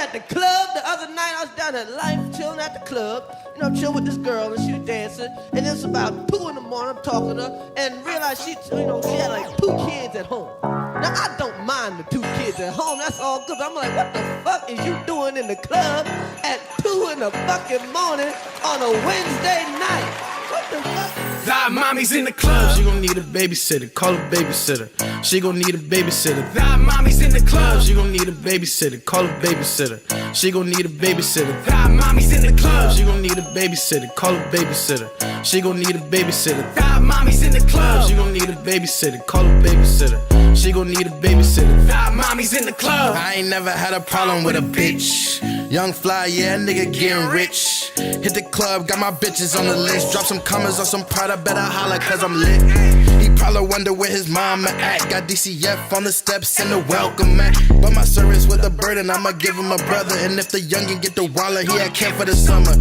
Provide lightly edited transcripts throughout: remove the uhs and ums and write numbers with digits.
at the club the other night. I was down at Life, chilling at the club. You know, chill with this girl, and she was dancing. And it's about 2 in the morning. I'm talking to her, and realized she had like 2 kids at home. Now I don't mind the 2 kids at home. That's all good. I'm like, what the fuck is you doing in the club at 2 in the fucking morning on a Wednesday night? What the fuck? Thy mommy's in the club. She gon' need a babysitter. Call a babysitter. She gon' need a babysitter. Thy mommy's in the club. She gon' need a babysitter. Call a babysitter. She gon' need a babysitter. Thy mommy's in the club. She gon' need a babysitter. Call a babysitter. She gon' need a babysitter. Thy mommy's in the club. She gon' need a babysitter. Call a babysitter. She gon' need a babysitter. Thy mommy's in the club. I ain't never had a problem with a bitch. Young fly, yeah, nigga getting rich. Hit the club, got my bitches on the list. Drop some commas on some Prada, better holla cause I'm lit. He probably wonder where his mama at. Got DCF on the steps and the welcome mat. But my service with a burden, I'ma give him a brother. And if the youngin' get the wallet, he at camp for the summer.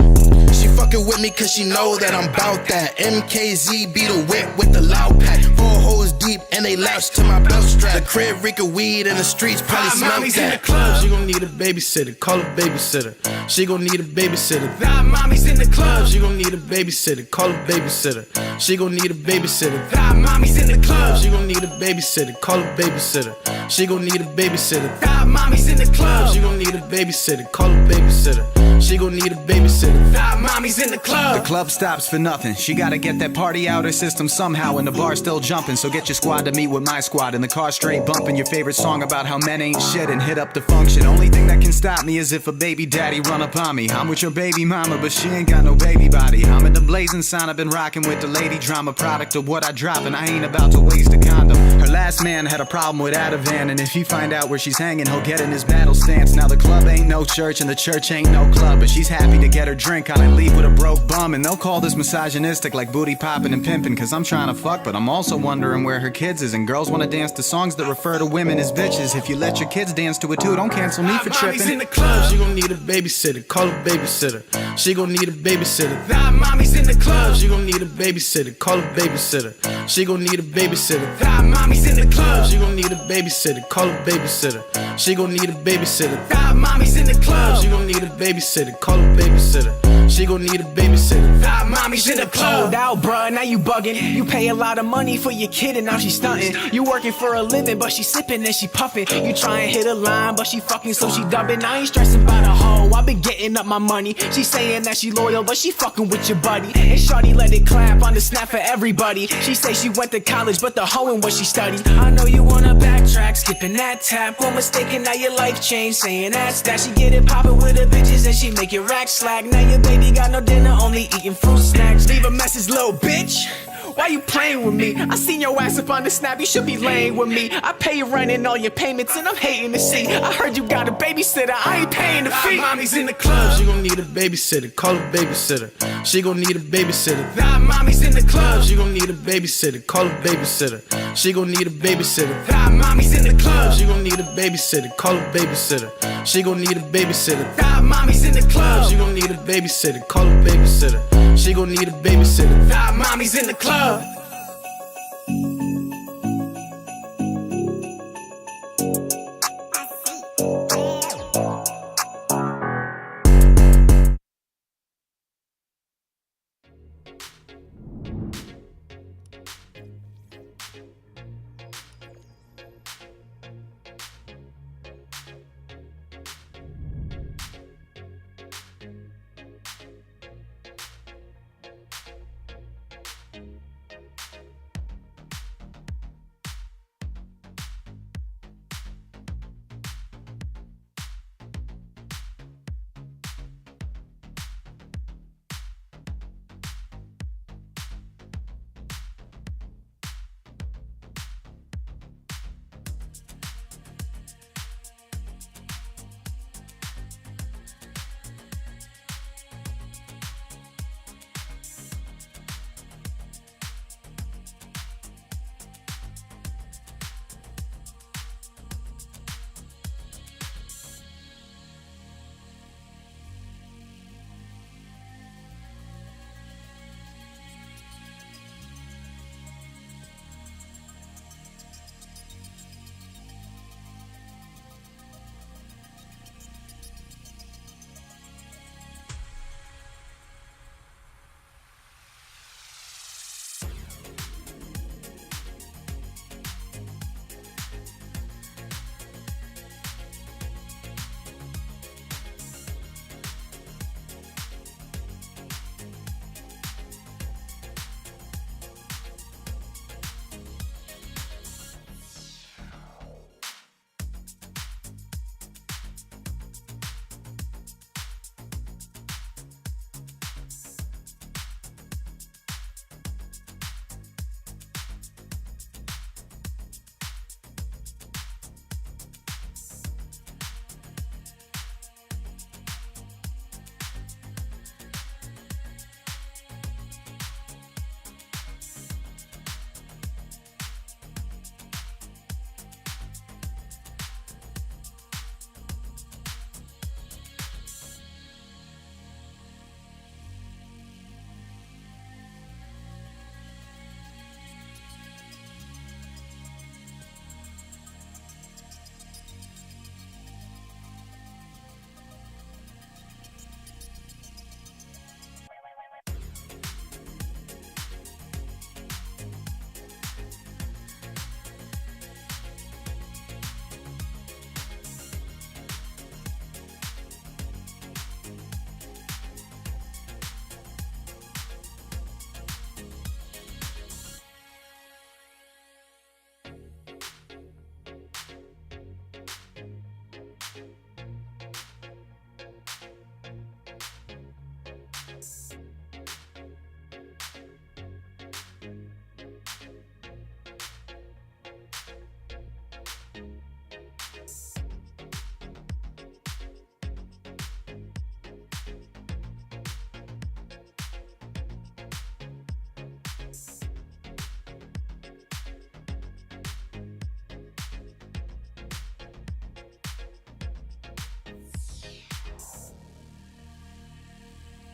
She fucking with me cause she know that I'm bout that. MKZ be the whip with the loud pack. 4 hoes deep and they latch to my belt strap. The crib reek of weed in the streets probably smell that. In the club. She gon' need a babysitter, call a babysitter. She gon' need a babysitter. Thy mommy's in the club. She gon' need a babysitter, call a babysitter. She gon' need a babysitter. Thy mommy's in the club. She gon' need a babysitter, call a babysitter. She gon' need a babysitter. Thy mommy's in the club. She gon' need a babysitter, call a babysitter. She gon' need a babysitter. Thy mommy's in the club. The club stops for nothing. She gotta get that party out her system somehow, and the bar's still jumping. So get your squad to meet with my squad. In the car straight bumping your favorite song about how men ain't shit and hit up the function. Only thing that can stop me is if a baby daddy run up on me. I'm with your baby mama, but she ain't got no baby body. I'm in the blazing sign, I've been rocking with the lady drama. Product of what I drop, and I ain't about to waste a condom. Her last man had a problem with Ativan, and if he find out where she's hanging, he'll get in his battle stance. Now the club ain't no church, and the church ain't no club, but she's happy to get her drink on and leave with a broke bum. And they'll call this misogynistic, like booty popping and pimping, cause I'm trying to fuck, but I'm also wondering where her kids is. And girls wanna dance to songs that refer to women as bitches. If you let your kids dance to it too, don't cancel me for tripping. In the club. She gon' need a babysitter, call a babysitter. She gon' need a babysitter. Thy mommy's in the club. She gon' need a babysitter, call a babysitter. She gon' need a babysitter. Thy mommy's in the club. She gon' need a babysitter, call a babysitter. She gon' need a babysitter. Thy mommy's in the club. She gon' need a babysitter, call a babysitter. She gon' need a babysitter. Thy mommy's in the club. Out, bruh, now you buggin'. You pay a lot of money for your kid and now she stuntin'. You working for a living, but she sippin' and she puffin'. You try and hit a line, but she fucking so she dubbin'. I ain't stressin' about a hoe, I been getting up my money. She saying that she loyal, but she fucking with your buddy. And shawty let it clap on the snap for everybody. She say she went to college, but the hoeing what she studied. I know you wanna backtrack, skipping that tap. One mistaken, now your life changed, saying that's that. She get it poppin' with her bitches and she make it rack slack. Now your baby got no dinner, only eating fruit snacks. Leave a message, little bitch. Why you playing with me? I seen your ass up on the snap, you should be laying with me. I pay your rent and all your payments and I'm hating to see. I heard you got a babysitter, I ain't paying the fee. Thy mommy's in the club. She gon' need a babysitter, call a babysitter. She gon' need a babysitter. Thy mommy's in the club. She gon' need a babysitter, call a babysitter. She gon' need a babysitter. Thy mommy's in the club. She gon' need a babysitter, call a babysitter. She gon' need a babysitter. Thy mommy's in the club. She gon' need a babysitter, call a babysitter. She gon' need a babysitter. Thy mommy's in the club.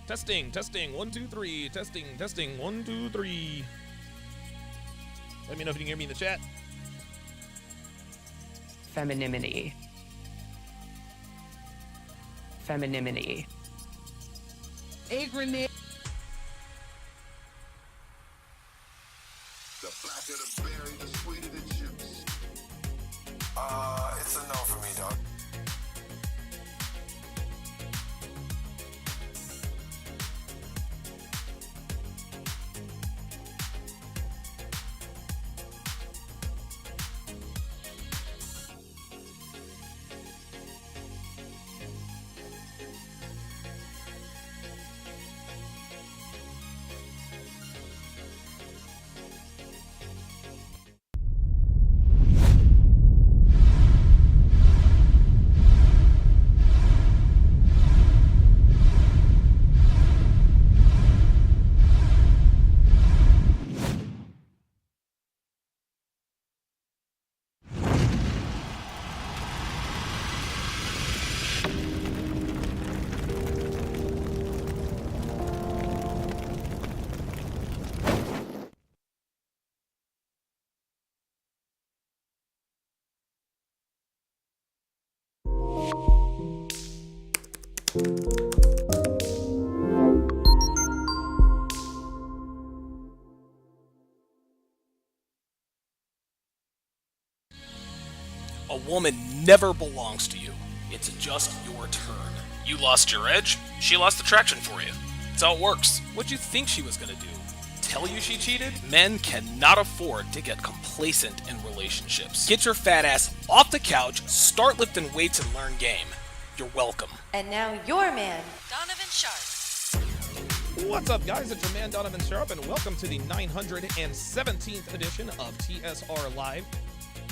Testing, 1, 2, 3. Testing, 1, 2, 3. Let me know if you can hear me in the chat. Femininity. Femininity. Agronate. The blacker the berry, the sweeter the juice. It's a no for me, dog. A woman never belongs to you. It's just your turn. You lost your edge, she lost attraction for you. That's how it works. What'd you think she was gonna do? Tell you she cheated? Men cannot afford to get complacent in relationships. Get your fat ass off the couch, start lifting weights, and learn game. You're welcome. And now your man, Donovan Sharpe. What's up, guys? It's your man, Donovan Sharpe, and welcome to the 917th edition of TSR Live,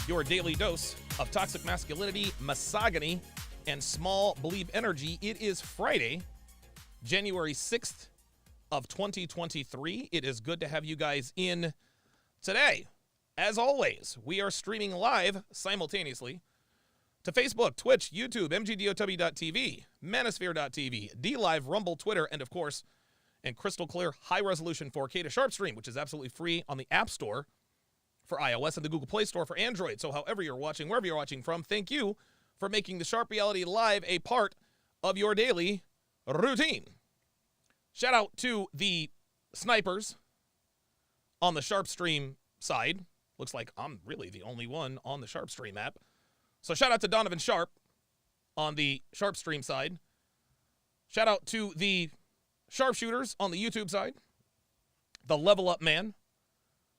your daily dose of toxic masculinity, misogyny, and small bleep energy. It is Friday, January 6th of 2023. It is good to have you guys in today. As always, we are streaming live simultaneously to Facebook, Twitch, YouTube, mgdow.tv, manosphere.tv, DLive, Rumble, Twitter, and of course, in crystal clear, high-resolution 4K to Sharp Stream, which is absolutely free on the App Store for iOS and the Google Play Store for Android. So however you're watching, wherever you're watching from, thank you for making the Sharp Reality Live a part of your daily routine. Shout out to the snipers on the Sharp Stream side. Looks like I'm really the only one on the Sharp Stream app. So shout out to Donovan Sharpe on the Sharp Stream side. Shout out to the sharpshooters on the YouTube side. The Level Up Man.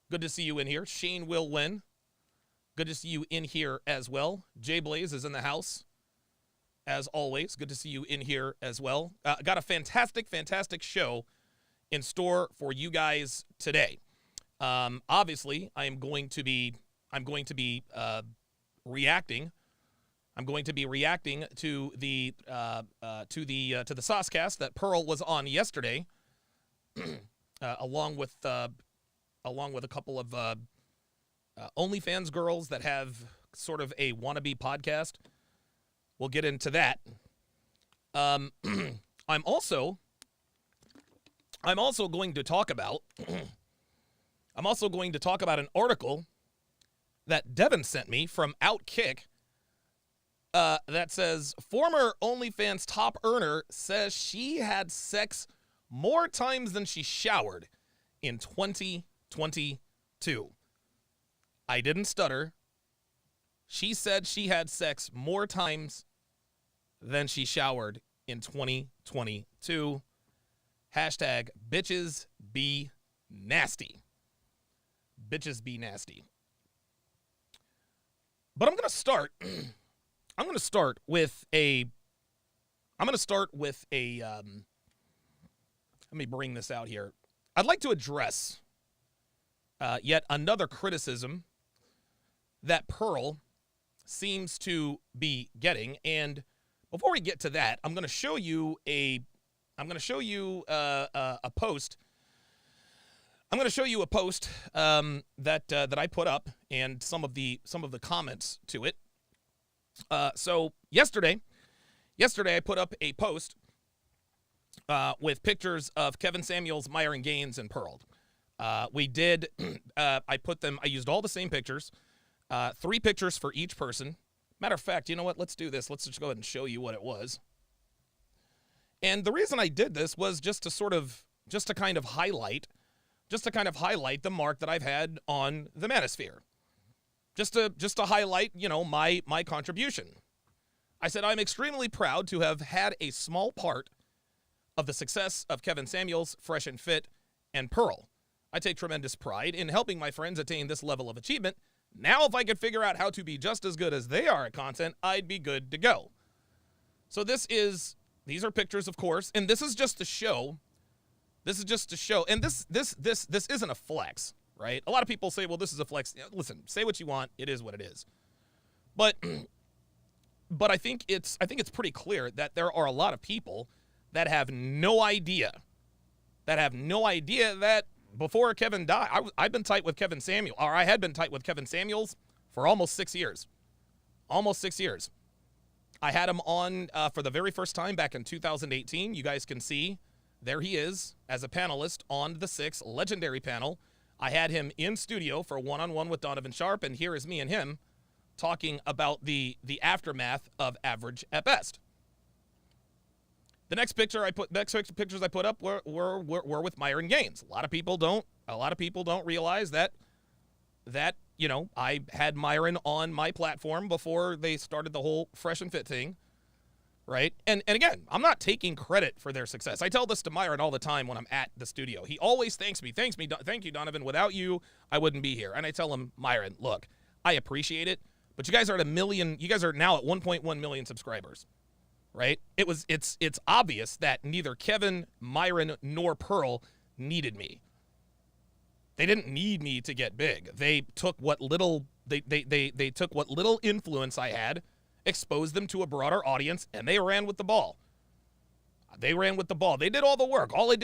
Good to see you in here. Shane Will Win. Good to see you in here as well. Jay Blaze is in the house, as always. Good to see you in here as well. Got a fantastic show in store for you guys today. Obviously, I'm going to be reacting. I'm going to be reacting to the Saucecast that Pearl was on yesterday, along with a couple of OnlyFans girls that have sort of a wannabe podcast. We'll get into that. I'm also going to talk about an article that Devin sent me from Outkick that says former OnlyFans top earner says she had sex more times than she showered in 2022. I didn't stutter. She said she had sex more times than she showered in 2022. Hashtag bitches be nasty. Bitches be nasty. But I'm going to start with a let me bring this out here. I'd like to address yet another criticism that Pearl seems to be getting. And before we get to that, I'm going to show you a post. I'm going to show you a post that I put up and some of the comments to it. So yesterday I put up a post with pictures of Kevin Samuels, Myron Gaines, and Pearl. We did, I used all the same pictures, 3 pictures for each person. Matter of fact, you know what? Let's do this. Let's just go ahead and show you what it was. And the reason I did this was just to kind of highlight the mark that I've had on the manosphere. Just to highlight, my contribution. I said, I'm extremely proud to have had a small part of the success of Kevin Samuels, Fresh and Fit, and Pearl. I take tremendous pride in helping my friends attain this level of achievement. Now, if I could figure out how to be just as good as they are at content, I'd be good to go. So these are pictures, of course, and this is just to show. This is just to show, and this isn't a flex, right? A lot of people say, well, this is a flex. Listen, say what you want. It is what it is. But I think it's pretty clear that there are a lot of people that have no idea that before Kevin died, I've been tight with Kevin Samuels, or I had been tight with Kevin Samuels for almost 6 years. Almost 6 years. I had him on for the very first time back in 2018. You guys can see there he is as a panelist on the 6 legendary panel. I had him in studio for a one-on-one with Donovan Sharpe, and here is me and him talking about the aftermath of Average at Best. The next pictures I put up were with Myron Gaines. A lot of people don't realize that I had Myron on my platform before they started the whole Fresh and Fit thing, right? And again, I'm not taking credit for their success. I tell this to Myron all the time when I'm at the studio. He always thanks me. Thank you, Donovan. Without you, I wouldn't be here. And I tell him, Myron, look, I appreciate it, but you guys are at 1 million. You guys are now at 1.1 million subscribers. Right? It's obvious that neither Kevin, Myron, nor Pearl needed me. They didn't need me to get big. They took what little they took what little influence I had, exposed them to a broader audience, and they ran with the ball. They ran with the ball. They did all the work. All I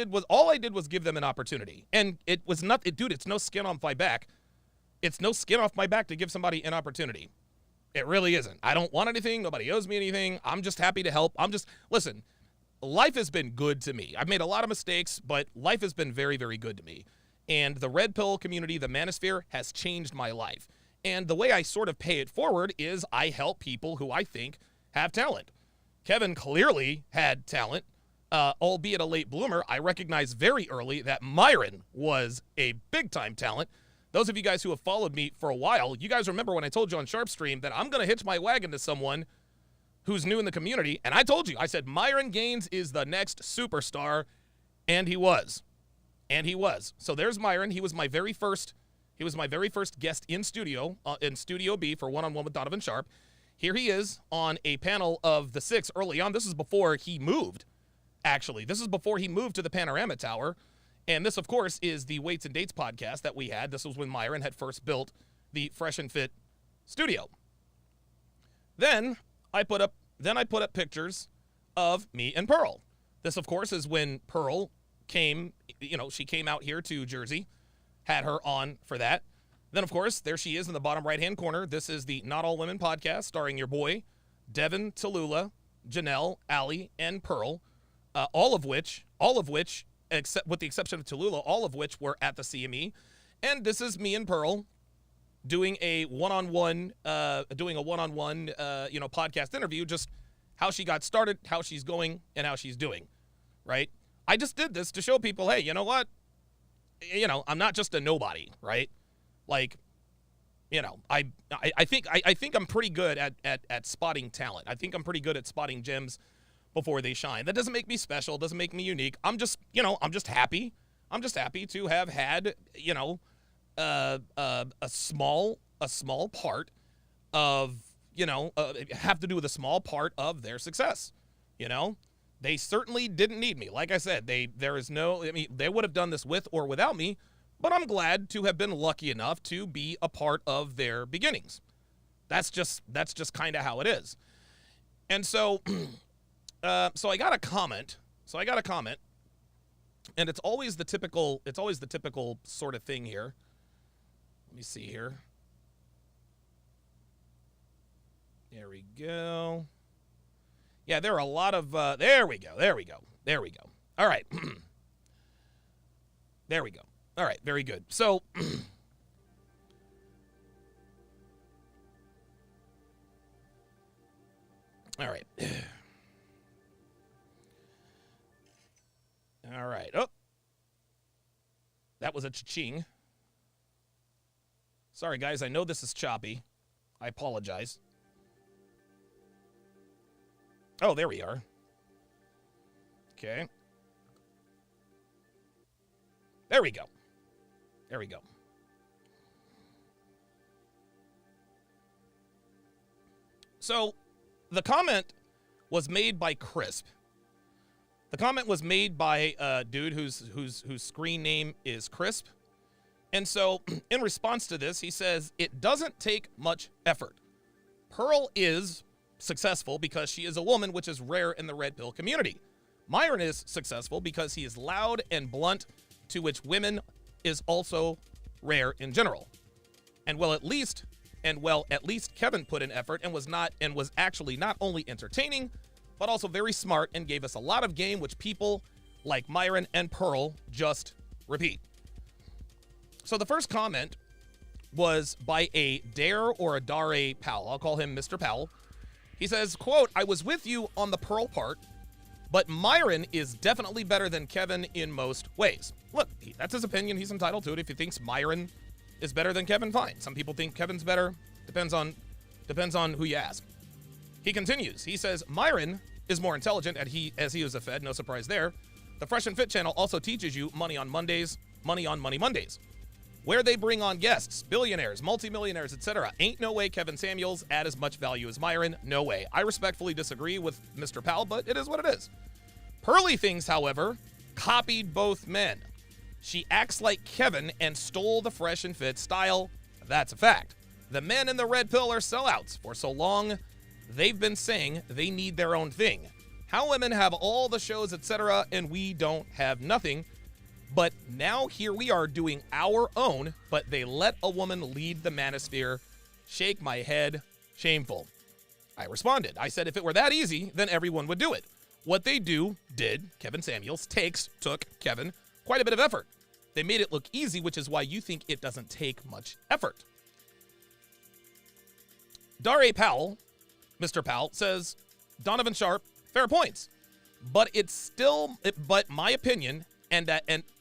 did was give them an opportunity. And it was not, dude, it's no skin off my back. It's no skin off my back to give somebody an opportunity. It really isn't. I don't want anything. Nobody owes me anything. I'm just happy to help. Listen, life has been good to me. I've made a lot of mistakes, but life has been very, very good to me. And the Red Pill community, the manosphere, has changed my life. And the way I sort of pay it forward is I help people who I think have talent. Kevin clearly had talent, albeit a late bloomer. I recognized very early that Myron was a big-time talent. Those of you guys who have followed me for a while, you guys remember when I told you on Sharp Stream that I'm going to hitch my wagon to someone who's new in the community. And I told you, I said, Myron Gaines is the next superstar. And he was. So there's Myron. He was my very first guest in studio B for one-on-one with Donovan Sharpe. Here he is on a panel of the 6 early on. This is before he moved, actually. This is before he moved to the Panorama Tower. And this, of course, is the Weights and Dates podcast that we had. This was when Myron had first built the Fresh and Fit studio. Then I put up pictures of me and Pearl. This, of course, is when Pearl came, she came out here to Jersey, had her on for that. Then, of course, there she is in the bottom right-hand corner. This is the Not All Women podcast starring your boy, Devin, Tallulah, Janelle, Allie, and Pearl, all of which, except with the exception of Tallulah, all of which were at the CME. And this is me and Pearl doing a one-on-one podcast interview, just how she got started, how she's going, and how she's doing, right? I just did this to show people, hey, you know what? I'm not just a nobody, right? Like, I think I'm pretty good at spotting talent. I think I'm pretty good at spotting gems before they shine. That doesn't make me special, doesn't make me unique. I'm just happy. I'm just happy to have had, a small part of, have to do with a small part of their success. They certainly didn't need me. Like I said, they would have done this with or without me, but I'm glad to have been lucky enough to be a part of their beginnings. That's just kind of how it is. And so so I got a comment, and it's always the typical sort of thing here. Let me see here. There we go. Yeah, there are a lot of, there we go. All right. There we go. All right, very good. So, all right. All right. Oh, that was a cha-ching. Sorry, guys. I know this is choppy. I apologize. Oh, there we are. Okay. There we go. There we go. So, the comment was made by Crisp. The comment was made by a dude whose screen name is Crisp. And so, in response to this, he says, it doesn't take much effort. Pearl is successful because she is a woman, which is rare in the red pill community. Myron is successful because he is loud and blunt, to which women is also rare in general. And at least Kevin put in effort and was actually not only entertaining, but also very smart and gave us a lot of game, which people like Myron and Pearl just repeat. So the first comment was by a Dare or a Dare Powell. I'll call him Mr. Powell. He says, quote, I was with you on the Pearl part, but Myron is definitely better than Kevin in most ways. Look, that's his opinion. He's entitled to it. If he thinks Myron is better than Kevin, fine. Some people think Kevin's better. Depends on who you ask. He continues. He says, Myron is more intelligent as he is a Fed. No surprise there. The Fresh and Fit channel also teaches you money on Mondays, money on Money Mondays, where they bring on guests, billionaires, multimillionaires, etc. Ain't no way Kevin Samuels add as much value as Myron. No way. I respectfully disagree with Mr. Powell, but it is what it is. Pearly Things, however, copied both men. She acts like Kevin and stole the Fresh and Fit style. That's a fact. The men in the red pill are sellouts. For so long, they've been saying they need their own thing. How women have all the shows, etc., and we don't have nothing. But now here we are doing our own, but they let a woman lead the manosphere. Shake my head. Shameful. I responded. I said if it were that easy, then everyone would do it. What they did, Kevin Samuels, took Kevin, quite a bit of effort. They made it look easy, which is why you think it doesn't take much effort. Dare Powell, Mr. Powell, says, Donovan Sharpe, fair points. But but my opinion, and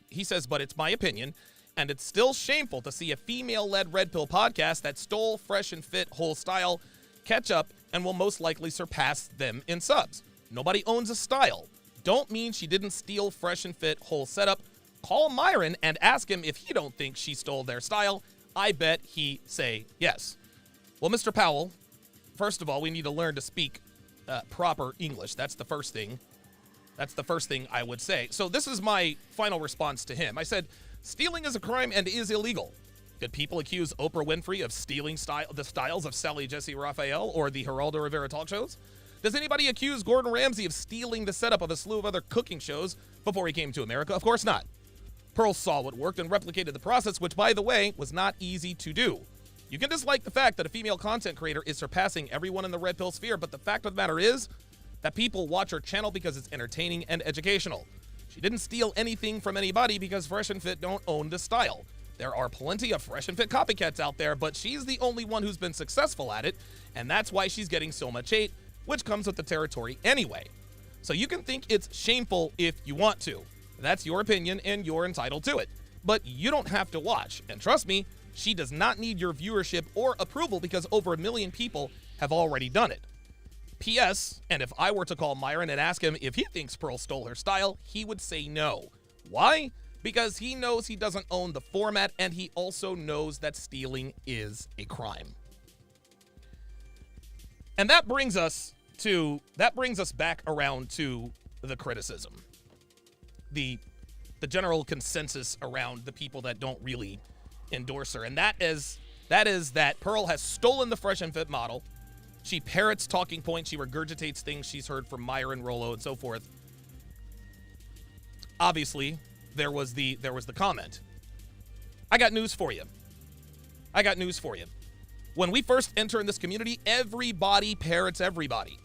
he says, but it's my opinion, and it's still shameful to see a female-led red pill podcast that stole Fresh and Fit whole style catch up and will most likely surpass them in subs. Nobody owns a style. Don't mean she didn't steal Fresh and Fit whole setup. Call Myron and ask him if he don't think she stole their style. I bet he say yes. Well, Mr. Powell, first of all, we need to learn to speak proper English. That's the first thing. That's the first thing I would say. So this is my final response to him. I said, stealing is a crime and is illegal. Did people accuse Oprah Winfrey of stealing the styles of Sally Jesse Raphael or the Geraldo Rivera talk shows? Does anybody accuse Gordon Ramsay of stealing the setup of a slew of other cooking shows before he came to America? Of course not. Pearl saw what worked and replicated the process, which, by the way, was not easy to do. You can dislike the fact that a female content creator is surpassing everyone in the red pill sphere, but the fact of the matter is that people watch her channel because it's entertaining and educational. She didn't steal anything from anybody because Fresh and Fit don't own the style. There are plenty of Fresh and Fit copycats out there, but she's the only one who's been successful at it, and that's why she's getting so much hate, which comes with the territory anyway. So you can think it's shameful if you want to. That's your opinion, and you're entitled to it. But you don't have to watch. And trust me, she does not need your viewership or approval because over 1 million people have already done it. P.S. And if I were to call Myron and ask him if he thinks Pearl stole her style, he would say no. Why? Because he knows he doesn't own the format, and he also knows that stealing is a crime. And that brings us back around to the criticism. The general consensus around the people that don't really endorse her. And that is that Pearl has stolen the Fresh and Fit model. She parrots talking points. She regurgitates things she's heard from Myron, Rollo, and so forth. Obviously, there was the comment. I got news for you. When we first enter in this community, everybody parrots everybody.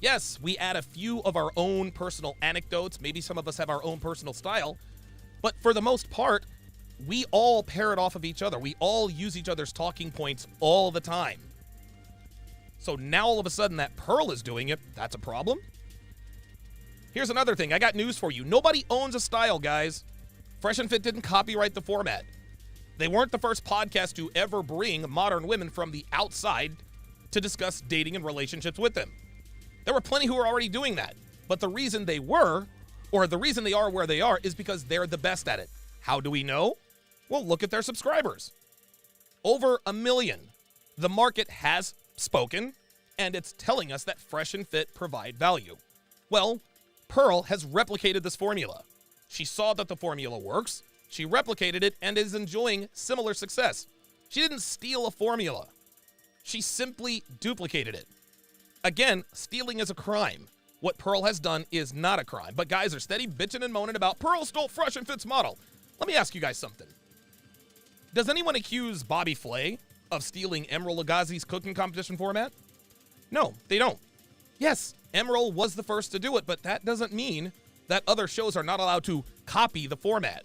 Yes, we add a few of our own personal anecdotes. Maybe some of us have our own personal style. But for the most part, we all parrot off of each other. We all use each other's talking points all the time. So now all of a sudden that Pearl is doing it, that's a problem? Here's another thing. I got news for you. Nobody owns a style, guys. Fresh and Fit didn't copyright the format. They weren't the first podcast to ever bring modern women from the outside to discuss dating and relationships with them. There were plenty who were already doing that. But the reason they were, or the reason they are where they are, is because they're the best at it. How do we know? Well, look at their subscribers. Over 1 million. The market has spoken, and it's telling us that Fresh and Fit provide value. Well, Pearl has replicated this formula. She saw that the formula works, she replicated it, and is enjoying similar success. She didn't steal a formula. She simply duplicated it. Again, stealing is a crime. What Pearl has done is not a crime. But guys are steady bitching and moaning about Pearl stole Fresh and Fit's model. Let me ask you guys something. Does anyone accuse Bobby Flay of stealing Emeril Lagazi's cooking competition format? No, they don't. Yes, Emeril was the first to do it, but that doesn't mean that other shows are not allowed to copy the format.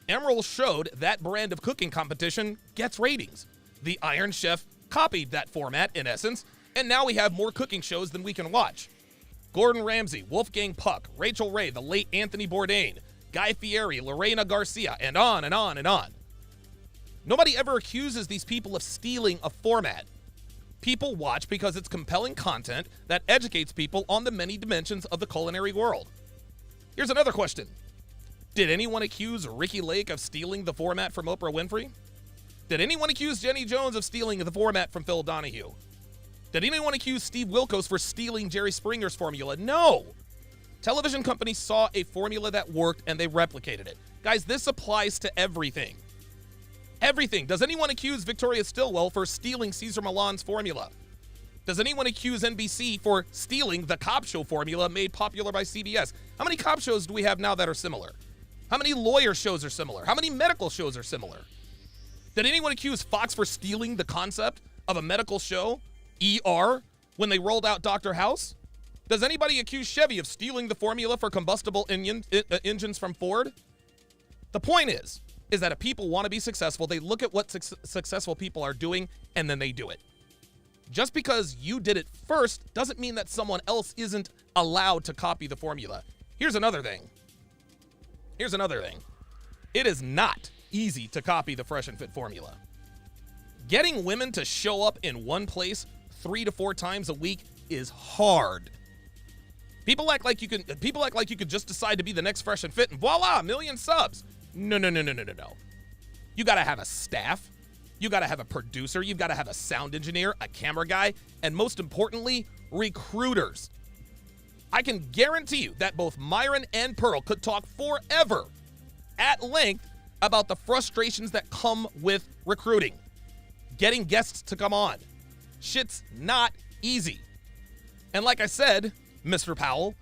Emeril showed that brand of cooking competition gets ratings. The Iron Chef copied that format, in essence, and now we have more cooking shows than we can watch. Gordon Ramsay, Wolfgang Puck, Rachel Ray, the late Anthony Bourdain, Guy Fieri, Lorena Garcia, and on and on and on. Nobody ever accuses these people of stealing a format. People watch because it's compelling content that educates people on the many dimensions of the culinary world. Here's another question. Did anyone accuse Ricky Lake of stealing the format from Oprah Winfrey? Did anyone accuse Jenny Jones of stealing the format from Phil Donahue? Did anyone accuse Steve Wilkos for stealing Jerry Springer's formula? No. Television companies saw a formula that worked and they replicated it. Guys, this applies to everything. Everything. Does anyone accuse Victoria Stilwell for stealing Cesar Millan's formula? Does anyone accuse NBC for stealing the cop show formula made popular by CBS? How many cop shows do we have now that are similar? How many lawyer shows are similar? How many medical shows are similar? Did anyone accuse Fox for stealing the concept of a medical show, ER, when they rolled out Dr. House? Does anybody accuse Chevy of stealing the formula for combustible engines from Ford? The point is that if people want to be successful, they look at what successful people are doing, and then they do it. Just because you did it first doesn't mean that someone else isn't allowed to copy the formula. Here's another thing. It is not easy to copy the Fresh and Fit formula. Getting women to show up in one place 3 to 4 times a week is hard. People act like you could just decide to be the next Fresh and Fit and voila, 1 million subs. No. You got to have a staff. You got to have a producer. You've got to have a sound engineer, a camera guy, and most importantly, recruiters. I can guarantee you that both Myron and Pearl could talk forever at length about the frustrations that come with recruiting. Getting guests to come on. Shit's not easy. And like I said, Mr. Powell,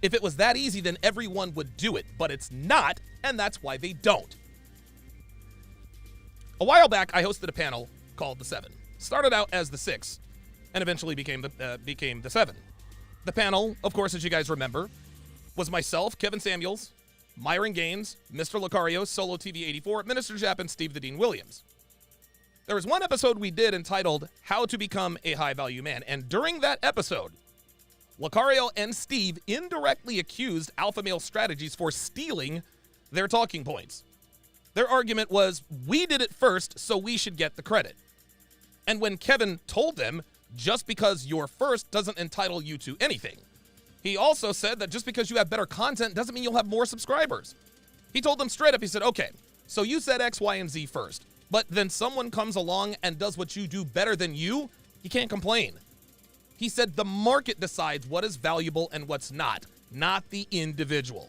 if it was that easy, then everyone would do it. But it's not, and that's why they don't. A while back, I hosted a panel called The Seven. Started out as The Six, and eventually became The Seven. The panel, of course, as you guys remember, was myself, Kevin Samuels, Myron Gaines, Mr. Lucario, Solo TV 84, Minister Japp, and Steve the Dean Williams. There was one episode we did entitled How to Become a High Value Man, and during that episode, Lucario and Steve indirectly accused Alpha Male Strategies for stealing their talking points. Their argument was, we did it first, so we should get the credit. And when Kevin told them, just because you're first doesn't entitle you to anything, he also said that just because you have better content doesn't mean you'll have more subscribers. He told them straight up, he said, okay, so you said X, Y, and Z first, but then someone comes along and does what you do better than you can't complain. He said the market decides what is valuable and what's not the individual.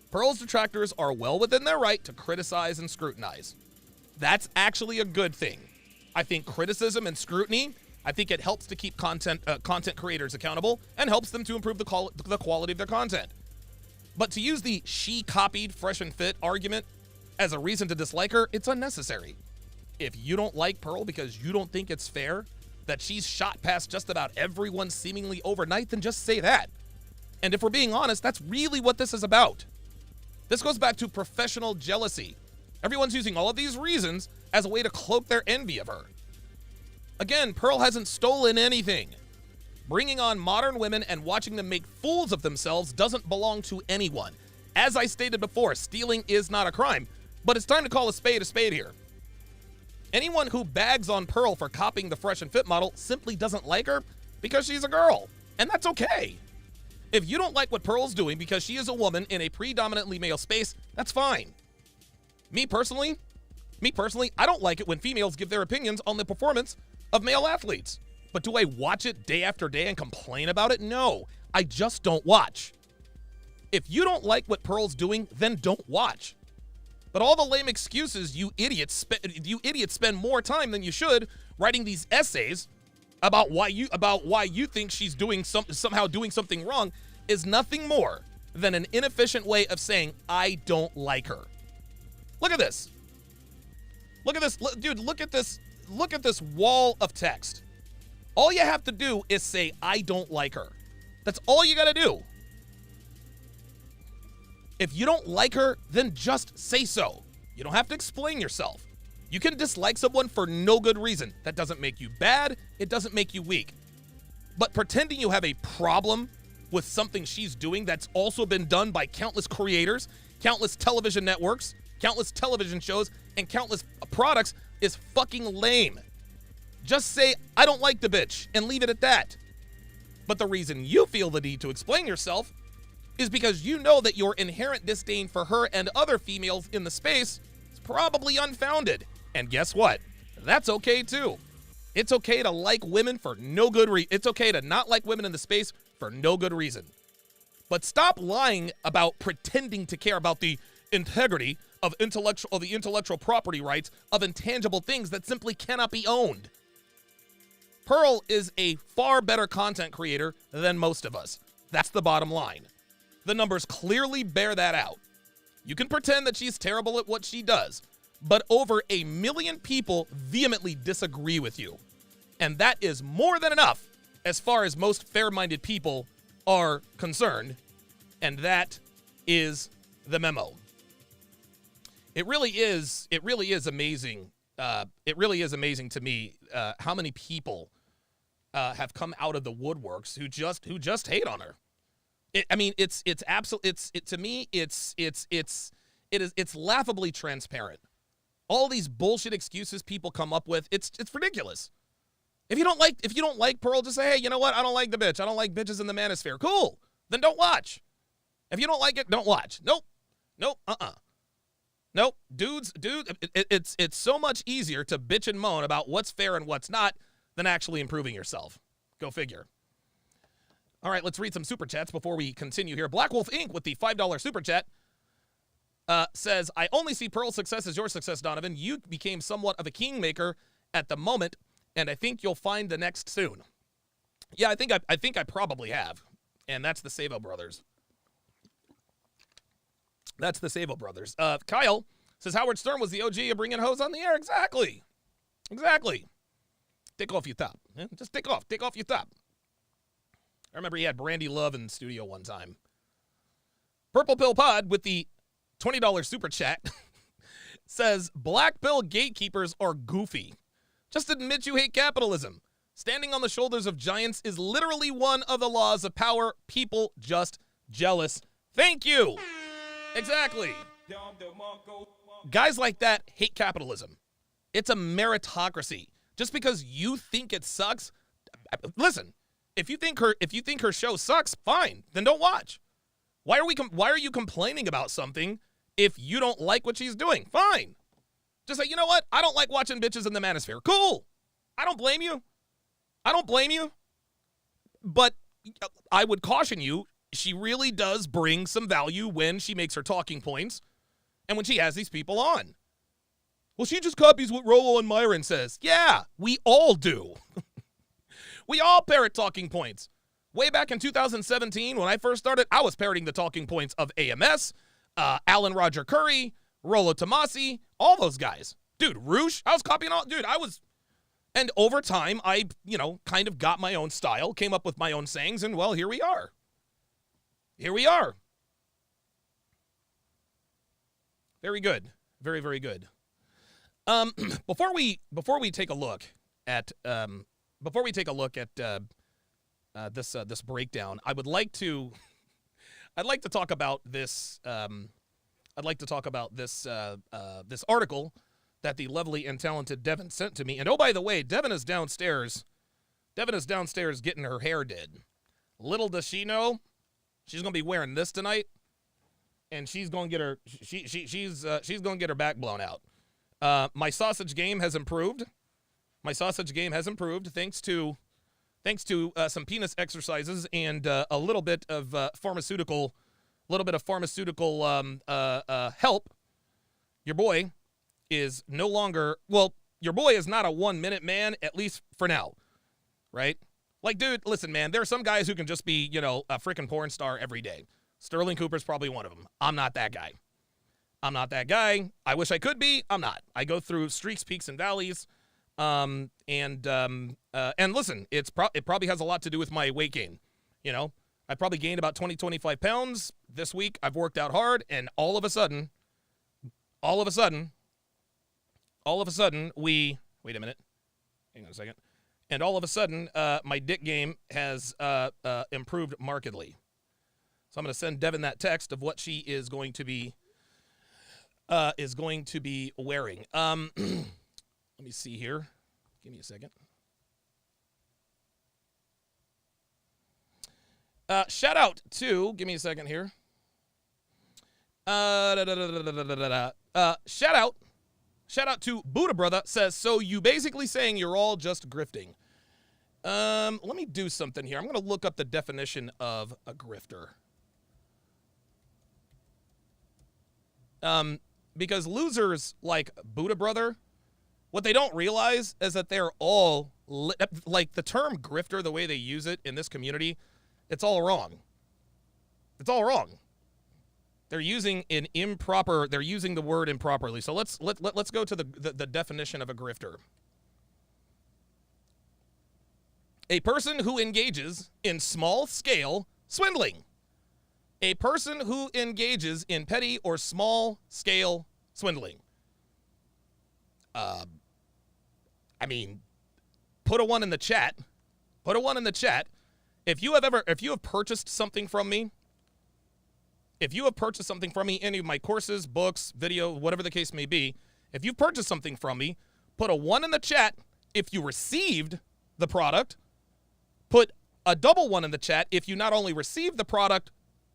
Pearl's detractors are well within their right to criticize and scrutinize. That's actually a good thing. I think criticism and scrutiny, I think it helps to keep content creators accountable and helps them to improve the quality of their content. But to use the she copied Fresh and Fit argument as a reason to dislike her, it's unnecessary. If you don't like Pearl because you don't think it's fair, that she's shot past just about everyone seemingly overnight, then just say that. And if we're being honest, that's really what this is about. This goes back to professional jealousy. Everyone's using all of these reasons as a way to cloak their envy of her. Again, Pearl hasn't stolen anything. Bringing on modern women and watching them make fools of themselves doesn't belong to anyone. As I stated before, stealing is not a crime, but it's time to call a spade here. Anyone who bags on Pearl for copying the Fresh and Fit model simply doesn't like her because she's a girl, and that's okay. If you don't like what Pearl's doing because she is a woman in a predominantly male space, that's fine. Me personally, I don't like it when females give their opinions on the performance of male athletes. But do I watch it day after day and complain about it? No, I just don't watch. If you don't like what Pearl's doing, then don't watch. But all the lame excuses, you idiots spend more time than you should writing these essays about why you think she's doing somehow doing something wrong, is nothing more than an inefficient way of saying I don't like her. Look at this. Look at this, dude. Look at this. Look at this wall of text. All you have to do is say I don't like her. That's all you got to do. If you don't like her, then just say so. You don't have to explain yourself. You can dislike someone for no good reason. That doesn't make you bad. It doesn't make you weak. But pretending you have a problem with something she's doing that's also been done by countless creators, countless television networks, countless television shows, and countless products is fucking lame. Just say, I don't like the bitch, and leave it at that. But the reason you feel the need to explain yourself is because you know that your inherent disdain for her and other females in the space is probably unfounded. And guess what? That's okay too. It's okay to like women for no good reason. It's okay to not like women in the space for no good reason. But stop lying about pretending to care about the integrity of the intellectual property rights of intangible things that simply cannot be owned. Pearl is a far better content creator than most of us. That's the bottom line. The numbers clearly bear that out. You can pretend that she's terrible at what she does, but over 1 million people vehemently disagree with you. And that is more than enough as far as most fair-minded people are concerned. And that is the memo. It really is amazing. It really is amazing to me how many people have come out of the woodworks who just hate on her. It's laughably transparent. All these bullshit excuses people come up with, it's ridiculous. If you don't like Pearl, just say, hey, you know what? I don't like the bitch. I don't like bitches in the manosphere. Cool. Then don't watch. If you don't like it, don't watch. Nope. Nope. It's so much easier to bitch and moan about what's fair and what's not than actually improving yourself. Go figure. All right, let's read some super chats before we continue here. Black Wolf Inc. with the $5 super chat says, I only see Pearl's success as your success, Donovan. You became somewhat of a kingmaker at the moment, and I think you'll find the next soon. Yeah, I think I probably have, and that's the Savo brothers. That's the Savo brothers. Kyle says Howard Stern was the OG of bringing hoes on the air. Exactly. Take off your top. Just take off your top. I remember he had Brandy Love in the studio one time. Purple Pill Pod with the $20 super chat says black pill gatekeepers are goofy. Just admit you hate capitalism. Standing on the shoulders of giants is literally one of the laws of power. People just jealous. Thank you. Exactly. Guys like that hate capitalism. It's a meritocracy. Just because you think it sucks, listen. If you think her show sucks, fine. Then don't watch. Why are you complaining about something if you don't like what she's doing? Fine. Just say, you know what? I don't like watching bitches in the manosphere. Cool. I don't blame you. But I would caution you, she really does bring some value when she makes her talking points and when she has these people on. Well, she just copies what Rolo and Myron says. Yeah, we all do. We all parrot talking points. Way back in 2017, when I first started, I was parroting the talking points of AMS, Alan Roger Curry, Rolo Tomasi, all those guys. Dude, Roosh, I was copying all, dude, And over time, I, kind of got my own style, came up with my own sayings, and well, here we are. Here we are. Very good. Very, very good. Before we take a look at this breakdown, I'd like to talk about this. I'd like to talk about this article that the lovely and talented Devin sent to me. And oh, by the way, Devin is downstairs. Devin is downstairs getting her hair did. Little does she know, she's gonna be wearing this tonight, and she's gonna get her she's gonna get her back blown out. My sausage game has improved. My sausage game has improved thanks to some penis exercises and a little bit of pharmaceutical help. Your boy is no longer, your boy is not a 1 minute man, at least for now, right? Like, dude, listen, man, there are some guys who can just be, a freaking porn star every day. Sterling Cooper's probably one of them. I'm not that guy. I wish I could be. I'm not. I go through streaks, peaks, and valleys. And listen, it probably has a lot to do with my weight gain. I probably gained about 25 pounds this week. I've worked out hard, and all of a sudden, wait a minute. Hang on a second. And all of a sudden, my dick game has improved markedly. So I'm going to send Devin that text of what she is going to be wearing. Let me see here. Give me a second. Shout out to, give me a second here. Shout out to Buddha Brother says, so you basically saying you're all just grifting. Let me do something here. I'm going to look up the definition of a grifter. Because losers like Buddha Brother, what they don't realize is that they're all, like the term grifter, the way they use it in this community, it's all wrong. It's all wrong. They're using the word improperly. So let's go to the definition of a grifter. A person who engages in small-scale swindling. A person who engages in petty or small-scale swindling. Put a one in the chat. Put a one in the chat. If you have purchased something from me, any of my courses, books, video, whatever the case may be, if you've purchased something from me, put a 1 in the chat if you received the product. Put a double 1 in the chat if you not only received the product,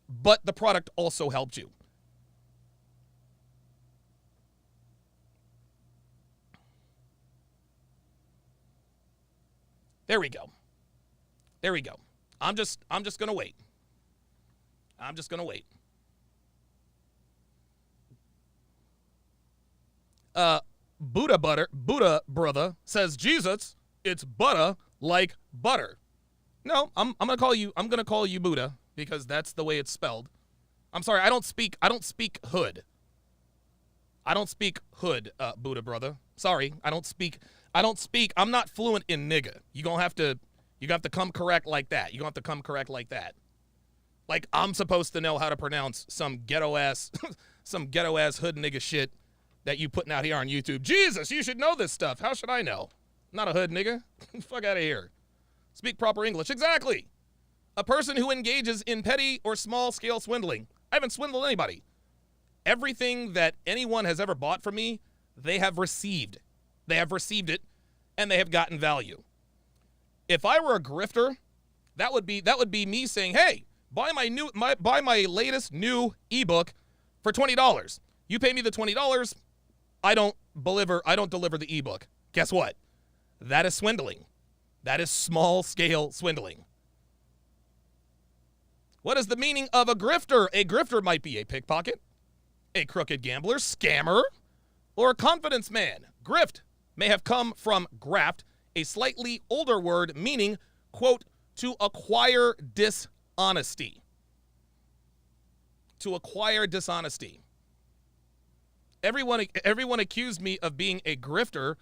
but the product also helped you. There we go. I'm just gonna wait. Buddha Brother says, Jesus, it's butter like butter. No, I'm gonna call you Buddha because that's the way it's spelled. I'm sorry, I don't speak hood. Buddha Brother. Sorry, I don't speak, I'm not fluent in nigga. You have to come correct like that. Like I'm supposed to know how to pronounce some ghetto ass hood nigga shit that you putting out here on YouTube. Jesus, you should know this stuff. How should I know? I'm not a hood nigga. Fuck out of here. Speak proper English. Exactly. A person who engages in petty or small-scale swindling. I haven't swindled anybody. Everything that anyone has ever bought from me, they have received. They have received it, and they have gotten value. If I were a grifter, that would be me saying, hey, buy my latest new ebook for $20. You pay me the $20, I don't deliver the ebook. Guess what? That is swindling. That is small-scale swindling. What is the meaning of a grifter? A grifter might be a pickpocket, a crooked gambler, scammer, or a confidence man. Grift may have come from graft, a slightly older word meaning, quote, to acquire dishonesty. To acquire dishonesty. Everyone accused me of being a grifter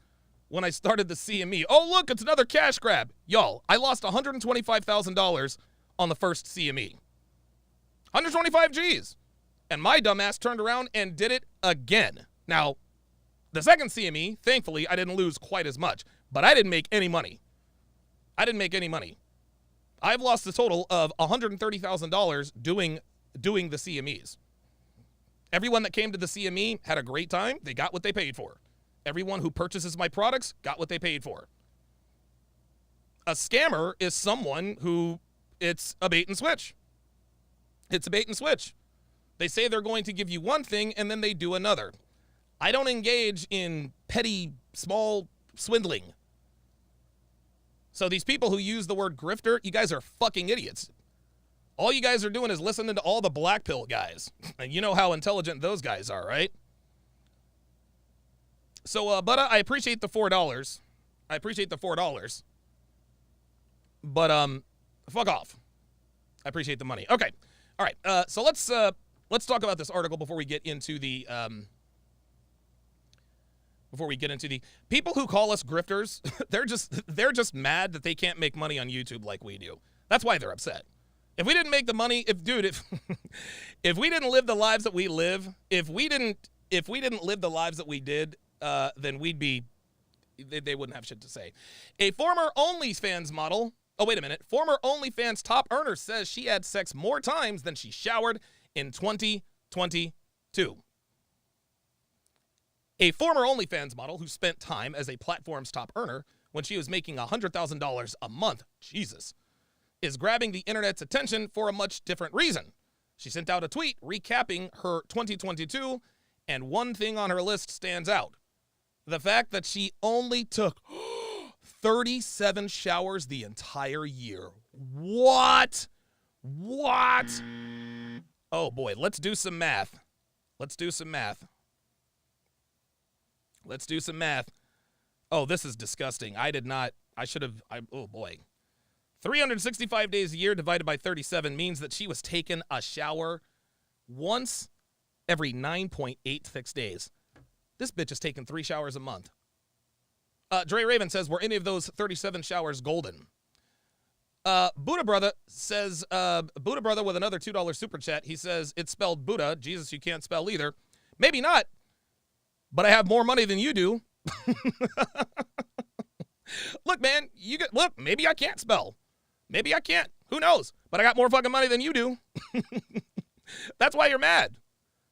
when I started the CME. Oh, look, it's another cash grab. Y'all, I lost $125,000 on the first CME. 125 G's. And my dumbass turned around and did it again. Now, the second CME, thankfully, I didn't lose quite as much, but I didn't make any money. I've lost a total of $130,000 doing the CMEs. Everyone that came to the CME had a great time. They got what they paid for. Everyone who purchases my products got what they paid for. A scammer is someone who, it's a bait and switch. It's a bait and switch. They say they're going to give you one thing and then they do another. I don't engage in petty, small swindling. So these people who use the word grifter, you guys are fucking idiots. All you guys are doing is listening to all the black pill guys. And you know how intelligent those guys are, right? So, but I appreciate the $4. But, fuck off. I appreciate the money. Okay. All right. So let's talk about this article before we get into the, people who call us grifters. they're just mad that they can't make money on YouTube like we do. That's why they're upset. If we didn't make the money, if we didn't live the lives that we live, if we didn't live the lives that we did, then they wouldn't have shit to say. A former OnlyFans model, former OnlyFans top earner says she had sex more times than she showered in 2022. A former OnlyFans model who spent time as a platform's top earner when she was making $100,000 a month, Jesus, is grabbing the internet's attention for a much different reason. She sent out a tweet recapping her 2022, and one thing on her list stands out. The fact that she only took 37 showers the entire year. What? Oh boy, let's do some math. Oh, this is disgusting. Oh boy. 365 days a year divided by 37 means that she was taking a shower once every 9.8 fixed days. This bitch is taking 3 showers a month. Dre Raven says, were any of those 37 showers golden? Buddha Brother says, Buddha Brother with another $2 super chat. He says, it's spelled Buddha. Jesus, you can't spell either. Maybe not, but I have more money than you do. Look, man, maybe I can't spell. Maybe I can't. Who knows? But I got more fucking money than you do. That's why you're mad.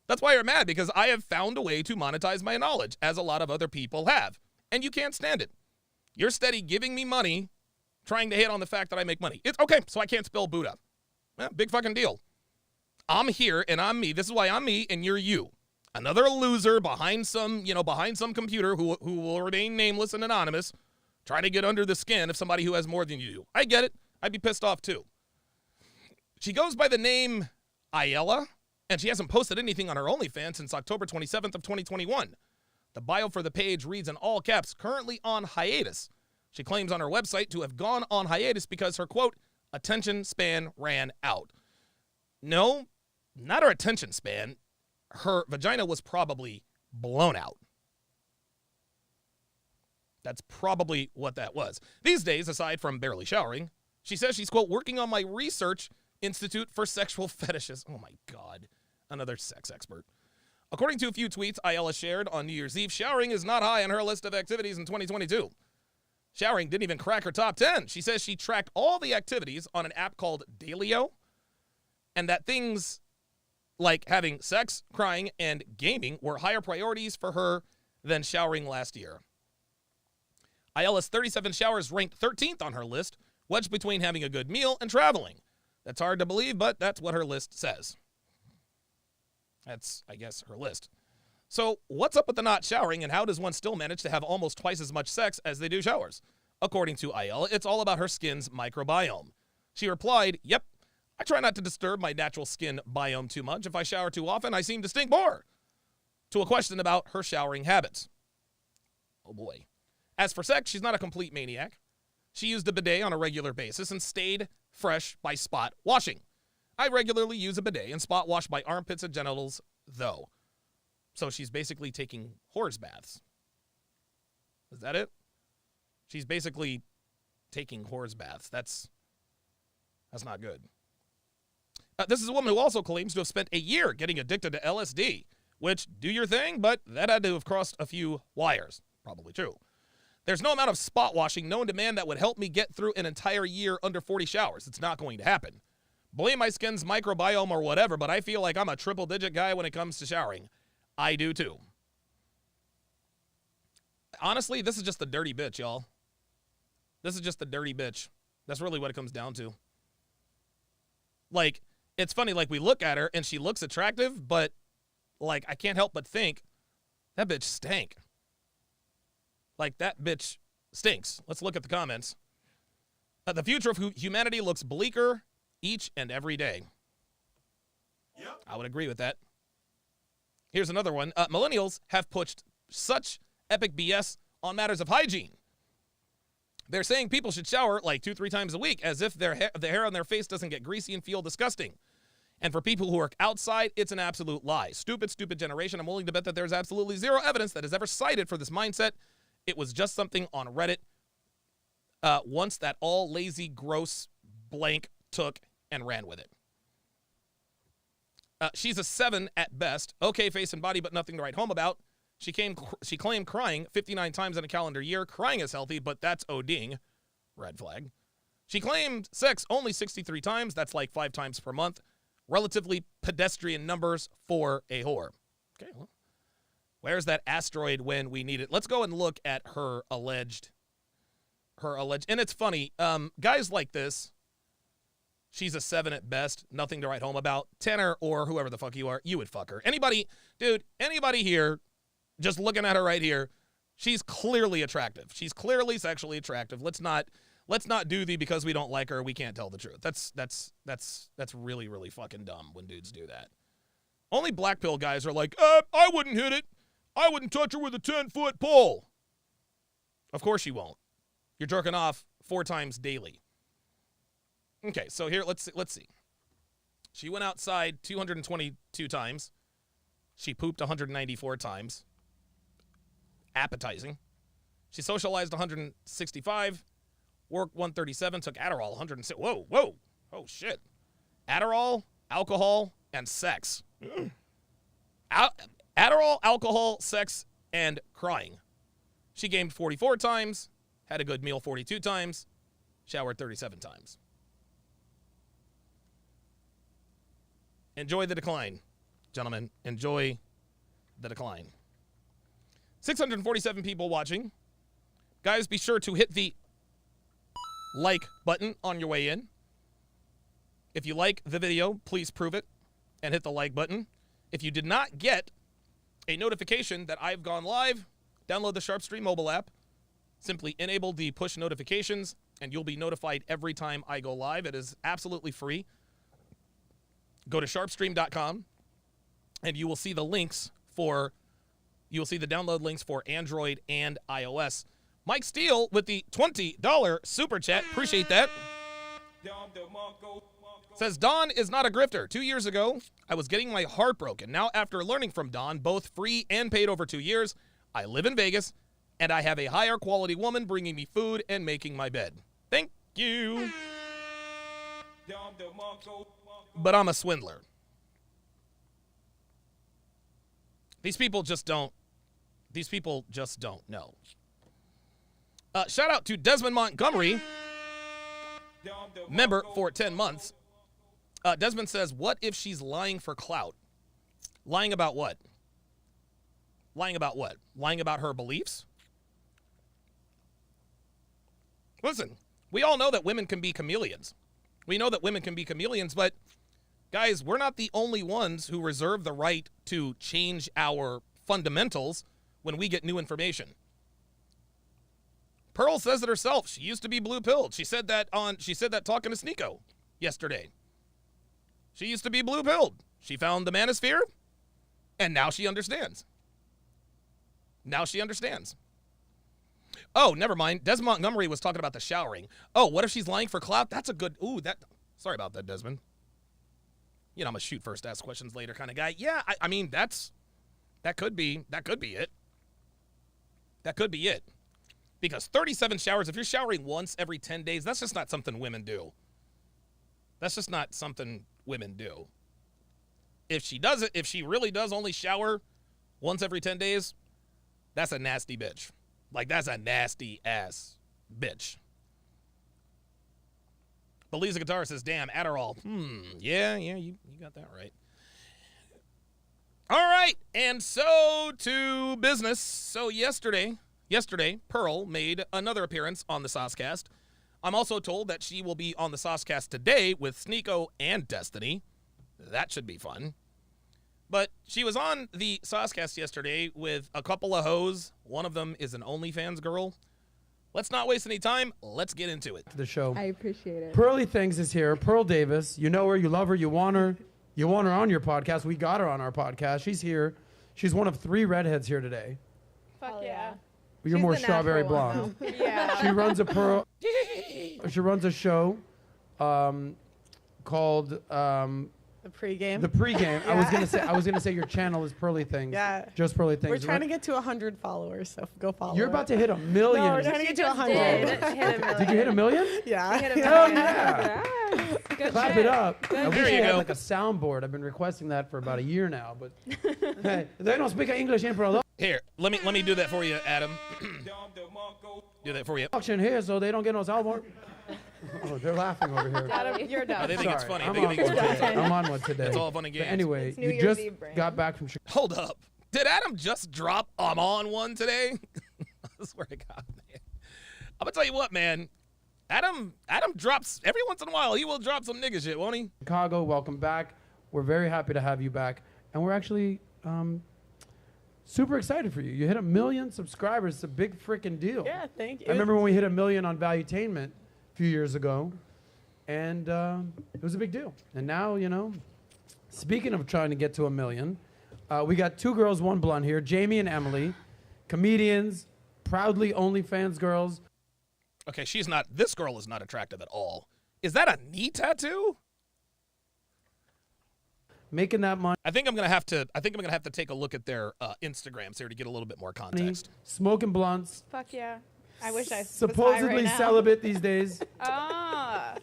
That's why you're mad, because I have found a way to monetize my knowledge, as a lot of other people have. And you can't stand it. You're steady giving me money, trying to hit on the fact that I make money. It's okay, so I can't spell Buddha. Big fucking deal. I'm here and I'm me. This is why I'm me and you're you. Another loser behind some computer who will remain nameless and anonymous, trying to get under the skin of somebody who has more than you do. I get it. I'd be pissed off too. She goes by the name Ayala, and she hasn't posted anything on her OnlyFans since October 27th of 2021. The bio for the page reads in all caps, currently on hiatus. She claims on her website to have gone on hiatus because her, quote, attention span ran out. No, not her attention span. Her vagina was probably blown out. That's probably what that was. These days, aside from barely showering, she says she's, quote, working on my research institute for sexual fetishes. Oh my God, another sex expert. According to a few tweets Ayala shared on New Year's Eve, showering is not high on her list of activities in 2022. Showering didn't even crack her top 10. She says she tracked all the activities on an app called Dailyo, and that things like having sex, crying, and gaming were higher priorities for her than showering last year. Ayala's 37 showers ranked 13th on her list, wedged between having a good meal and traveling. That's hard to believe, but that's what her list says. That's, I guess, her list. So what's up with the not showering, and how does one still manage to have almost twice as much sex as they do showers? According to Ayala, it's all about her skin's microbiome. She replied, yep, I try not to disturb my natural skin biome too much. If I shower too often, I seem to stink more. To a question about her showering habits. Oh boy. As for sex, she's not a complete maniac. She used a bidet on a regular basis and stayed fresh by spot washing. I regularly use a bidet and spot wash my armpits and genitals, though. So she's basically taking horse baths. Is that it? She's basically taking whores baths. That's not good. This is a woman who also claims to have spent a year getting addicted to LSD, which, do your thing, but that had to have crossed a few wires. Probably true. There's no amount of spot washing known to man that would help me get through an entire year under 40 showers. It's not going to happen. Blame my skin's microbiome or whatever, but I feel like I'm a triple-digit guy when it comes to showering. I do too. Honestly, this is just the dirty bitch, y'all. This is just the dirty bitch. That's really what it comes down to. Like, it's funny, like, we look at her, and she looks attractive, but, like, I can't help but think, that bitch stank. Like, that bitch stinks. Let's look at the comments. The future of humanity looks bleaker each and every day. Yep. I would agree with that. Here's another one. Millennials have pushed such epic BS on matters of hygiene. They're saying people should shower like 2-3 times a week, as if the hair on their face doesn't get greasy and feel disgusting. And for people who work outside, it's an absolute lie. Stupid, stupid generation. I'm willing to bet that there's absolutely zero evidence that is ever cited for this mindset. It was just something on Reddit once that all lazy, gross blank took and ran with it. She's a 7 at best. Okay, face and body, but nothing to write home about. She claimed crying 59 times in a calendar year. Crying is healthy, but that's ODing. Red flag. She claimed sex only 63 times. That's like 5 times per month. Relatively pedestrian numbers for a whore. Okay, well, where's that asteroid when we need it? Let's go and look at her alleged, and it's funny, guys like this, she's a 7 at best, nothing to write home about. Tanner or whoever the fuck you are, you would fuck her. Anybody here, just looking at her right here, she's clearly attractive. She's clearly sexually attractive. Let's not do the because we don't like her, we can't tell the truth. That's really, really fucking dumb when dudes do that. Only black pill guys are like, I wouldn't hit it. I wouldn't touch her with a 10-foot pole. Of course you won't. You're jerking off 4 times daily. Okay, so here, let's see. She went outside 222 times. She pooped 194 times. Appetizing. She socialized 165. Worked 137. Took Adderall 106. Whoa. Oh, shit. Adderall, alcohol, and sex. Adderall, alcohol, sex, and crying. She gamed 44 times. Had a good meal 42 times. Showered 37 times. Enjoy the decline, gentlemen. Enjoy the decline. 647 people watching. Guys, be sure to hit the like button on your way in. If you like the video, please prove it and hit the like button. If you did not get a notification that I've gone live, download the SharpStream mobile app. Simply enable the push notifications, and you'll be notified every time I go live. It is absolutely free. Go to sharpstream.com, and you will see the download links for Android and iOS. Mike Steele with the $20 super chat. Appreciate that. Says, Don is not a grifter. 2 years ago, I was getting my heart broken. Now, after learning from Don, both free and paid over 2 years, I live in Vegas, and I have a higher quality woman bringing me food and making my bed. Thank you. But I'm a swindler. These people just don't know. Shout out to Desmond Montgomery, member for 10 months. Desmond says, what if she's lying for clout? Lying about what? Lying about what? Lying about her beliefs? Listen, we all know that women can be chameleons. But guys, we're not the only ones who reserve the right to change our fundamentals when we get new information. Pearl says it herself. She used to be blue-pilled. She said that talking to Sneeko yesterday. She used to be blue-pilled. She found the manosphere, and now she understands. Oh, never mind. Des Montgomery was talking about the showering. Oh, what if she's lying for clout? That's a good... Sorry about that, Desmond. You know, I'm a shoot first, ask questions later kind of guy. Yeah, I mean, that could be it. Because 37 showers, if you're showering once every 10 days, that's just not something women do. That's just not something women do. If she does it, if she really does only shower once every 10 days, that's a nasty bitch. Like, that's a nasty ass bitch. But Lisa Guitar says, damn, Adderall. Yeah, you got that right. All right, and so to business. So yesterday, Pearl made another appearance on the Saucecast. I'm also told that she will be on the Saucecast today with Sneeko and Destiny. That should be fun. But she was on the Saucecast yesterday with a couple of hoes. One of them is an OnlyFans girl. Let's not waste any time. Let's get into it. The show. I appreciate it. Pearly Things is here. Pearl Davis. You know her. You love her. You want her. You want her on your podcast. We got her on our podcast. She's here. She's one of 3 redheads here today. Fuck yeah. You're She's more the strawberry natural blonde. one, though. Yeah. She runs a Pearl. She runs a show called The pregame. The Pregame. Yeah. I was gonna say your channel is Pearly Things. Yeah. Just Pearly Things. We're trying to get to 100 followers, so go follow. You're about to hit 1 million. No, we're trying to get to 100. Did you hit 1 million? Yeah. Hell yeah. Clap it up. I wish There I you had go. like a soundboard. I've been requesting that for about a year now, but hey, they don't speak English in Pearl. Here, let me do that for you, Adam. Do that for you. Auction here, so they don't get no soundboard. Oh, they're laughing over here. Adam, you're Oh, done. they think it's Sorry, funny. I'm They on think it's one funny. today. I'm on one today. It's all fun and But games. anyway, It's New you Year's just Eve brain. got back from Chicago. Hold up. Did Adam just drop I'm on one today? I swear to God, man. I'm going to tell you what, man. Adam drops, every once in a while, he will drop some nigga shit, won't he? Chicago, welcome back. We're very happy to have you back, and we're actually super excited for you. You hit 1 million subscribers. It's a big freaking deal. Yeah, thank you. I remember when we hit 1 million on Valuetainment a few years ago, and it was a big deal. And now, you know, speaking of trying to get to 1 million, we got 2 girls, 1 blonde here, Jamie and Emily, comedians, proudly OnlyFans girls. Okay, this girl is not attractive at all. Is that a knee tattoo? Making that money, I think I'm gonna have to take a look at their Instagrams here to get a little bit more context. smoking blunts, Fuck yeah. I wish I was high supposedly right now. celibate these days. Ah,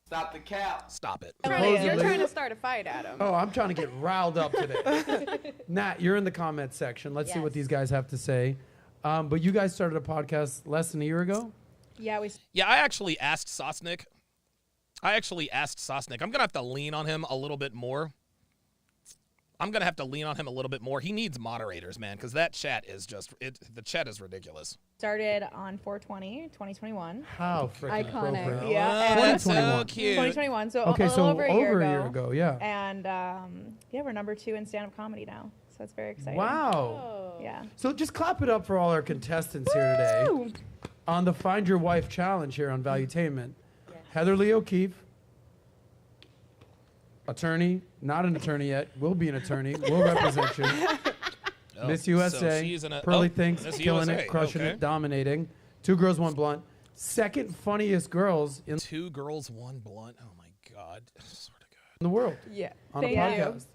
Stop the cap. Stop it. you're Supposedly. trying to start a fight, Adam. Oh, I'm trying to get riled up today. Nat, you're in the comments section. Let's see what these guys have to say. But you guys started a podcast less than a year ago? Yeah, Yeah, I actually asked Sosnick. I'm gonna have to lean on him a little bit more. He needs moderators, man, because that chat is the chat is ridiculous. Started on 4/20, 2021. How freaking Iconic. appropriate. Yeah. Oh, that's so 2021. cute. 2021, so Okay, a little so over a year ago. yeah. And yeah, we're number 2 in stand-up comedy now, so it's very exciting. Wow. Yeah. So just clap it up for all our contestants here today on the Find Your Wife Challenge here on Valuetainment. Heather Lee O'Keefe, attorney, not an attorney yet, will be an attorney, will represent you. Oh, Miss so USA, she's in a- Pearly oh, Things, Miss killing USA, it, crushing okay. it, dominating. 2 girls, 1 blunt. Second funniest girls in 2 girls, 1 blunt. Oh my God. I swear to God. the world Yeah. on a Thank you. podcast.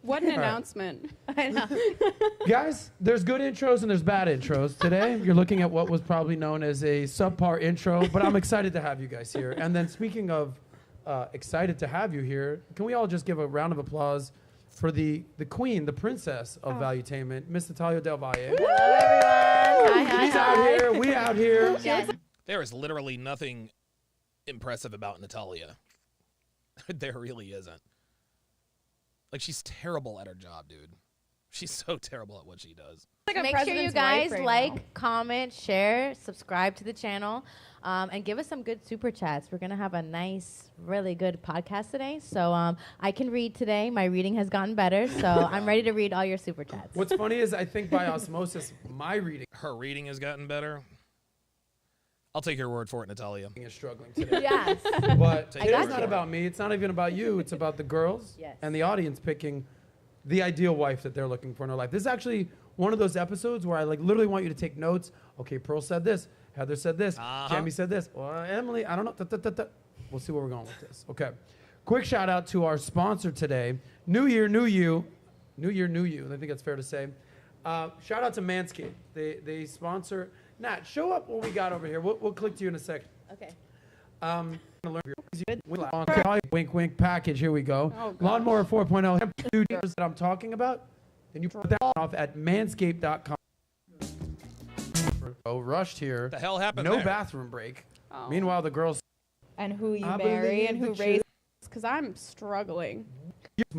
What an All right. announcement. I know. Guys, there's good intros and there's bad intros. Today, you're looking at what was probably known as a subpar intro, but I'm excited to have you guys here. And then speaking of excited to have you here, can we all just give a round of applause for the queen, the princess of Valuetainment, Miss Natalia Del Valle. Hello, everyone. Hi, She's out here, we out here. Yes. There is literally nothing impressive about Natalia. There really isn't. Like, she's terrible at her job, dude. She's so terrible at what she does. Like a Make sure you president's guys wife right like, now. comment, share, subscribe to the channel, and give us some good super chats. We're going to have a nice, really good podcast today. So I can read today. My reading has gotten better, so I'm ready to read all your super chats. What's funny is I think by osmosis, my reading Her reading has gotten better. I'll take your word for it, Natalia. is struggling today. Yes. But Take it your is word not for about me. It's not even about you. It's about the girls Yes. and the audience picking the ideal wife that they're looking for in their life. This is actually one of those episodes where I like literally want you to take notes. Okay, Pearl said this. Heather said this. Jamie said this. Well, Emily, I don't know. We'll see where we're going with this. Okay. Quick shout out to our sponsor today. New Year, New You. New Year, New You. I think that's fair to say. Shout out to Manscaped. They sponsor. Nat, show up what we got over here. We'll click to you in a second. Okay. Wink, wink package. Here we go. Oh, gosh. Lawnmower 4.0 studios that I'm talking about. Then you put that off at manscaped.com. Oh, rushed here. The hell happened No there? bathroom break. Oh. Meanwhile, the girls. And who you I marry believe and who the raises. Because I'm struggling.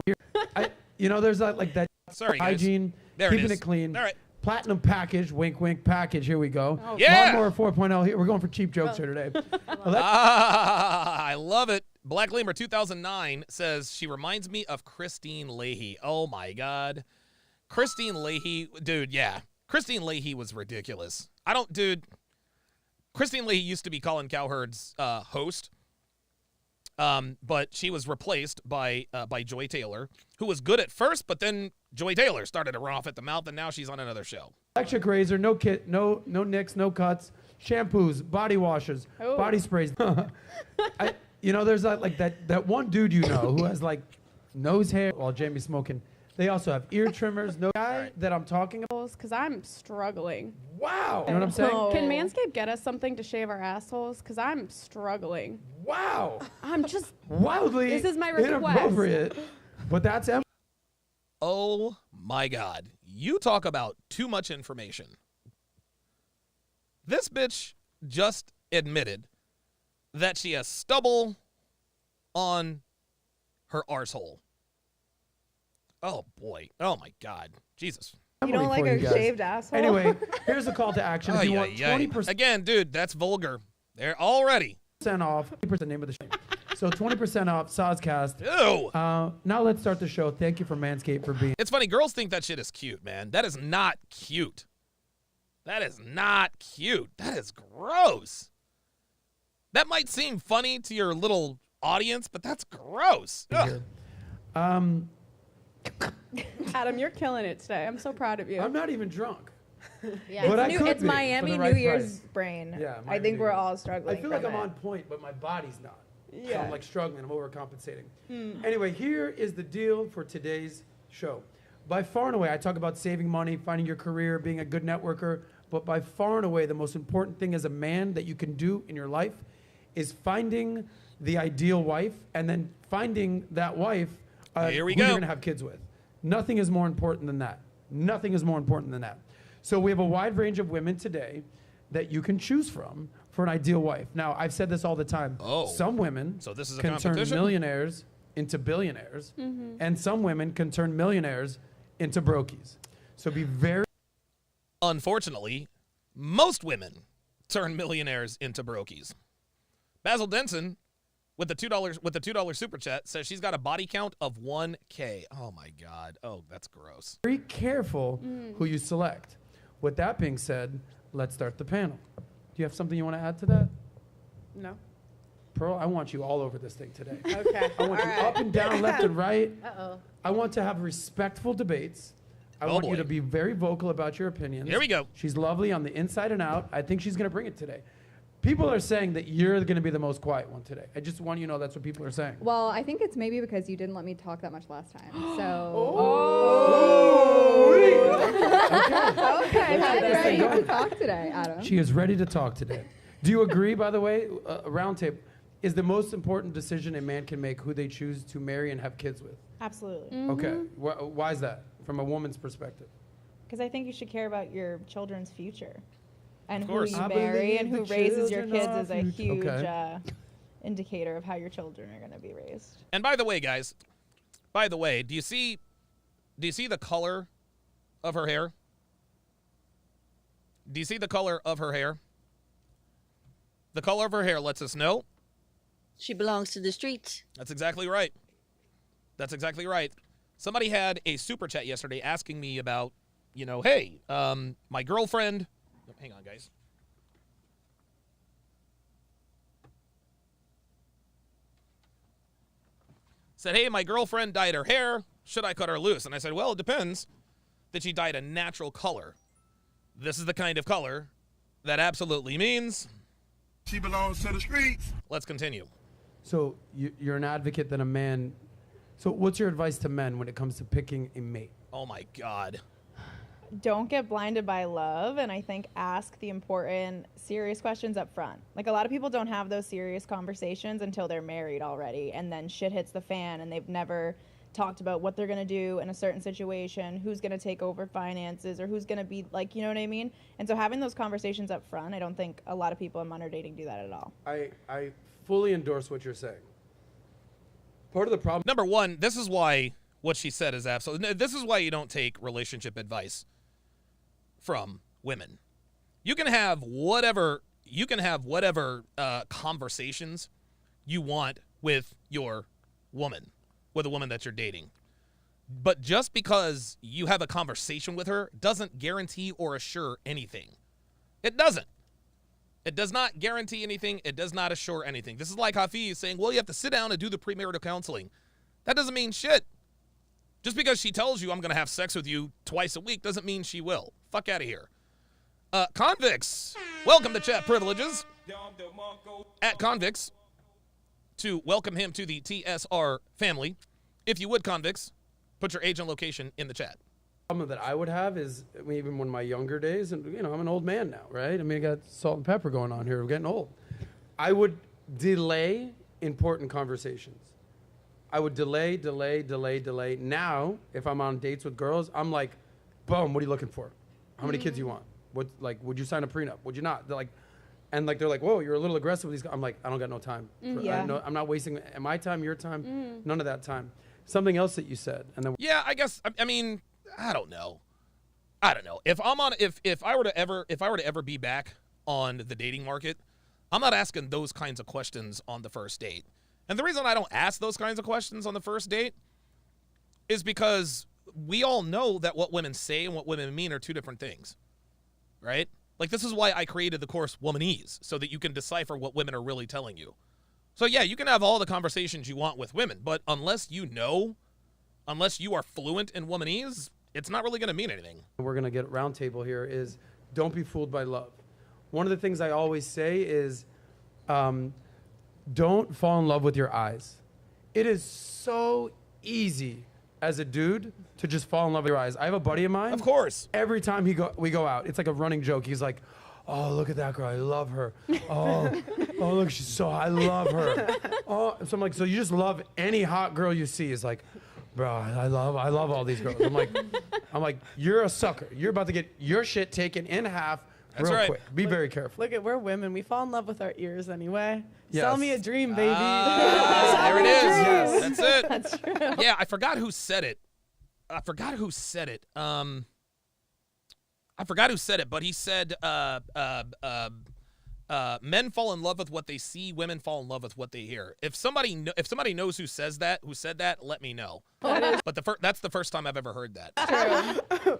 There's that Sorry, guys. hygiene, There it keeping is. it clean. All right. Platinum package, wink, wink package. Here we go. Oh, Yeah. Lawnmower 4.0. Here we're going for cheap jokes here today. I love it. Black Lemur 2009 says she reminds me of Christine Leahy. Oh my God, Christine Leahy, dude. Yeah, Christine Leahy was ridiculous. Christine Leahy used to be Colin Cowherd's host, but she was replaced by Joy Taylor, who was good at first, but then Joy Taylor started to run off at the mouth, and now she's on another show. Electric razor, no kit, no nicks, no cuts, shampoos, body washes, Oh. body sprays. There's that one dude who has like nose hair while Jamie's smoking. They also have ear trimmers. No guy that I'm talking about. Because I'm struggling. Wow. You know what I'm saying? Can Manscaped get us something to shave our assholes? Because I'm struggling. Wow. I'm just Wildly This is my request. inappropriate. But that's Oh my God, you talk about too much information. This bitch just admitted that she has stubble on her arsehole. Oh boy. Oh my God. Jesus. You don't like a shaved asshole? Anyway, here's a call to action. If you want 20% Again, dude, that's vulgar. They're already off, 20% the name of the show. So 20% off Sozcast. Ew. Now let's start the show. Thank you for Manscaped for being. It's funny. Girls think that shit is cute, man. That is not cute. That is not cute. That is gross. That might seem funny to your little audience, but that's gross. Ugh. Adam, you're killing it today. I'm so proud of you. I'm not even drunk. Yeah. But I could It's be Miami for the New right Year's price. brain. Yeah, I Miami think New we're Year's. all struggling. I feel like from I'm it. on point, but my body's not. So Yeah. I'm like struggling. I'm overcompensating. Anyway, here is the deal for today's show. By far and away, I talk about saving money, finding your career, being a good networker. But by far and away, the most important thing as a man that you can do in your life is finding the ideal wife and then finding that wife Here we who you're go. going to have kids with. Nothing is more important than that. Nothing is more important than that. So we have a wide range of women today that you can choose from for an ideal wife. Now, I've said this all the time. Oh. Some women So this is a can turn competition? millionaires into billionaires, and some women can turn millionaires into brokies. So be very Unfortunately, most women turn millionaires into brokies. Basil Denson, with the $2 super chat, says she's got a body count of 1K. Oh my God. Oh, that's gross. very careful who you select. With that being said, let's start the panel. Do you have something you want to add to that? No. Pearl, I want you all over this thing today. Okay. I want you up and down, left and right. Uh-oh. I want to have respectful debates. I Oh, want you boy. to be very vocal about your opinions. Here we go. She's lovely on the inside and out. I think she's going to bring it today. People are saying that you're going to be the most quiet one today. I just want you to know that's what people are saying. Well, I think it's maybe because you didn't let me talk that much last time. So. Okay, I'm ready to talk today, Adam. She is ready to talk today. Do you agree, by the way, round table, is the most important decision a man can make who they choose to marry and have kids with? Absolutely. Okay. Why is that from a woman's perspective? Because I think you should care about your children's future. And Of who course. you I marry and who believe the raises your children kids are is a future. huge Okay. indicator of how your children are going to be raised. And by the way, guys, do you see the color of her hair? Do you see the color of her hair? The color of her hair lets us know. She belongs to the streets. That's exactly right. That's exactly right. Somebody had a super chat yesterday asking me about, hey, my girlfriend. Oh, hang on, guys. Said, hey, my girlfriend dyed her hair. Should I cut her loose? And I said, well, it depends. That she dyed a natural color. This is the kind of color that absolutely means She belongs to the streets. Let's continue. So you're an advocate that a man. So what's your advice to men when it comes to picking a mate? Oh my God. don't get blinded by love, and I think ask the important, serious questions up front. Like, a lot of people don't have those serious conversations until they're married already, and then shit hits the fan, and they've never talked about what they're going to do in a certain situation, who's going to take over finances, or who's going to be, like, you know what I mean? And so having those conversations up front, I don't think a lot of people in modern dating do that at all. I fully endorse what you're saying. Part of the problem... Number one, this is why what she said is absolutely... This is why you don't take relationship advice from women. You can have whatever conversations you want with your woman, with a woman that you're dating. But just because you have a conversation with her doesn't guarantee or assure anything. It doesn't. It does not guarantee anything. It does not assure anything. This is like Hafiz saying, well, you have to sit down and do the premarital counseling. That doesn't mean shit. Just because she tells you I'm going to have sex with you twice a week doesn't mean she will. Fuck out of here. Convicts, welcome to Chat Privileges. At Convicts, to welcome him to the TSR family. If you would, Convicts, put your age and location in the chat. Problem that I would have is, even when my younger days, and I'm an old man now, right? I mean, I got salt and pepper going on here. We're getting old. I would delay important conversations. I would delay. Now, if I'm on dates with girls, I'm like, boom, what are you looking for? How many kids do you want? What, like, would you sign a prenup? Would you not? They're like, they're like, whoa, you're a little aggressive with these guys. I'm like, I don't got no time. I'm not wasting my time, your time, none of that time. Something else that you said, and then I guess I mean, I don't know. If I were to ever be back on the dating market, I'm not asking those kinds of questions on the first date. And the reason I don't ask those kinds of questions on the first date is because we all know that what women say and what women mean are two different things, right? Like, this is why I created the course Womanese, so that you can decipher what women are really telling you. So yeah, you can have all the conversations you want with women, but unless you are fluent in Womanese, it's not really going to mean anything. We're going to get a round table here is don't be fooled by love. One of the things I always say is don't fall in love with your eyes. It is so easy as a dude to just fall in love with your eyes. I have a buddy of mine. Of course. Every time we go out, it's like a running joke. He's like, oh, look at that girl. I love her. Oh, look, she's so hot. I love her. Oh, so I'm like, so you just love any hot girl you see? He's like, bro, I love all these girls. I'm like, you're a sucker. You're about to get your shit taken in half real quick. Be very careful. Look, we're women. We fall in love with our ears anyway. Yes. Sell me a dream, baby. There it is. Yes. That's it. That's true. Yeah, I forgot who said it. But he said men fall in love with what they see, women fall in love with what they hear. If somebody knows who said that, let me know. But that's the first time I've ever heard that. True.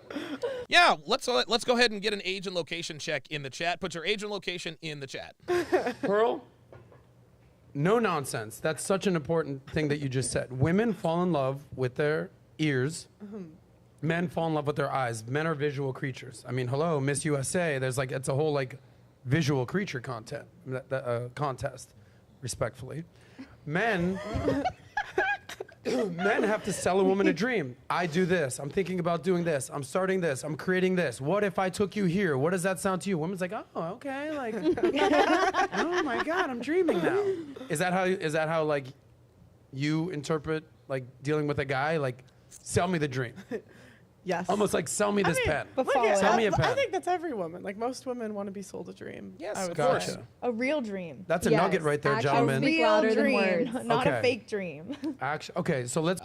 Yeah, let's go ahead and get an age and location check in the chat. Put your age and location in the chat. Pearl, no nonsense. That's such an important thing that you just said. Women fall in love with their ears. Men fall in love with their eyes. Men are visual creatures. I mean, hello, Miss USA. It's a whole visual creature contest, respectfully. Men have to sell a woman a dream. I do this. I'm thinking about doing this. I'm starting this. I'm creating this. What if I took you here? What does that sound to you? Women's like, oh, okay. Like, oh my God, I'm dreaming now. Is that how you interpret dealing with a guy? Sell me the dream. Yes. Almost like sell me this pen. Sell me a pen. I think that's every woman. Most women want to be sold a dream. Yes, I would gotcha. say. A real dream. That's a nugget right there, gentlemen. A real dream, not a fake dream. Okay, so let's...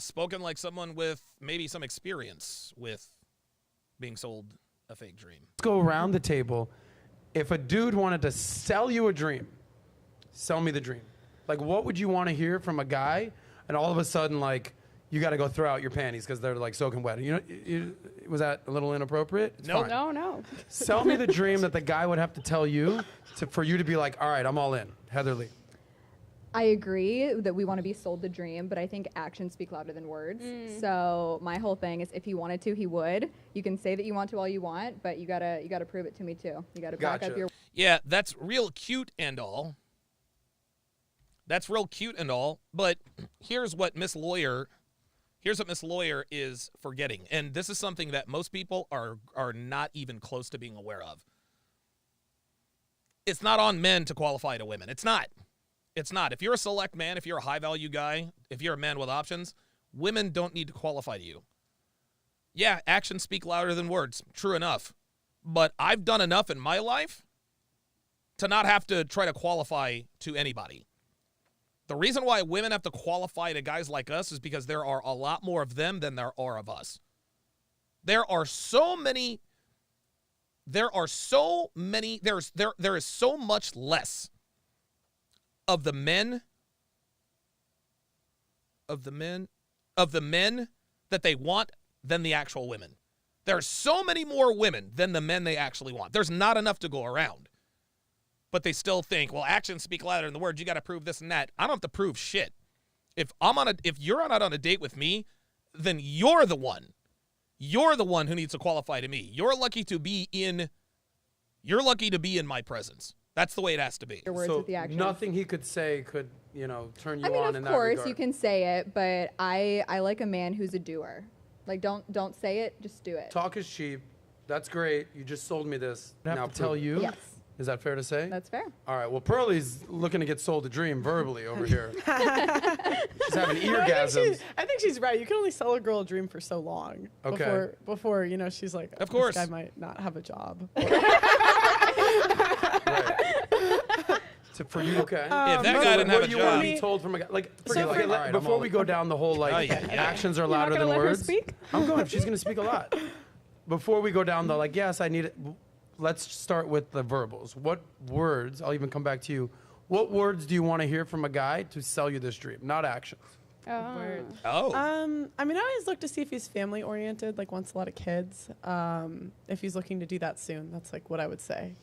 Spoken like someone with maybe some experience with being sold a fake dream. Let's go around the table. If a dude wanted to sell you a dream, sell me the dream. What would you want to hear from a guy? And all of a sudden, you got to go throw out your panties because they're soaking wet. Was that a little inappropriate? It's fine. No. Sell me the dream that the guy would have to tell you for you to be like, all right, I'm all in. Heather Lee. I agree that we want to be sold the dream, but I think actions speak louder than words. So my whole thing is, if he wanted to, he would. You can say that you want to all you want, but you gotta prove it to me too. You gotta back up your. Yeah, that's real cute and all. But here's what Miss Lawyer Here's what Miss Lawyer is forgetting, and this is something that most people are not even close to being aware of. It's not on men to qualify to women. It's not. It's not. If you're a select man, if you're a high-value guy, if you're a man with options, women don't need to qualify to you. Yeah, actions speak louder than words. True enough. But I've done enough in my life to not have to try to qualify to anybody. The reason why women have to qualify to guys like us is because there are a lot more of them than there are of us. There is so much less of the men that they want than the actual women. There are so many more women than the men they actually want. There's not enough to go around. But they still think, well, actions speak louder than the words. You got to prove this and that. I don't have to prove shit. If you're not on a date with me, then you're the one. You're the one who needs to qualify to me. You're lucky to be in my presence. That's the way it has to be. Your words with the action. Nothing he could say could, turn you I mean, on in of that course regard. you can say it, but I like a man who's a doer. Like, don't say it, just do it. Talk is cheap. That's great. You just sold me this. I have Now to tell you. Yes. Is that fair to say? That's fair. All right. Well, Pearlie's looking to get sold a dream verbally over here. She's having eargasms. I think she's right. You can only sell a girl a dream for so long. Okay. Before she's like, of course, this guy might not have a job. So for you, okay. If that guy didn't have a you job, want to be told from a guy, before we go down the whole actions are louder than words. Speak? I'm going. She's going to speak a lot. Before we go down the yes, I need it. Let's start with the verbals. What words? I'll even come back to you. What words do you want to hear from a guy to sell you this dream? Not actions. Oh. I mean, I always look to see if he's family oriented, like wants a lot of kids. If he's looking to do that soon, that's like what I would say.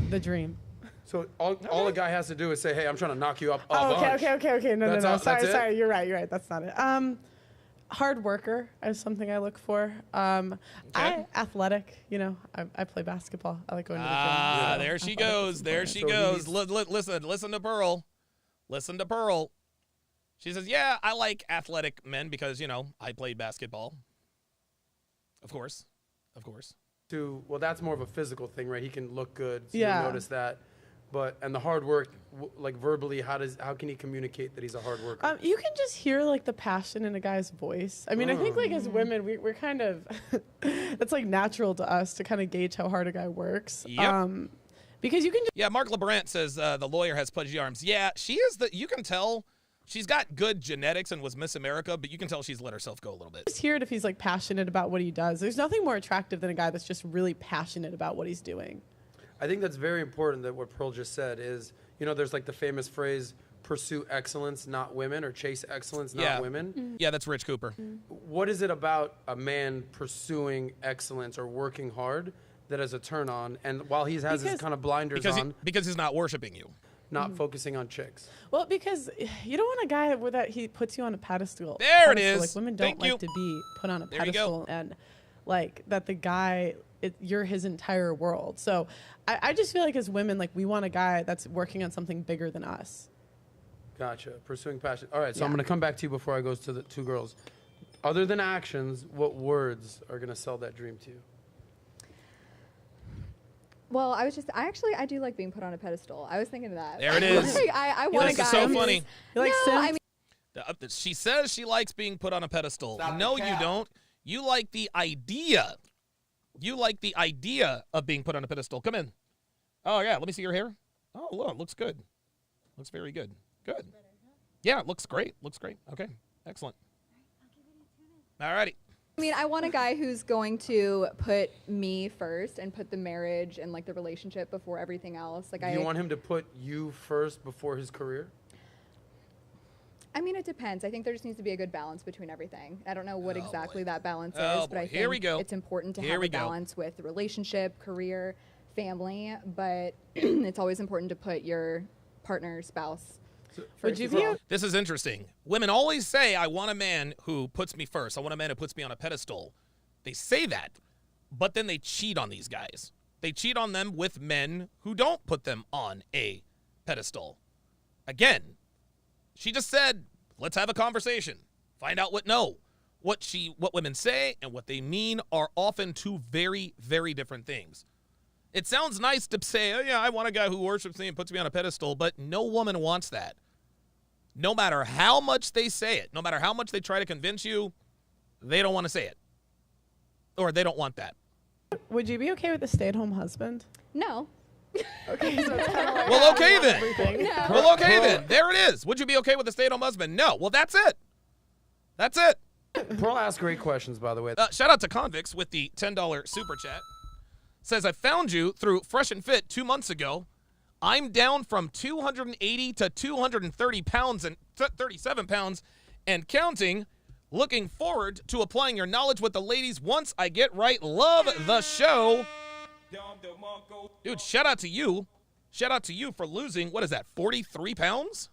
The dream. So all a guy has to do is say, "Hey, I'm trying to knock you up." Okay. No. That's it? Sorry. You're right. That's not it. Hard worker is something I look for. Athletic. I play basketball. I like going to the gym. There she goes. There she goes. Listen to Pearl. Listen to Pearl. She says, "Yeah, I like athletic men because I played basketball." Of course. Well, that's more of a physical thing, right? He can look good. So Yeah. you notice that. And the hard work, like verbally, how can he communicate that he's a hard worker? You can just hear like the passion in a guy's voice. I mean, I think like as women, we're kind of it's like natural to us to kind of gauge how hard a guy works. Yep. Because you can just Mark LeBrant says the lawyer has pudgy arms. Yeah, she is you can tell she's got good genetics and was Miss America, but you can tell she's let herself go a little bit. just hear it if he's like passionate about what he does. There's nothing more attractive than a guy that's just really passionate about what he's doing. I think that's very important that what Pearl just said is, there's like the famous phrase, pursue excellence, not women, or chase excellence, not women. Mm-hmm. Yeah, that's Rich Cooper. What is it about a man pursuing excellence or working hard that is a turn on? And while he has his kind of blinders on. Because he's not worshiping you. Not focusing on chicks. Well, because you don't want a guy where that he puts you on a pedestal. There it is. Like women don't Thank like you. to be put on a There you go. pedestal and like that the guy, you're his entire world. So I just feel like as women, like we want a guy that's working on something bigger than us. Gotcha. Pursuing passion. All right, so I'm going to come back to you before I go to the two girls. Other than actions, what words are going to sell that dream to you? Well, I do like being put on a pedestal. I was thinking of that. There it is. I want a guy. This is so funny. You like no, Sims? I mean, She says she likes being put on a pedestal. No, you don't. You like the idea. You like the idea of being put on a pedestal. Come in. Oh, yeah. Let me see your hair. Oh, look. Looks good. Looks very good. Good. Yeah, it looks great. Looks great. Okay. Excellent. All righty. I mean, I want a guy who's going to put me first and put the marriage and like the relationship before everything else. Like, Do you want him to put you first before his career? I mean, it depends. I think there just needs to be a good balance between everything. I don't know what exactly that balance Oh, is, but I boy. Here we think go. it's important to Here have we a go. balance with the relationship, career, family, but it's always important to put your partner, spouse first. This is interesting. Women always say, I want a man who puts me first. I want a man who puts me on a pedestal. They say that, but then they cheat on these guys. They cheat on them with men who don't put them on a pedestal. Again, she just said, let's have a conversation. Find out what no. what women say and what they mean are often two very, very different things. It sounds nice to say, oh yeah, I want a guy who worships me and puts me on a pedestal, but no woman wants that. No matter how much they say it, no matter how much they try to convince you, they don't want to say it. Or they don't want that. Would you be okay with a stay-at-home husband? No. Okay, so it's kind of like Well, okay then. everything. No. Well, okay then. There it is. Would you be okay with a stay-at-home husband? No. Well, that's it. That's it. Pearl asks great questions, by the way. Shout out to Convicts with the $10 super chat. Says, I found you through Fresh and Fit 2 months ago. I'm down from 280 to 230 pounds and 37 pounds and counting. Looking forward to applying your knowledge with the ladies once I get right. Love the show. Dude, shout out to you. Shout out to you for losing, what is that, 43 pounds?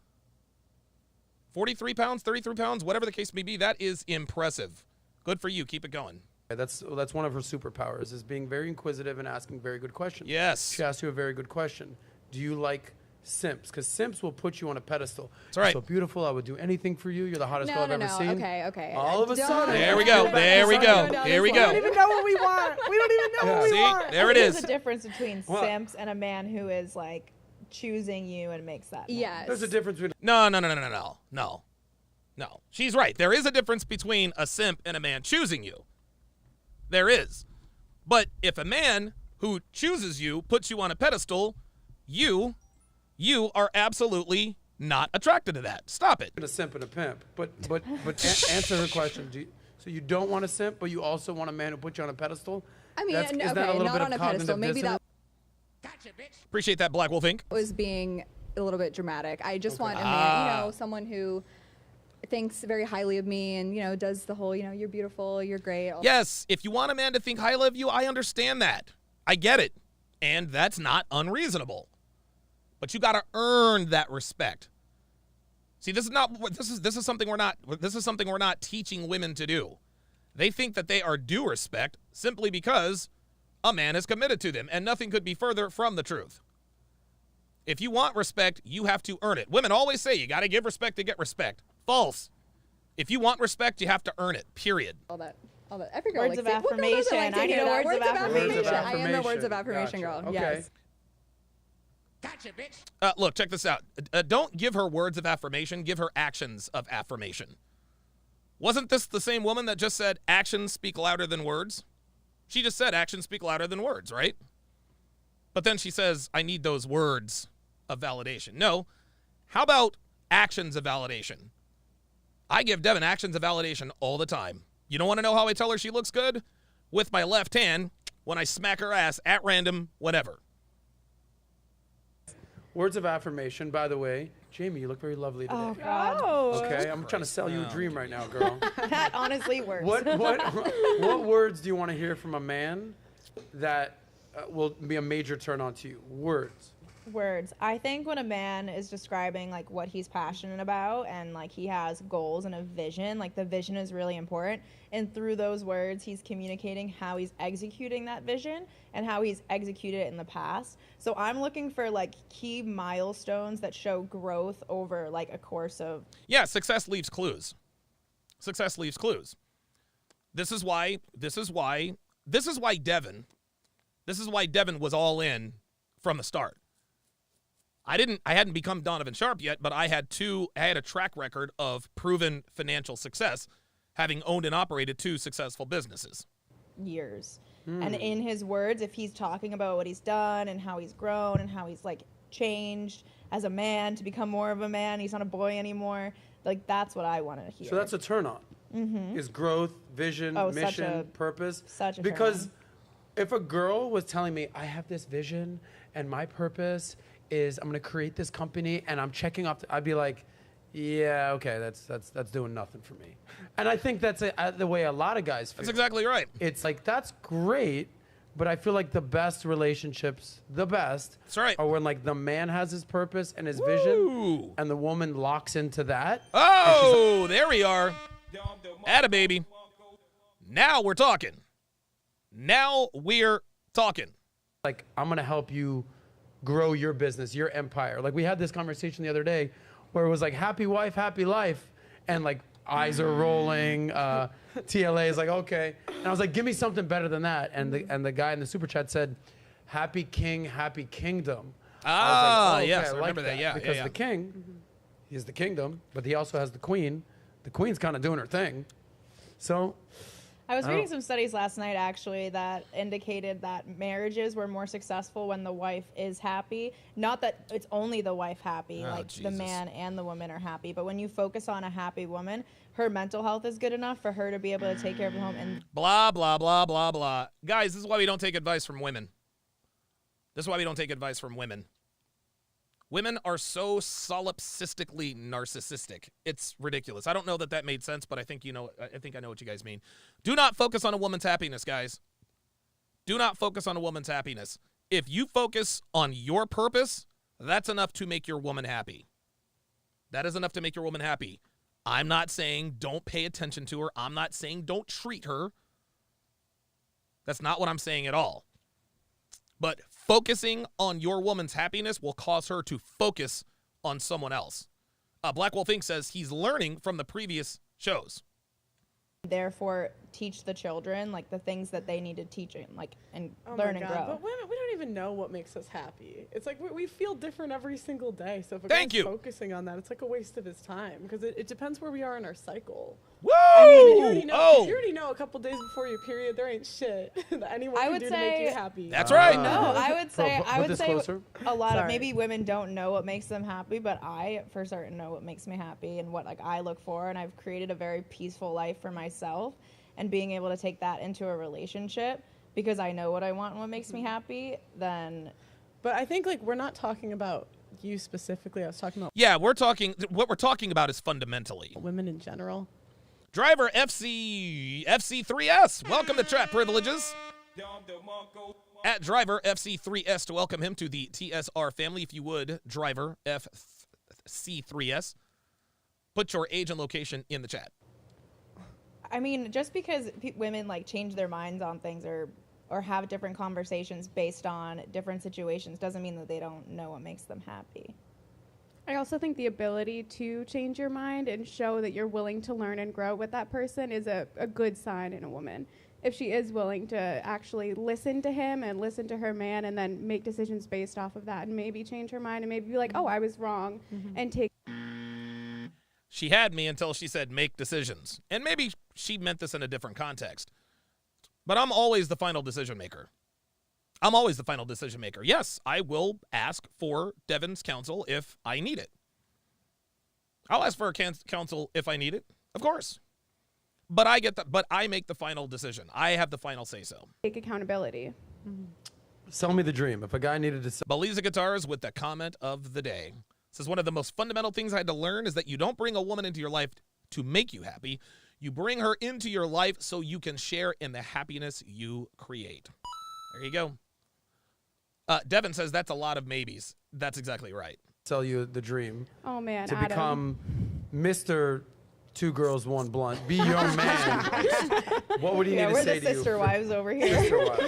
43 pounds, 33 pounds, whatever the case may be. That is impressive. Good for you. Keep it going. That's one of her superpowers, is being very inquisitive and asking very good questions. Yes. She asked you a very good question. Do you like simps? Because simps will put you on a pedestal. That's right. You're so beautiful. I would do anything for you. You're the hottest girl I've ever seen. Okay. All of a sudden. There we go. There we go. Here we We don't go. even know what we want. We don't even know what we See, want. there it There's is. a difference between What? simps and a man who is like choosing you and makes that. Yes. There's a difference between. No. She's right. There is a difference between a simp and a man choosing you. There is. But if a man who chooses you puts you on a pedestal, you are absolutely not attracted to that. Stop it. A simp and a pimp. But answer her question. So you don't want a simp, but you also want a man who puts you on a pedestal? I mean, Is that a okay, little not bit on of a pedestal. cognitive Maybe that dissonance? Appreciate that, Black Wolf Inc. was being a little bit dramatic. I just want a man, someone who thinks very highly of me and, does the whole, you're beautiful, you're great. Yes, if you want a man to think highly of you, I understand that. I get it. And that's not unreasonable. But you got to earn that respect. See, this is something we're not teaching women to do. They think that they are due respect simply because a man is committed to them, and nothing could be further from the truth. If you want respect, you have to earn it. Women always say you got to give respect to get respect. False. If you want respect, you have to earn it. Period. All that. Every girl Words likes of it. What girl doesn't affirmation. like to I hear need a that? words of affirmation. I am the words of affirmation Gotcha. girl. Okay. Yes. Gotcha, bitch. Look, check this out. Don't give her words of affirmation. Give her actions of affirmation. Wasn't this the same woman that just said actions speak louder than words? She just said actions speak louder than words, right? But then she says, I need those words of validation. No. How about actions of validation? I give Devin actions of validation all the time. You don't want to know how I tell her she looks good? With my left hand when I smack her ass at random, whatever. Words of affirmation, by the way. Jamie, you look very lovely today. Oh God. Okay, I'm trying to sell you a dream right now, girl. That honestly works. What words do you want to hear from a man that will be a major turn on to you? Words. Words. I think when a man is describing like what he's passionate about and like he has goals and a vision, like the vision is really important. And through those words, he's communicating how he's executing that vision and how he's executed it in the past. So I'm looking for like key milestones that show growth over like a course of. Yeah, success leaves clues. Success leaves clues. This is why Devin was all in from the start. I hadn't become Donovan Sharpe yet, but I had a track record of proven financial success, having owned and operated 2 successful businesses. Years. And in his words, if he's talking about what he's done and how he's grown and how he's like changed as a man to become more of a man, he's not a boy anymore. Like that's what I want to hear. So that's a turn on. Mm-hmm. Is growth, vision, mission, purpose. Such a because turn if a girl was telling me I have this vision and my purpose is I'm going to create this company and I'm checking off, I'd be like, yeah, okay, that's doing nothing for me. And I think that's the way a lot of guys feel. That's exactly right. It's like, that's great, but I feel like the best relationships, That's right. are when like the man has his purpose and his vision and the woman locks into that. Oh, there we are. Atta baby. Now we're talking. Like, I'm going to help you grow your business, your empire. Like we had this conversation the other day where it was like happy wife, happy life. And like, eyes are rolling. TLA is like, okay. And I was like, give me something better than that. And the guy in the super chat said, happy king, happy kingdom. Ah, okay, yes, I like remember that. Yeah, because yeah. the king, he's the kingdom, but he also has the queen. The queen's kind of doing her thing. So I was reading some studies last night actually that indicated that marriages were more successful when the wife is happy. Not that it's only the wife happy, Oh, like Jesus. the man and the woman are happy, but when you focus on a happy woman, her mental health is good enough for her to be able to take care of the home and Blah, blah, blah, blah, blah. Guys, this is why we don't take advice from women. This is why we don't take advice from women. Women are so solipsistically narcissistic. It's ridiculous. I don't know that made sense, but I think I know what you guys mean. Do not focus on a woman's happiness, guys. Do not focus on a woman's happiness. If you focus on your purpose, that's enough to make your woman happy. That is enough to make your woman happy. I'm not saying don't pay attention to her. I'm not saying don't treat her. That's not what I'm saying at all. But focusing on your woman's happiness will cause her to focus on someone else. Black Wolf Inc. says he's learning from the previous shows. therefore teach the children like the things that they need to teach and Oh learn my and God, grow. But women, we don't even know what makes us happy. It's like we feel different every single day. So if a Thank guy's you. focusing on that, it's like a waste of his time because it depends where we are in our cycle. Woo! I mean, you Oh! already know a couple days before your period, there ain't shit that anyone I can would do to make you happy. That's right. No, I would say Put this closer. a lot of Sorry. maybe women don't know what makes them happy, but I for certain know what makes me happy and what I look for, and I've created a very peaceful life for myself, and being able to take that into a relationship because I know what I want and what makes me happy. Then, but I think we're not talking about you specifically. I was talking about Yeah, what we're talking about is fundamentally. women in general. Driver FC3S, welcome to Trap Privileges. At Driver FC3S to welcome him to the TSR family. If you would, Driver FC3S, put your age and location in the chat. I mean, just because women change their minds on things or have different conversations based on different situations doesn't mean that they don't know what makes them happy. I also think the ability to change your mind and show that you're willing to learn and grow with that person is a good sign in a woman. If she is willing to actually listen to him and listen to her man and then make decisions based off of that and maybe change her mind and maybe be like, oh, I was wrong, and take. She had me until she said make decisions. And maybe she meant this in a different context. But I'm always the final decision maker. I'm always the final decision maker. Yes, I will ask for Devin's counsel if I need it. I'll ask for counsel if I need it, of course. But I make the final decision. I have the final say so. Take accountability. Sell me the dream. If a guy needed to sell Beliza Guitars with the comment of the day. Says one of the most fundamental things I had to learn is that you don't bring a woman into your life to make you happy. You bring her into your life so you can share in the happiness you create. There you go. Devin says that's a lot of maybes. That's exactly right. sell you the dream Oh man, to Adam. become Mr. Two Girls, One Blunt. Be your man. What would he need to we're say the to you? sister wives over here. Sister wives.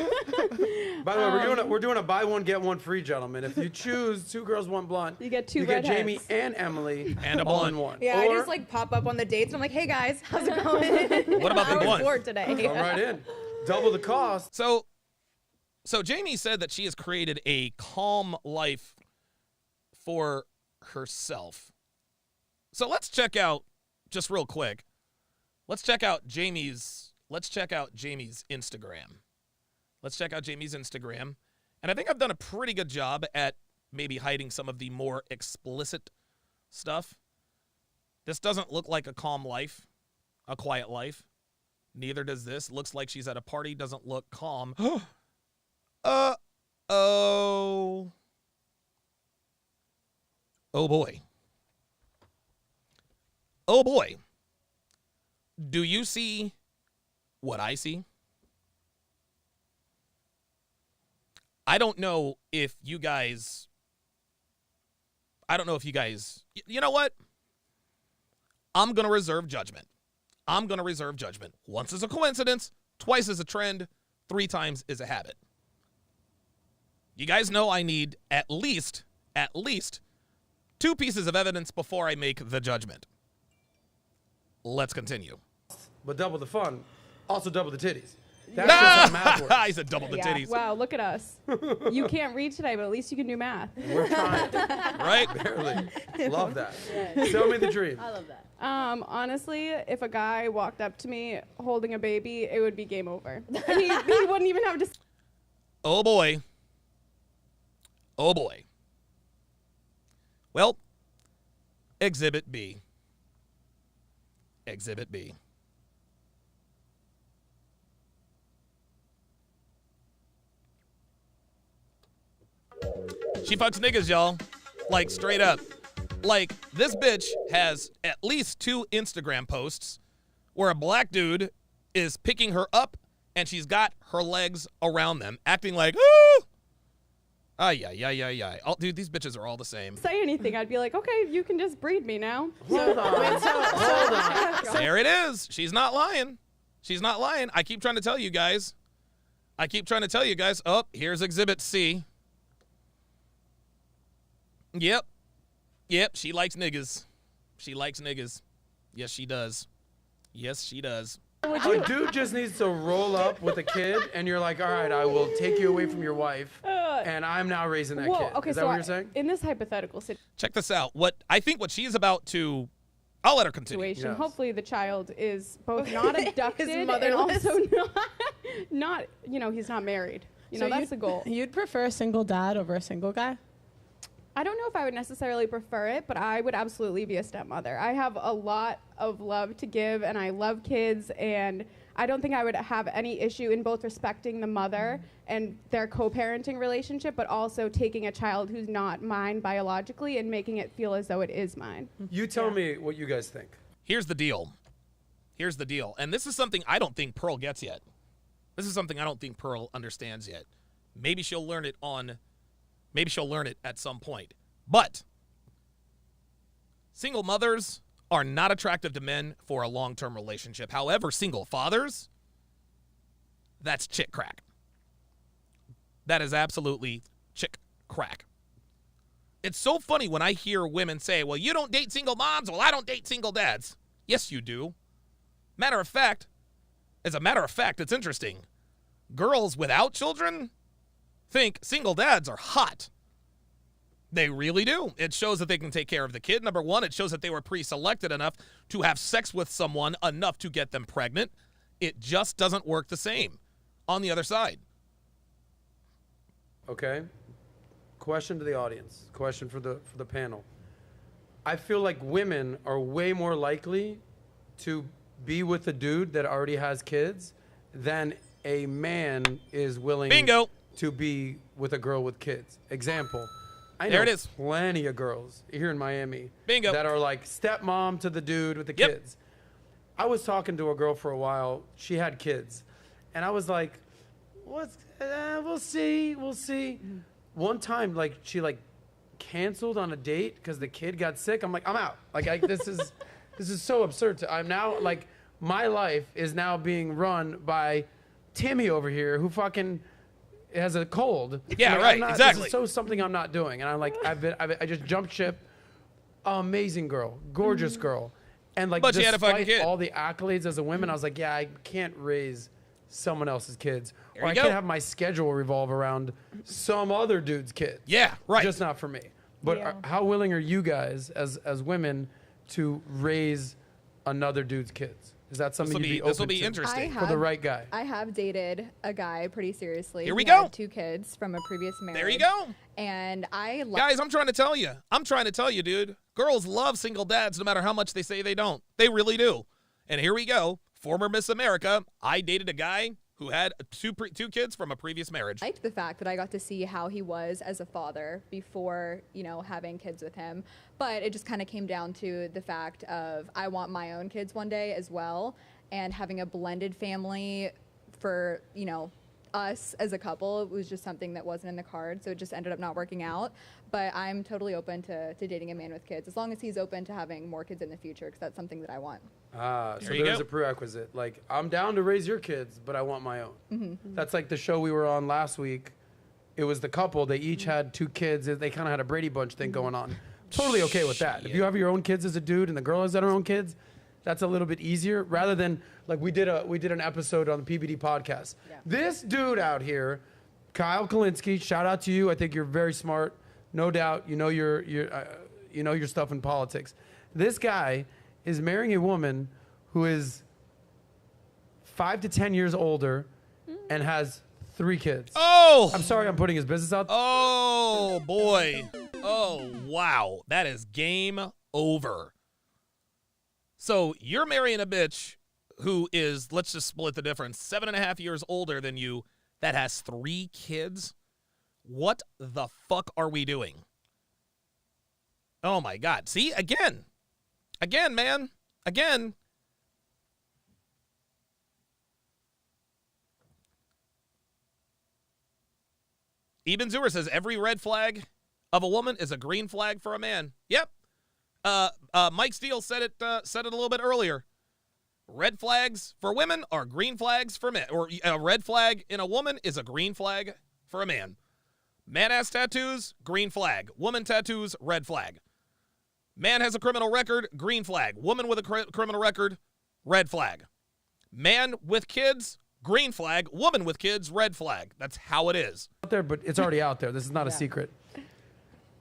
By the way, we're doing a buy one get one free, gentlemen. If you choose Two Girls, One Blunt, You get two you get redheads. Jamie and Emily And a all blunt. in one. Yeah, Or, I just pop up on the dates and I'm like, hey guys, how's it going? What about the I was blunt? bored today. come right in. Double the cost. So Jamie said that she has created a calm life for herself. So let's check out, just real quick, let's check out Jamie's Instagram. Let's check out Jamie's Instagram. And I think I've done a pretty good job at maybe hiding some of the more explicit stuff. This doesn't look like a calm life, a quiet life. Neither does this. Looks like she's at a party, doesn't look calm. Oh boy. Oh boy. Do you see what I see? I don't know if you guys, you know what? I'm going to reserve judgment. Once is a coincidence, twice is a trend, 3 times is a habit. You guys know I need at least 2 pieces of evidence before I make the judgment. Let's continue. But double the fun, also double the titties. That's just how math works. He said double the Yeah. titties. Wow, look at us. You can't read today, but at least you can do math. We're trying. Right? Barely. Love that. Sell me the dream. I love that. Honestly, if a guy walked up to me holding a baby, it would be game over. he wouldn't even have to. Oh boy. Oh boy. Well, Exhibit B. Exhibit B. She fucks niggas, y'all. Like, straight up. Like, this bitch has at least 2 Instagram posts where a black dude is picking her up and she's got her legs around them, acting like, ooh! Ay. Oh, dude, these bitches are all the same. Say anything, I'd be like, okay, you can just breed me now. Hold on. There it is. She's not lying. She's not lying. I keep trying to tell you guys. Oh, here's Exhibit C. Yep. She likes niggas. Yes, she does. A dude just needs to roll up with a kid, and you're like, all right, I will take you away from your wife, and I'm now raising that kid. Okay, Is that what you're saying? In this hypothetical Check this out. What she's about to, I'll let her continue. situation, hopefully the child is both not abducted and motherless. also not, he's not married. That's the goal. You'd prefer a single dad over a single guy? I don't know if I would necessarily prefer it, but I would absolutely be a stepmother. I have a lot of love to give, and I love kids, and I don't think I would have any issue in both respecting the mother and their co-parenting relationship, but also taking a child who's not mine biologically and making it feel as though it is mine. You tell me what you guys think. Here's the deal. And this is something I don't think Pearl gets yet. This is something I don't think Pearl understands yet. Maybe she'll learn it at some point. But single mothers are not attractive to men for a long-term relationship. However, single fathers, that's chick crack. That is absolutely chick crack. It's so funny when I hear women say, well, you don't date single moms. Well, I don't date single dads. Yes, you do. As a matter of fact, it's interesting. Girls without children think single dads are hot. They really do. It shows that they can take care of the kid. Number one, it shows that they were pre-selected enough to have sex with someone enough to get them pregnant. It just doesn't work the same on the other side. Okay. Question to the audience. Question for the panel. I feel like women are way more likely to be with a dude that already has kids than a man is willing to be with a girl with kids. Example. I know There it is. Plenty of girls here in Miami Bingo. that are like stepmom to the dude with the kids. I was talking to a girl for a while. She had kids. And I was like, we'll see. One time, she canceled on a date because the kid got sick. I'm like, I'm out. This is so absurd. I'm now my life is now being run by Timmy over here who fucking has a cold. Yeah, right, exactly. This is something I'm not doing. And I'm like, I just jumped ship. Amazing girl, gorgeous girl. And But she had a fucking despite kid. all the accolades as a woman, I was like, yeah, I can't raise someone else's kids. There Or you I go. can't have my schedule revolve around some other dude's kids. Yeah, right. Just not for me. But how willing are you guys as women to raise another dude's kids? Is that something you'd be open to? This will be interesting. For the right guy. I have dated a guy pretty seriously. Here we He go. had 2 kids from a previous marriage. There you go. And I Guys, I'm trying to tell you, dude. Girls love single dads no matter how much they say they don't. They really do. And here we go. Former Miss America. I dated a guy who had two kids from a previous marriage. liked the fact that I got to see how he was as a father before, having kids with him. But it just kind of came down to the fact of I want my own kids one day as well. And having a blended family for, us as a couple was just something that wasn't in the cards. So it just ended up not working out. But I'm totally open to dating a man with kids as long as he's open to having more kids in the future because that's something that I want. So There you there's go. a prerequisite. I'm down to raise your kids, but I want my own. Mm-hmm. That's like the show we were on last week. It was the couple. They each had 2 kids. They kind of had a Brady Bunch thing going on. Totally okay with that. If you have your own kids as a dude and the girl has her own kids, that's a little bit easier rather than like we did an episode on the PBD podcast. Yeah. This dude out here, Kyle Kalinske, shout out to you. I think you're very smart, no doubt. You know your stuff in politics. This guy is marrying a woman who is 5 to 10 years older and has 3 kids. Oh! I'm sorry I'm putting his business out. Oh, boy. Oh, wow. That is game over. So you're marrying a bitch who is, let's just split the difference, 7.5 years older than you that has 3 kids? What the fuck are we doing? Oh, my God. See, again, man. Again. Eben Zuer says every red flag of a woman is a green flag for a man. Yep. Mike Steele said it a little bit earlier. Red flags for women are green flags for men. Or a red flag in a woman is a green flag for a man. Man has tattoos, green flag. Woman tattoos, red flag. Man has a criminal record, green flag. Woman with a criminal record, red flag. Man with kids, green flag. Woman with kids, red flag. That's how it is. Out there, but it's already out there. This is not a secret.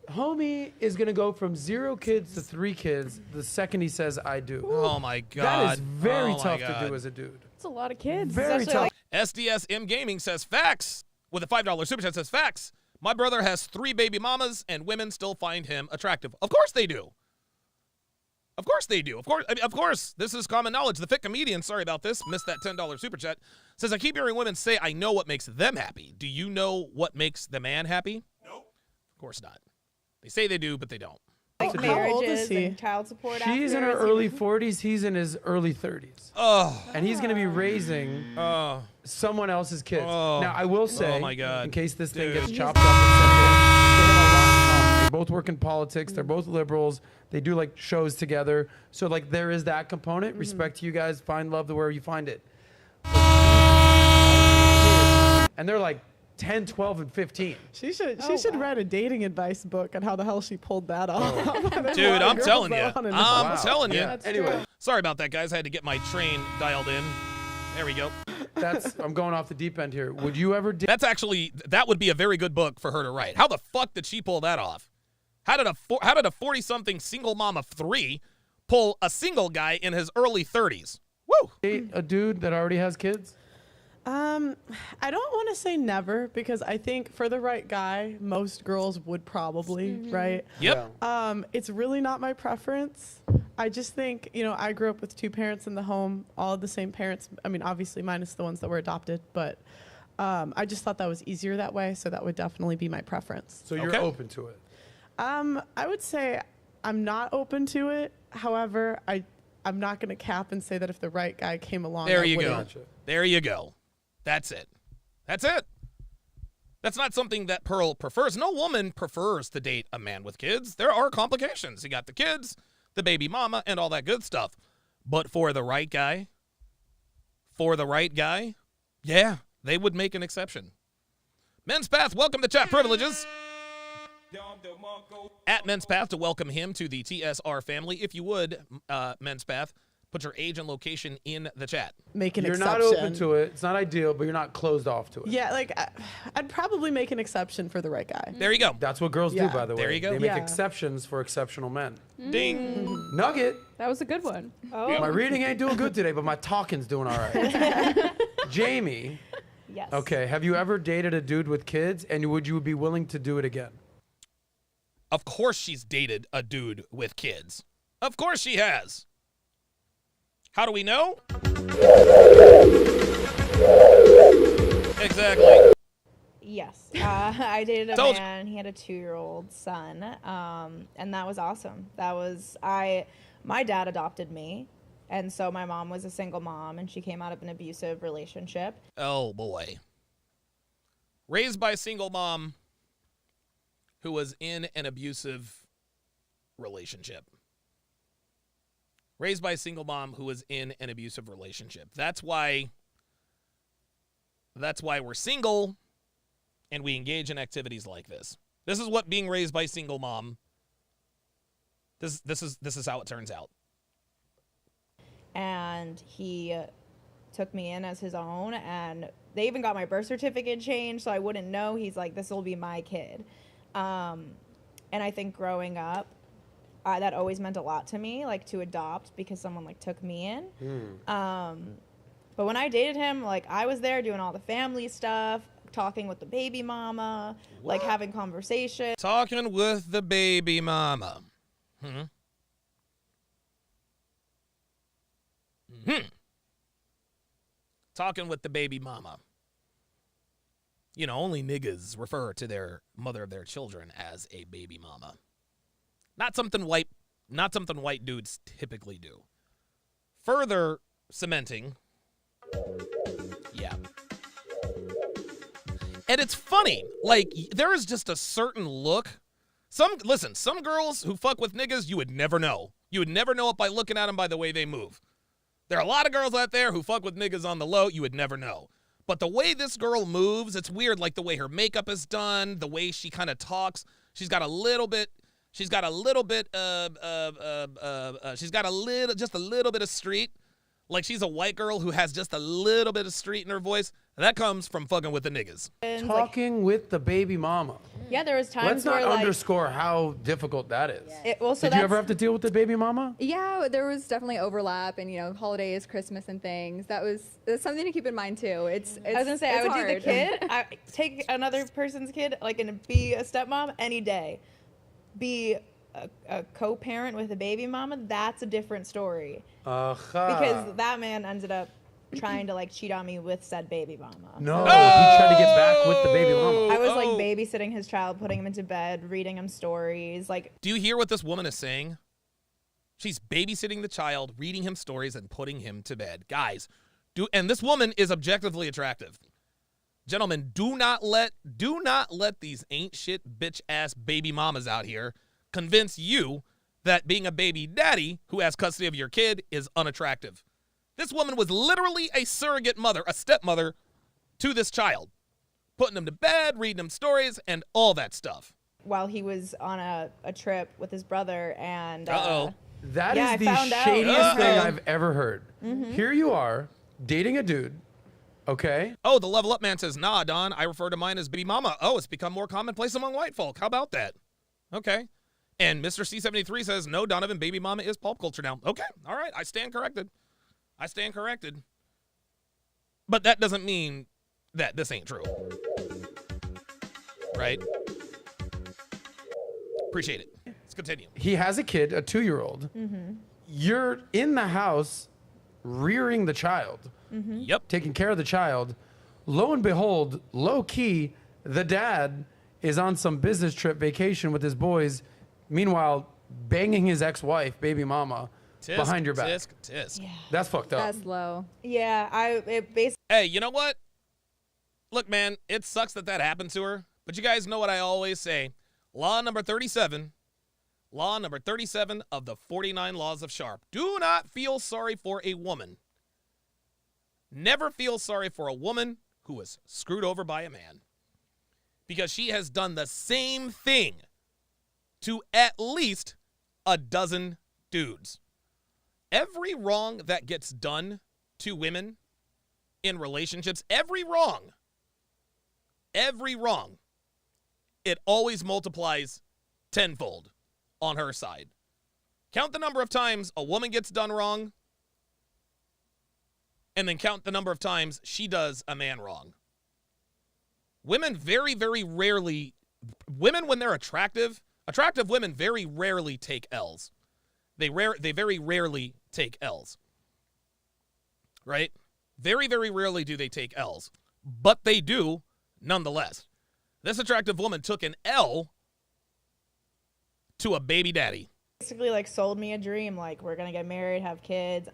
Homie is going to go from 0 kids to 3 kids the second he says, I do. Oh, my God. That is very Oh, my tough God. to do as a dude. It's a lot of kids. Very tough. SDSM Gaming says facts. With a $5 super chat says facts. My brother has 3 baby mamas and women still find him attractive. Of course they do. Of course they do. Of course. This is common knowledge. The Fit Comedian, sorry about this, missed that $10 super chat, says, I keep hearing women say, I know what makes them happy. Do you know what makes the man happy? No. Of course not. They say they do, but they don't. Like How old is marriages he? and child support. She's in her early 40s. He's in his early 30s. Oh. And he's going to be raising someone else's kids. Oh. Now, I will say, Oh, my God. in case this thing Dude. gets chopped up and sent in, they have a lot in common. They both work in politics. They're both liberals. They do, like, shows together. So, like, there is that component. Respect to you guys. Find love where you find it. And they're, like, 10, 12, and 15. She should write a dating advice book on how the hell she pulled that off. Dude, I'm telling you. I'm telling you. Yeah. Anyway, Sorry about that, guys. I had to get my train dialed in. There we go. I'm going off the deep end here. Would you ever that would be a very good book for her to write. How the fuck did she pull that off? How did a 40-something single mom of 3 pull a single guy in his early 30s? Woo! date a dude that already has kids? I don't want to say never because I think for the right guy, most girls would probably, right? Yep. It's really not my preference. I just think, I grew up with 2 parents in the home, all the same parents. I mean, obviously minus the ones that were adopted, but I just thought that was easier that way, so that would definitely be my preference. So you're open to it? I would say I'm not open to it. However, I'm not going to cap and say that if the right guy came along, There I you wouldn't. go. There you go. That's it. That's it. That's not something that Pearl prefers. No woman prefers to date a man with kids. There are complications. You got the kids, the baby mama, and all that good stuff. But for the right guy, yeah, they would make an exception. Men's Path, welcome to Chat Privileges. At Men's Path to welcome him to the TSR family. If you would, Men's Path, put your age and location in the chat. Make an You're exception. not open to it. It's not ideal, but you're not closed off to it. Yeah, like I'd probably make an exception for the right guy. There you go. That's what girls do, by the way. There you go. They make Yeah. exceptions for exceptional men. Ding. Nugget. That was a good one. My reading ain't doing good today, but my talking's doing all right. Jamie. Yes. Okay, have you ever dated a dude with kids, and would you be willing to do it again? Of course she's dated a dude with kids. Of course she has. How do we know? Exactly. Yes. I dated a Told you. man. He had a 2-year-old son. And that was awesome. My dad adopted me. And so my mom was a single mom and she came out of an abusive relationship. Oh, boy. Raised by a single mom who was in an abusive relationship. Raised by a single mom who was in an abusive relationship. That's why we're single and we engage in activities like this. This is what being raised by a single mom. This is how it turns out. and he took me in as his own, and they even got my birth certificate changed so I wouldn't know. He's like, this will be my kid. And I think growing up, that always meant a lot to me, like to adopt, because someone like took me in. But when I dated him, like I was there doing all the family stuff, talking with the baby mama, like having conversation. Talking with the baby mama. Talking with the baby mama. You know, only niggas refer to their mother of their children as a baby mama. Not something white dudes typically do. Further cementing. Yeah. And it's funny, like, there is just a certain look. Some girls who fuck with niggas, you would never know. You would never know it by looking at them by the way they move. There are a lot of girls out there who fuck with niggas on the low, you would never know. But the way this girl moves, it's weird, like the way her makeup is done, the way she kind of talks. She's got a little bit of street. Like she's a white girl who has just a little bit of street in her voice. And that comes from fucking with the niggas. Talking with the baby mama. Yeah, there was times Let's not where underscore how difficult that is. Yeah. Did you ever have to deal with the baby mama? Yeah, there was definitely overlap, and holidays, Christmas, and things. That's something to keep in mind too. I was gonna say I would do the kid. I take another person's kid, like, and be a stepmom any day. Be a co-parent with a baby mama. That's a different story. Because that man ended up trying to like cheat on me with said baby mama. No, he tried to get back with the baby mama. I was like babysitting his child, putting him into bed, reading him stories. Like, do you hear what this woman is saying? She's babysitting the child, reading him stories, and putting him to bed. Guys, and this woman is objectively attractive. Gentlemen, do not let these ain't shit bitch ass baby mamas out here convince you that being a baby daddy who has custody of your kid is unattractive. This woman was literally a surrogate mother, a stepmother to this child, putting him to bed, reading him stories, and all that stuff. While he was on a trip with his brother, and that is the shadiest thing I've ever heard. Here you are dating a dude. Okay. Oh, the Level Up man says, nah, Don, I refer to mine as baby mama. Oh, it's become more commonplace among white folk. How about that? Okay. And Mr. C73 says, no, Donovan, baby mama is pulp culture now. Okay. All right. I stand corrected. But that doesn't mean that this ain't true. Right? Appreciate it. Let's continue. He has a kid, a 2-year-old. You're in the house rearing the child. Yep. Taking care of the child. Lo and behold, low key, the dad is on some business trip vacation with his boys. Meanwhile, banging his ex-wife, baby mama, behind your back. Tisk. Yeah. That's fucked up. That's low. Yeah, Hey, you know what? Look, man, it sucks that happened to her. But you guys know what I always say. Law number 37 of the 49 Laws of Sharpe. Do not feel sorry for a woman. Never feel sorry for a woman who was screwed over by a man. Because she has done the same thing to at least a dozen dudes. Every wrong that gets done to women in relationships, every wrong, it always multiplies tenfold on her side. Count the number of times a woman gets done wrong, and then count the number of times she does a man wrong. Women very, very rarely, when they're attractive women very rarely take L's. They very rarely take L's. Right? Very, very rarely do they take L's. But they do, nonetheless. This attractive woman took an L to a baby daddy. Basically, like, sold me a dream, like, we're gonna get married, have kids.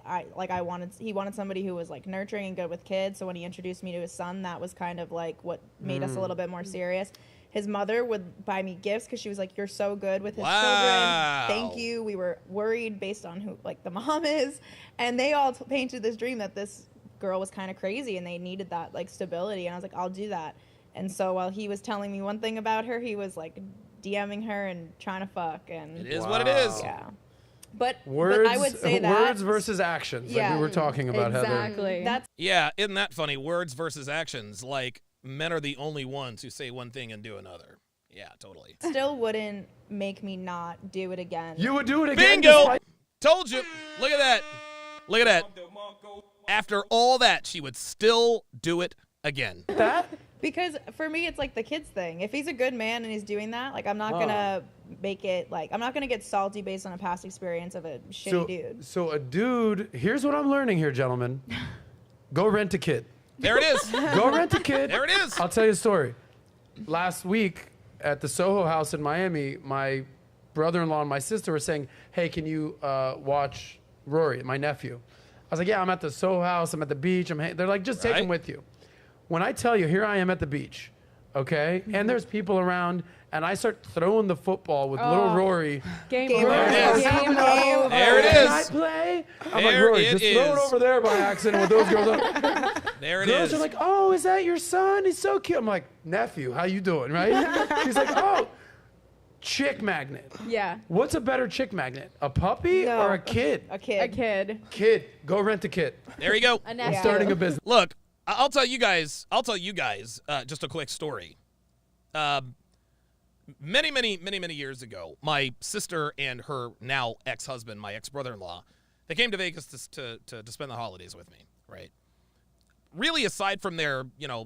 He wanted somebody who was like nurturing and good with kids. So when he introduced me to his son, that was kind of like what made us a little bit more serious. His mother would buy me gifts because she was like, you're so good with his children. Thank you. We were worried based on who, like, the mom is. And they all painted this dream that this girl was kind of crazy and they needed that, like, stability. And I was like, I'll do that. And so while he was telling me one thing about her, he was, like, DMing her and trying to fuck. And it is what it is. Yeah. But Words, I would say that words versus actions, like we were talking about, Heather. Exactly. That's Yeah, isn't that funny? Words versus actions. Like, men are the only ones who say one thing and do another. Yeah, totally. still wouldn't make me not do it again. You would do it again. Bingo! despite- Told you. Look at that. Look at that. After all that, she would still do it again. That? Because for me, it's like the kids thing. If he's a good man and he's doing that, like I'm not gonna make it like I'm not gonna get salty based on a past experience of a shitty dude. So a dude, here's what I'm learning here, gentlemen. Go rent a kid. There it is. Go rent a kid. There it is. I'll tell you a story. Last week at the Soho House in Miami, my brother-in-law and my sister were saying, hey, can you watch Rory, my nephew? I was like, yeah, I'm at the Soho House. I'm at the beach. They're like, just take him with you. When I tell you, here I am at the beach, okay? And there's people around, and I start throwing the football with little Rory. Game Game over. over. Game over. There it Can I is. play? I'm like, There Rory, it just throw it is. over there by accident with those girls. There it Girls is. are like, oh, is that your son? He's so cute. I'm like, nephew, how you doing, right? She's like, oh, chick magnet. Yeah. What's a better chick magnet, a puppy No. or a kid? A kid. A kid. Kid, go rent a kid. There you go. A I'm nephew. starting a business. Look, I'll tell you guys just a quick story. Many years ago, my sister and her now ex-husband, my ex-brother-in-law, they came to Vegas to spend the holidays with me, right? Really, aside from their,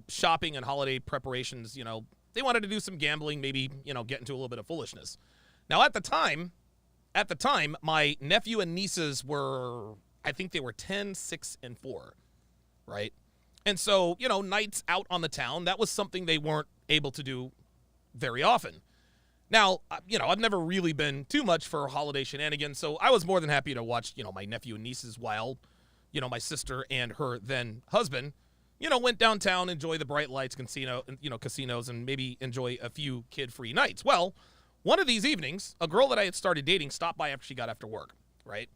shopping and holiday preparations, they wanted to do some gambling, maybe, get into a little bit of foolishness. Now, at the time, my nephew and nieces were, I think they were 10, 6, and 4, right? And so, nights out on the town, that was something they weren't able to do very often. Now, I've never really been too much for holiday shenanigans, so I was more than happy to watch, my nephew and nieces while, my sister and her then husband, went downtown, enjoy the bright lights, casinos, and maybe enjoy a few kid-free nights. Well, one of these evenings, a girl that I had started dating stopped by after she got after work, right?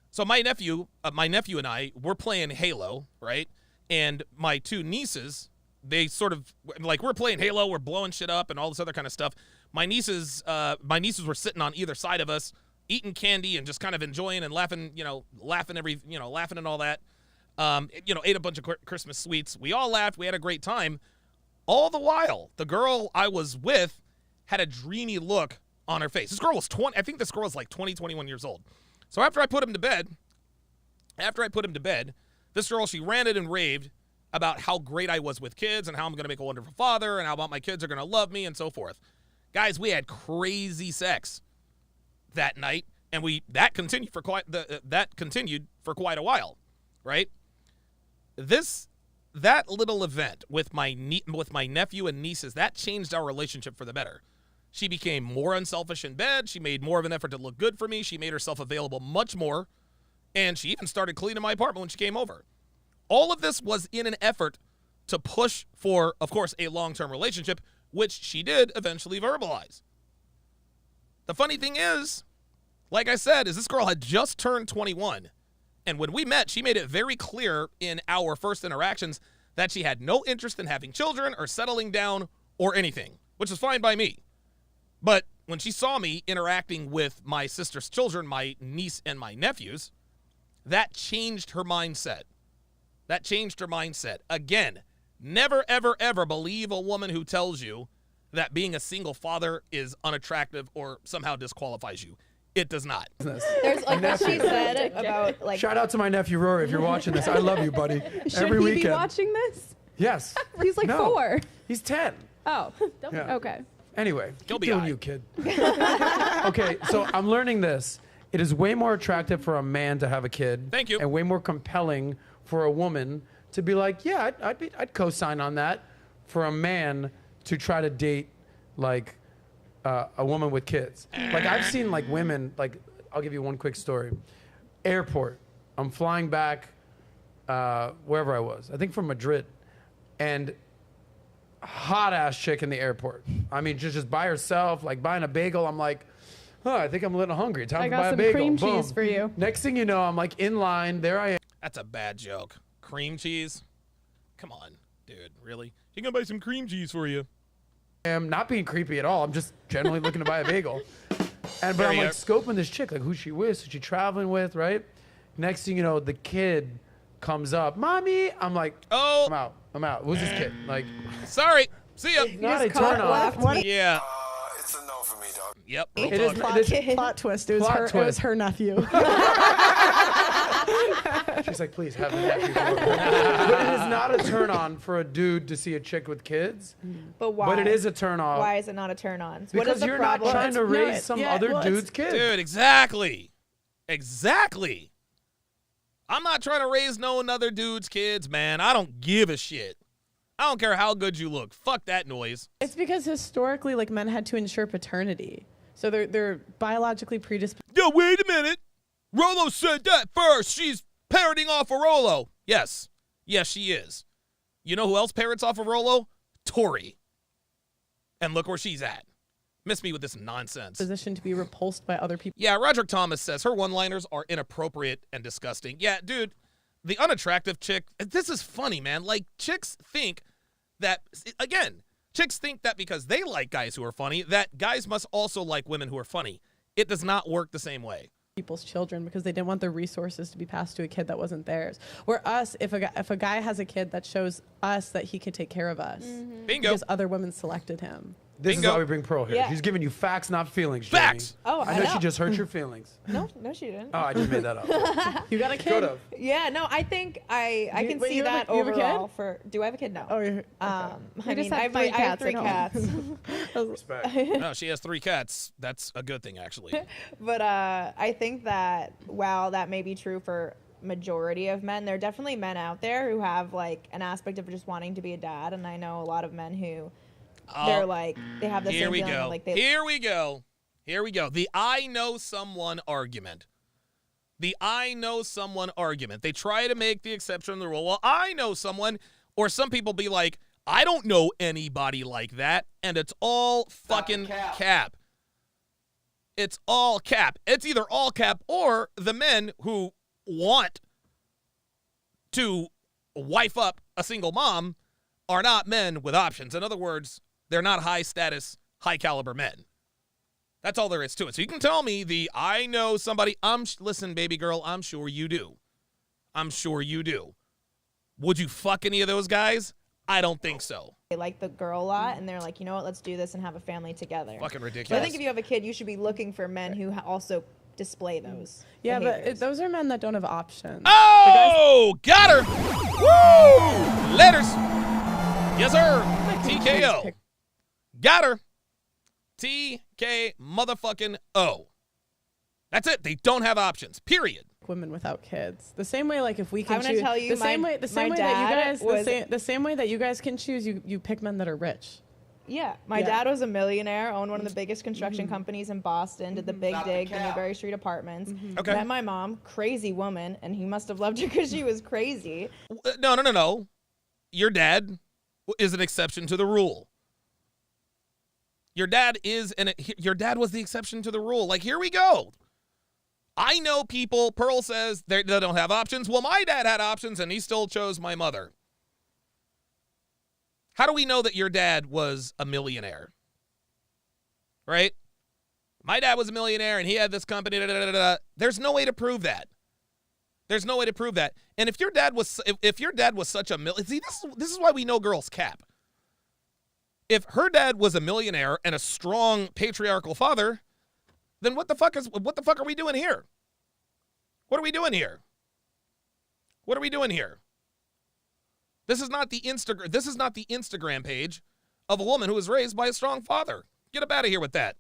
So my nephew and I were playing Halo, right? And my two nieces, they sort of, like, we're playing Halo, we're blowing shit up and all this other kind of stuff. My nieces were sitting on either side of us, eating candy and just kind of enjoying and laughing, laughing and all that. Ate a bunch of Christmas sweets. We all laughed. We had a great time. All the while, the girl I was with had a dreamy look on her face. This girl was 20. I think this girl was like 20, 21 years old. So after I put him to bed, this girl, she ranted and raved about how great I was with kids and how I'm going to make a wonderful father and how about my kids are going to love me and so forth. Guys, we had crazy sex that night, and that continued for quite a while, right? That little event with my nephew and nieces, that changed our relationship for the better. She became more unselfish in bed. She made more of an effort to look good for me. She made herself available much more, and she even started cleaning my apartment when she came over. All of this was in an effort to push for, of course, a long-term relationship, which she did eventually verbalize. The funny thing is, like I said, is this girl had just turned 21. And when we met, she made it very clear in our first interactions that she had no interest in having children or settling down or anything, which is fine by me. But when she saw me interacting with my sister's children, my niece and my nephews, that changed her mindset. Again, never, ever, ever believe a woman who tells you that being a single father is unattractive or somehow disqualifies you. It does not. There's like what she said about like. Shout out to my nephew Rory if you're watching this. I love you, buddy. Should Every he weekend. be watching this? Yes. He's like No. 4. He's 10. Oh. Yeah. Okay. Anyway, He'll keep be doing all you, kid. Okay, so I'm learning this. It is way more attractive for a man to have a kid. Thank you. And way more compelling for a woman to be like, yeah, I'd co-sign on that. For a man to try to date like a woman with kids. Like I've seen like women, like I'll give you one quick story. Airport. I'm flying back wherever I was. I think from Madrid. And hot ass chick in the airport. I mean, just by herself, like buying a bagel. I'm like, oh, I think I'm a little hungry. Time I to got buy a some bagel. cream Boom. cheese for you. Next thing you know, I'm like in line. There I am. That's a bad joke. Cream cheese? Come on, dude. Really? She gonna buy some cream cheese for you. I'm not being creepy at all. I'm just generally looking to buy a bagel. But There I'm you like go. scoping this chick, like who she with, who she traveling with, right? Next thing you know, the kid comes up, mommy. I'm like, oh, I'm out. Who's this kid? Like, sorry, see ya. not a turn on. Yeah. It's a no for me, dog. Yep. It is Plot twist. It was Plot her. It twist. was her nephew. She's like, please have the nephew. But it is not a turn on for a dude to see a chick with kids. But why? But it is a turn off. Why is it not a turn on? What Because is the you're problem? not trying to raise some other dude's kid. Dude, exactly. Exactly. I'm not trying to raise no another dude's kids, man. I don't give a shit. I don't care how good you look. Fuck that noise. It's because historically, like, men had to ensure paternity, so they're biologically predisposed. Yo, wait a minute. Rolo said that first. She's parroting off of Rolo. Yes. Yes, she is. You know who else parrots off of Rolo? Tori. And look where she's at. Miss me with this nonsense. Position to be repulsed by other people. Yeah, Roderick Thomas says her one-liners are inappropriate and disgusting. Yeah, dude, the unattractive chick, this is funny, man. Like, chicks think that, again, chicks think that because they like guys who are funny, that guys must also like women who are funny. It does not work the same way. People's children because they didn't want their resources to be passed to a kid that wasn't theirs. Where us, if a guy has a kid, that shows us that he could take care of us. Bingo. Because other women selected him. This Bingo. is why we bring Pearl here. Yeah. She's giving you facts, not feelings. Facts. Jamie. Oh, I know she just hurt your feelings. No, she didn't. Oh, I just made that up. You got a kid? Could've. Yeah, no, I think I can wait, see you have that a- you have a kid? overall. Do I have a kid? No. Oh, you're, I We mean, just I have have three three cats cats. at Respect. No, she has 3 cats. That's a good thing, actually. But I think that while that may be true for majority of men, there are definitely men out there who have like an aspect of just wanting to be a dad, and I know a lot of men who they're like they have the Here same we feeling. go. Like they Here we go. Here we go. The I know someone argument. The I know someone argument. They try to make the exception of the rule. Well, I know someone, or some people be like, I don't know anybody like that, and it's all fucking cap. It's all cap. It's either all cap or the men who want to wife up a single mom are not men with options. In other words, they're not high status, high caliber men. That's all there is to it. So you can tell me I know somebody. Listen, baby girl, I'm sure you do. I'm sure you do. Would you fuck any of those guys? I don't think so. They like the girl a lot, and they're like, you know what, let's do this and have a family together. Fucking So ridiculous. I think if you have a kid, you should be looking for men who also display those. yeah, but behaviors. those are men that don't have options. Oh, got her. Woo! Letters. Yes, sir. TKO. Got her. TK motherfucking O. That's it. They don't have options. Period. Women without kids. The same way, like if we can I'm gonna choose, tell you, the same my- way, the same my way that you dad guys, was- the same way that you guys can choose, you pick men that are rich. Yeah, my dad was a millionaire, owned one of the biggest construction companies in Boston, did the Big Dig, the Newberry Street Apartments. Okay. Met my mom, crazy woman, and he must have loved her because she was crazy. No. Your dad is an exception to the rule. Your dad was the exception to the rule. Like, here we go. I know people, Pearl says they don't have options. Well, my dad had options and he still chose my mother. How do we know that your dad was a millionaire? Right? My dad was a millionaire and he had this company. There's no way to prove that. There's no way to prove that. And if your dad was such a see, this is why we know girls cap. If her dad was a millionaire and a strong patriarchal father, then what the fuck are we doing here? What are we doing here? What are we doing here? This is not the Instagram page of a woman who was raised by a strong father. Get up out of here with that.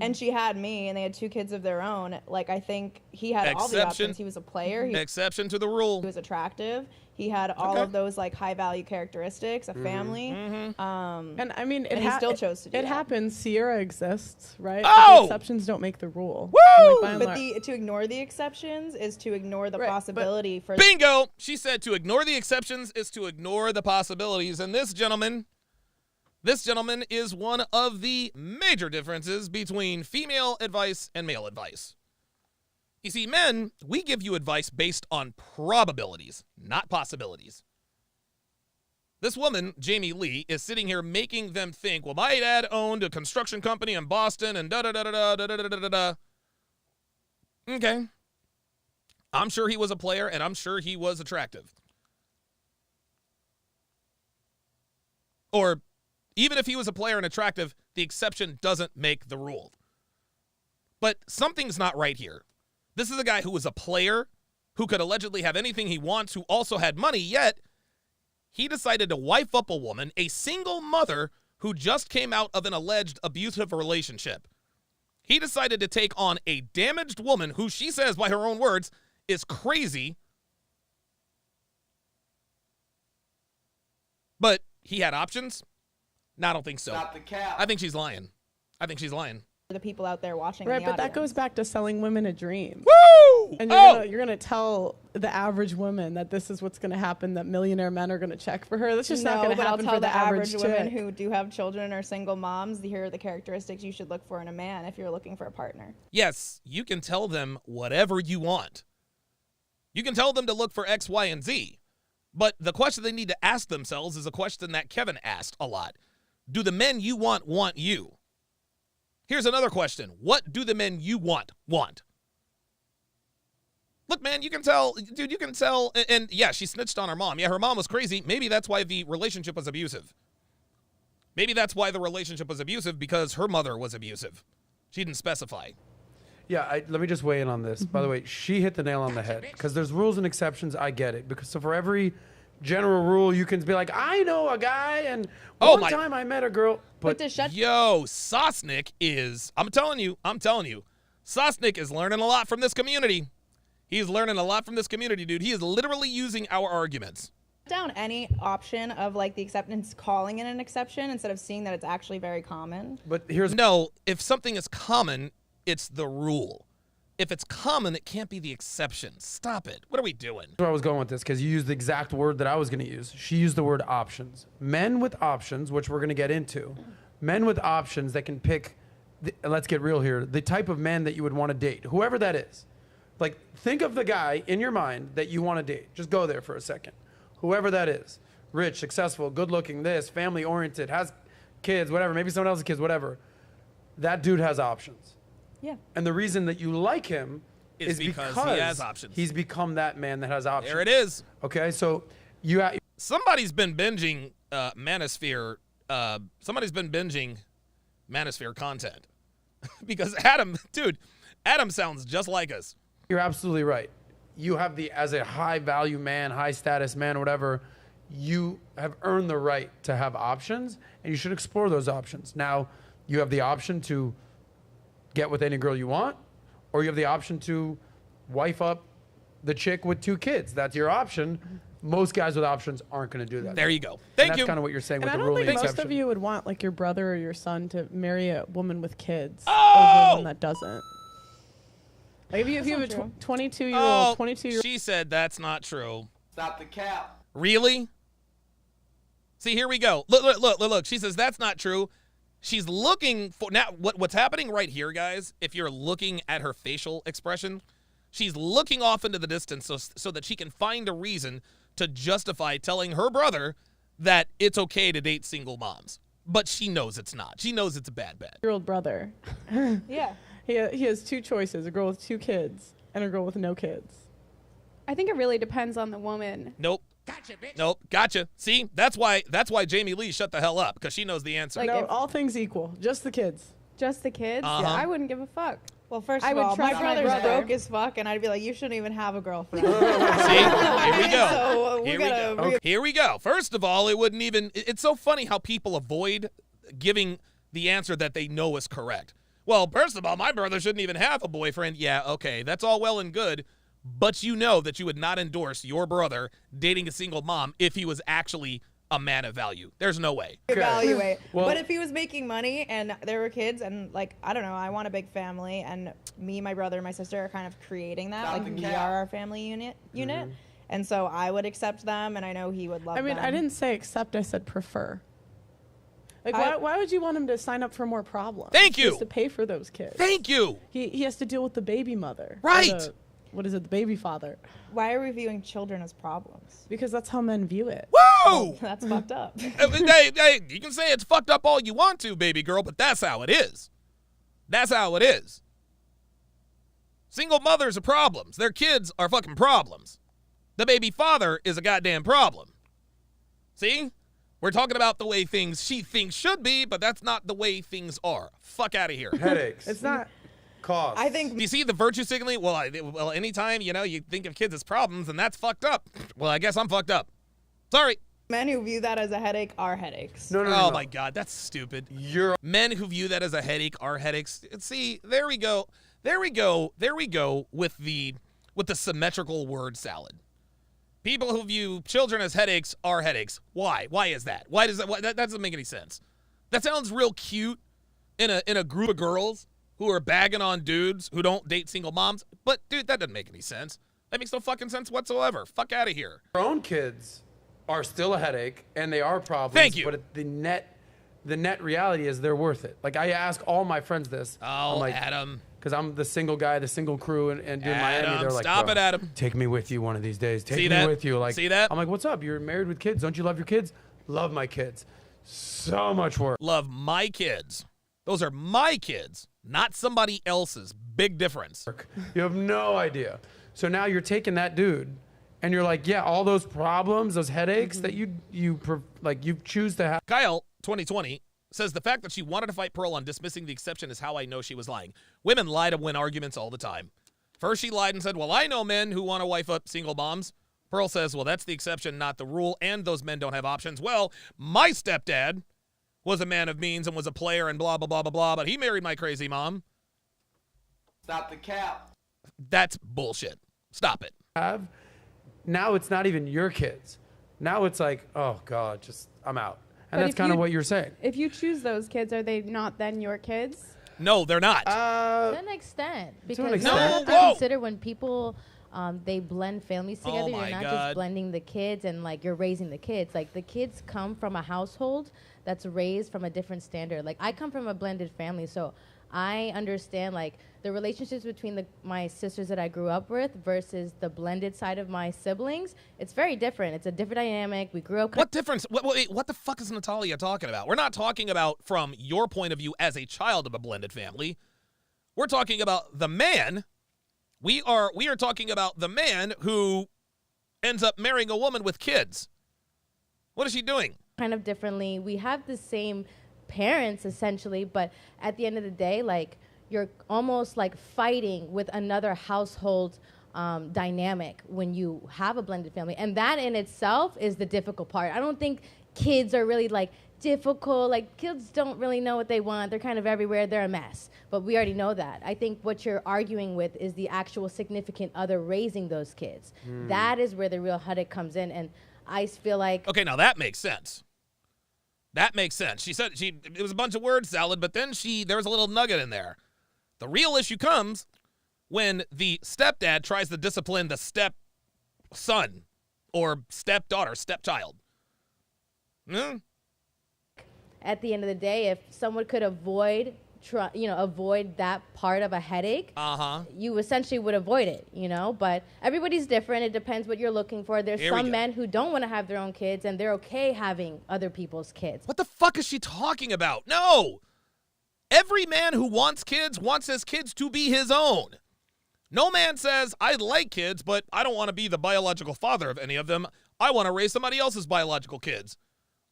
And she had me, and they had 2 kids of their own. Like, I think he had all the options. He was a player. Exception to the rule. He was attractive. He had all of those, like, high-value characteristics, a family. And I mean, and he still chose to do it. that. Happens. Sierra exists, right? Oh! But the exceptions don't make the rule. Woo! Like, But to ignore the exceptions is to ignore the possibility for... Bingo! She said to ignore the exceptions is to ignore the possibilities. And this gentleman is one of the major differences between female advice and male advice. You see, men, we give you advice based on probabilities, not possibilities. This woman, Jamie Lee, is sitting here making them think, well, my dad owned a construction company in Boston and da-da-da-da-da-da-da-da-da. Okay. I'm sure he was a player, and I'm sure he was attractive. Or even if he was a player and attractive, the exception doesn't make the rule. But something's not right here. This is a guy who was a player, who could allegedly have anything he wants, who also had money, yet he decided to wife up a woman, a single mother who just came out of an alleged abusive relationship. He decided to take on a damaged woman who she says, by her own words, is crazy. But he had options? No, I don't think so. Stop the cap. I think she's lying. I think she's lying. The people out there watching. Right, in the but that audience. goes back to selling women a dream. Woo! And you're gonna tell the average woman that this is what's gonna happen, that millionaire men are gonna check for her. That's just not gonna but happen I'll tell for the average women chick. who do have children or single moms, here are the characteristics you should look for in a man if you're looking for a partner. Yes, you can tell them whatever you want. You can tell them to look for X, Y, and Z. But the question they need to ask themselves is a question that Kevin asked a lot. Do the men you want you? Here's another question. What do the men you want? Look, man, you can tell, dude, you can tell. And yeah, she snitched on her mom. Yeah, her mom was crazy. Maybe that's why the relationship was abusive. Maybe that's why the relationship was abusive, because her mother was abusive. She didn't specify. Yeah, let me just weigh in on this. By the way, she hit the nail on the head, because there's rules and exceptions. I get it. Because so for every general rule, you can be like, I know a guy, and one time I met a girl. But yo, Sosnick is, I'm telling you, Sosnick is learning a lot from this community. He's learning a lot from this community, dude. He is literally using our arguments. Down any option of like the acceptance, calling it an exception instead of seeing that it's actually very common. But here's no, if something is common, it's the rule. If it's common, it can't be the exception. Stop it. What are we doing? Where I was going with this, because you used the exact word that I was going to use. She used the word options. Men with options, which we're going to get into. Men with options that can pick, let's get real here, the type of man that you would want to date, whoever that is. Like, think of the guy in your mind that you want to date. Just go there for a second. Whoever that is. Rich, successful, good-looking, this, family-oriented, has kids, whatever, maybe someone else's kids, whatever. That dude has options. Yeah. And the reason that you like him is because he has options. He's become that man that has options. There it is. Okay, so somebody's been binging Manosphere. Somebody's been binging Manosphere content because Adam sounds just like us. You're absolutely right. You have as a high value man, high status man, whatever, you have earned the right to have options, and you should explore those options. Now, you have the option to get with any girl you want, or you have the option to wife up the chick with 2 kids. That's your option. Most guys with options aren't going to do that. There you go. Thank you. That's kind of what you're saying And with I the don't ruling think exception. most of you would want like your brother or your son to marry a woman with kids Oh! over one that doesn't. Like if you have a 22-year-old, She said that's not true. Stop the cap. Really? See, here we go. Look. She says that's not true. She's looking for now. What's happening right here, guys? If you're looking at her facial expression, she's looking off into the distance so that she can find a reason to justify telling her brother that it's okay to date single moms. But she knows it's not. She knows it's a bad bet. Year-old brother. Yeah. He has 2 choices: a girl with 2 kids and a girl with no kids. I think it really depends on the woman. Nope. Gotcha, bitch. Nope. Gotcha. See, that's why Jamie Lee shut the hell up, because she knows the answer. Like all things equal, just the kids. Just the kids? Uh-huh. Yeah, I wouldn't give a fuck. Well, first I of would all, trust my my brother's brother. broke as fuck, and I'd be like, you shouldn't even have a girlfriend. See, here we go. So Here we go. Here we go. First of all, it wouldn't even. It's so funny how people avoid giving the answer that they know is correct. Well, first of all, my brother shouldn't even have a boyfriend. Yeah, okay, that's all well and good, but you know that you would not endorse your brother dating a single mom if he was actually a man of value. There's no way. Evaluate. Well- but if he was making money and there were kids and like, I don't know, I want a big family and me, my brother, and my sister are kind of creating that. Like we are our family unit. And so I would accept them and I know he would love them. I mean, I didn't say accept, I said prefer. Like, why would you want him to sign up for more problems? Thank He you. has to pay for those kids. Thank you. He has to deal with the baby mother. Right. Or what is it, the baby father. Why are we viewing children as problems? Because that's how men view it. Whoa! That's fucked up. Hey, you can say it's fucked up all you want to, baby girl, but that's how it is. That's how it is. Single mothers are problems. Their kids are fucking problems. The baby father is a goddamn problem. See? We're talking about the way things she thinks should be, but that's not the way things are. Fuck out of here. Headaches. It's not. Cost. I think Do you see the virtue signaling? Well, anytime, you think of kids as problems, and that's fucked up. Well, I guess I'm fucked up. Sorry. men who view that as a headache are headaches. Oh my God, that's stupid. Men who view that as a headache are headaches. See, there we go with the symmetrical word salad. People who view children as headaches are headaches. Why? Why is that? Why does that doesn't make any sense. That sounds real cute in a group of girls who are bagging on dudes who don't date single moms. But dude, that doesn't make any sense. That makes no fucking sense whatsoever. Fuck out of here. Our own kids are still a headache and they are problems. Thank you. But the net reality is they're worth it. Like I ask all my friends this. Oh, I'm like, Adam. Because I'm the single guy, the single crew, and in Miami, they're like, stop bro, it, Adam. Take me with you one of these days. Take See me that? with you. Like, See that? I'm like, what's up? You're married with kids. Don't you love your kids? Love my kids. So much work. Love my kids. Those are my kids, not somebody else's. Big difference. You have no idea. So now you're taking that dude, and you're like, yeah, all those problems, those headaches that you choose to have. Kyle, 2020, says the fact that she wanted to fight Pearl on dismissing the exception is how I know she was lying. Women lie to win arguments all the time. First she lied and said, well, I know men who want to wife up single moms. Pearl says, well, that's the exception, not the rule, and those men don't have options. Well, my stepdad was a man of means and was a player and blah, blah, blah, blah, blah, but he married my crazy mom. Stop the cap. That's bullshit. Stop it. Now it's not even your kids. Now it's like, oh, God, I'm out. And But that's if kind of you- what you're saying. If you choose those kids, are they not then your kids? No, they're not. To an extent, because an you extent. have to Whoa. consider when people they blend families Oh together. my You're not God. just blending the kids and like you're raising the kids. Like the kids come from a household that's raised from a different standard. Like I come from a blended family, so I understand like the relationships between my sisters that I grew up with versus the blended side of my siblings. It's very different. It's a different dynamic. We grew up. What difference? Wait, what the fuck is Natalia talking about? We're not talking about from your point of view as a child of a blended family. We're talking about the man. We are talking about the man who ends up marrying a woman with kids. What is she doing? Kind of differently. We have the same parents essentially, but at the end of the day, like you're almost like fighting with another household dynamic when you have a blended family, and that in itself is the difficult part. I don't think kids are really like difficult. Like kids don't really know what they want. They're kind of everywhere. They're a mess, but we already know that. I think what you're arguing with is the actual significant other raising those kids. That is where the real headache comes in, and I feel like Okay, now that makes sense. That makes sense. She said it was a bunch of word salad, but then there was a little nugget in there. The real issue comes when the stepdad tries to discipline the stepson or stepdaughter, stepchild. at the end of the day, if someone could avoid that part of a headache, you essentially would avoid it, But everybody's different. It depends what you're looking for. There's Here we some go. men who don't want to have their own kids, and they're okay having other people's kids. What the fuck is she talking about? No. Every man who wants kids wants his kids to be his own. No man says, I like kids, but I don't want to be the biological father of any of them. I want to raise somebody else's biological kids.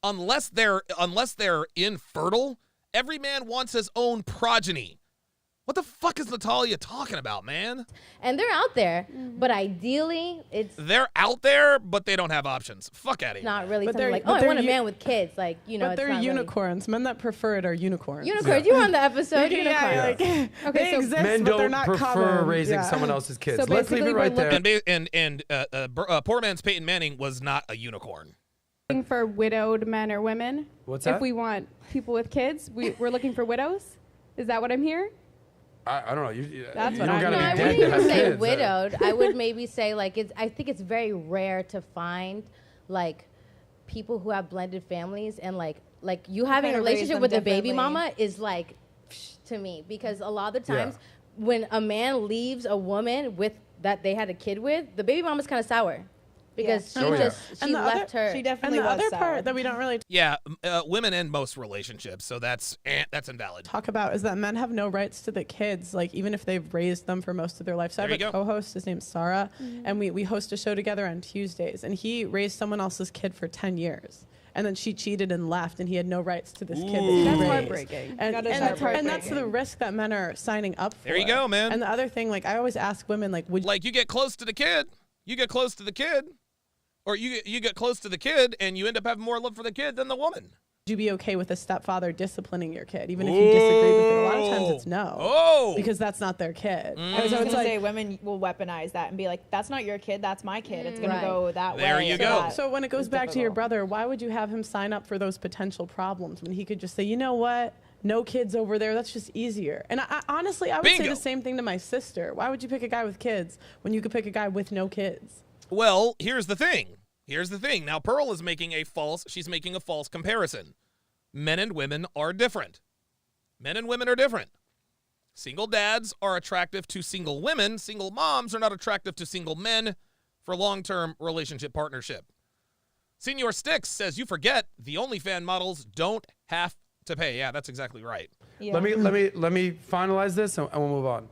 Unless they're infertile, every man wants his own progeny. What the fuck is Natalia talking about, man? And they're out there, but ideally, it's They're out there, but they don't have options. Fuck out of here. not really But something they're- like, but I they're want a u- man with kids. Like, But it's they're not really- unicorns. Men that prefer it are unicorns. Unicorns. You were on the episode. Yeah, Unicorns. like, Okay, they so exist, Men but they're don't not prefer common. raising Yeah. someone else's kids. So Let's leave basically it right we're there. And poor man's Peyton Manning was not a unicorn. Looking for widowed men or women. What's If that? we want people with kids, we're looking for widows. Is that what I'm hearing? I don't know. That's you what don't I'm gotta No, I be wouldn't dead to have even say kids. widowed. I would maybe say like I think it's very rare to find like people who have blended families and like you having a kinda raise relationship them with a baby differently. mama is like to me, because a lot of the times when a man leaves a woman with that they had a kid with, the baby mama's kind of sour. Because she And the left her. She definitely And the was other sour. part that we don't really Yeah, women in most relationships, so that's invalid. talk about is that men have no rights to the kids, like even if they've raised them for most of their life. So I There have you a go. co-host, his name's Sarah, and we host a show together on Tuesdays, and he raised someone else's kid for 10 years. And then she cheated and left, and he had no rights to this kid. That he That's raised. heartbreaking. And, That is and heartbreaking. that's the risk that men are signing up for. There you go, man. And the other thing, like I always ask women, like, would Like you get close to the kid, or you get close to the kid, and you end up having more love for the kid than the woman. you be okay with a stepfather disciplining your kid, even if you disagree with it? A lot of times it's no. Oh. Because that's not their kid. I was So just it's gonna like, say women will weaponize that and be like, "That's not your kid, that's my kid." It's gonna Right. go that There way. you So go. that So when it goes is back to your difficult. brother, why would you have him sign up for those potential problems when he could just say, you know what? No kids over there. That's just easier. And I honestly, I would say Bingo. the same thing to my sister. Why would you pick a guy with kids when you could pick a guy with no kids? Well, here's the thing. Now, Pearl is making a false comparison. Men and women are different. Single dads are attractive to single women. Single moms are not attractive to single men for long-term relationship partnership. Senior Sticks says, you forget the OnlyFans models don't have to pay. Yeah, that's exactly right. Yeah. Let me finalize this and we'll move on.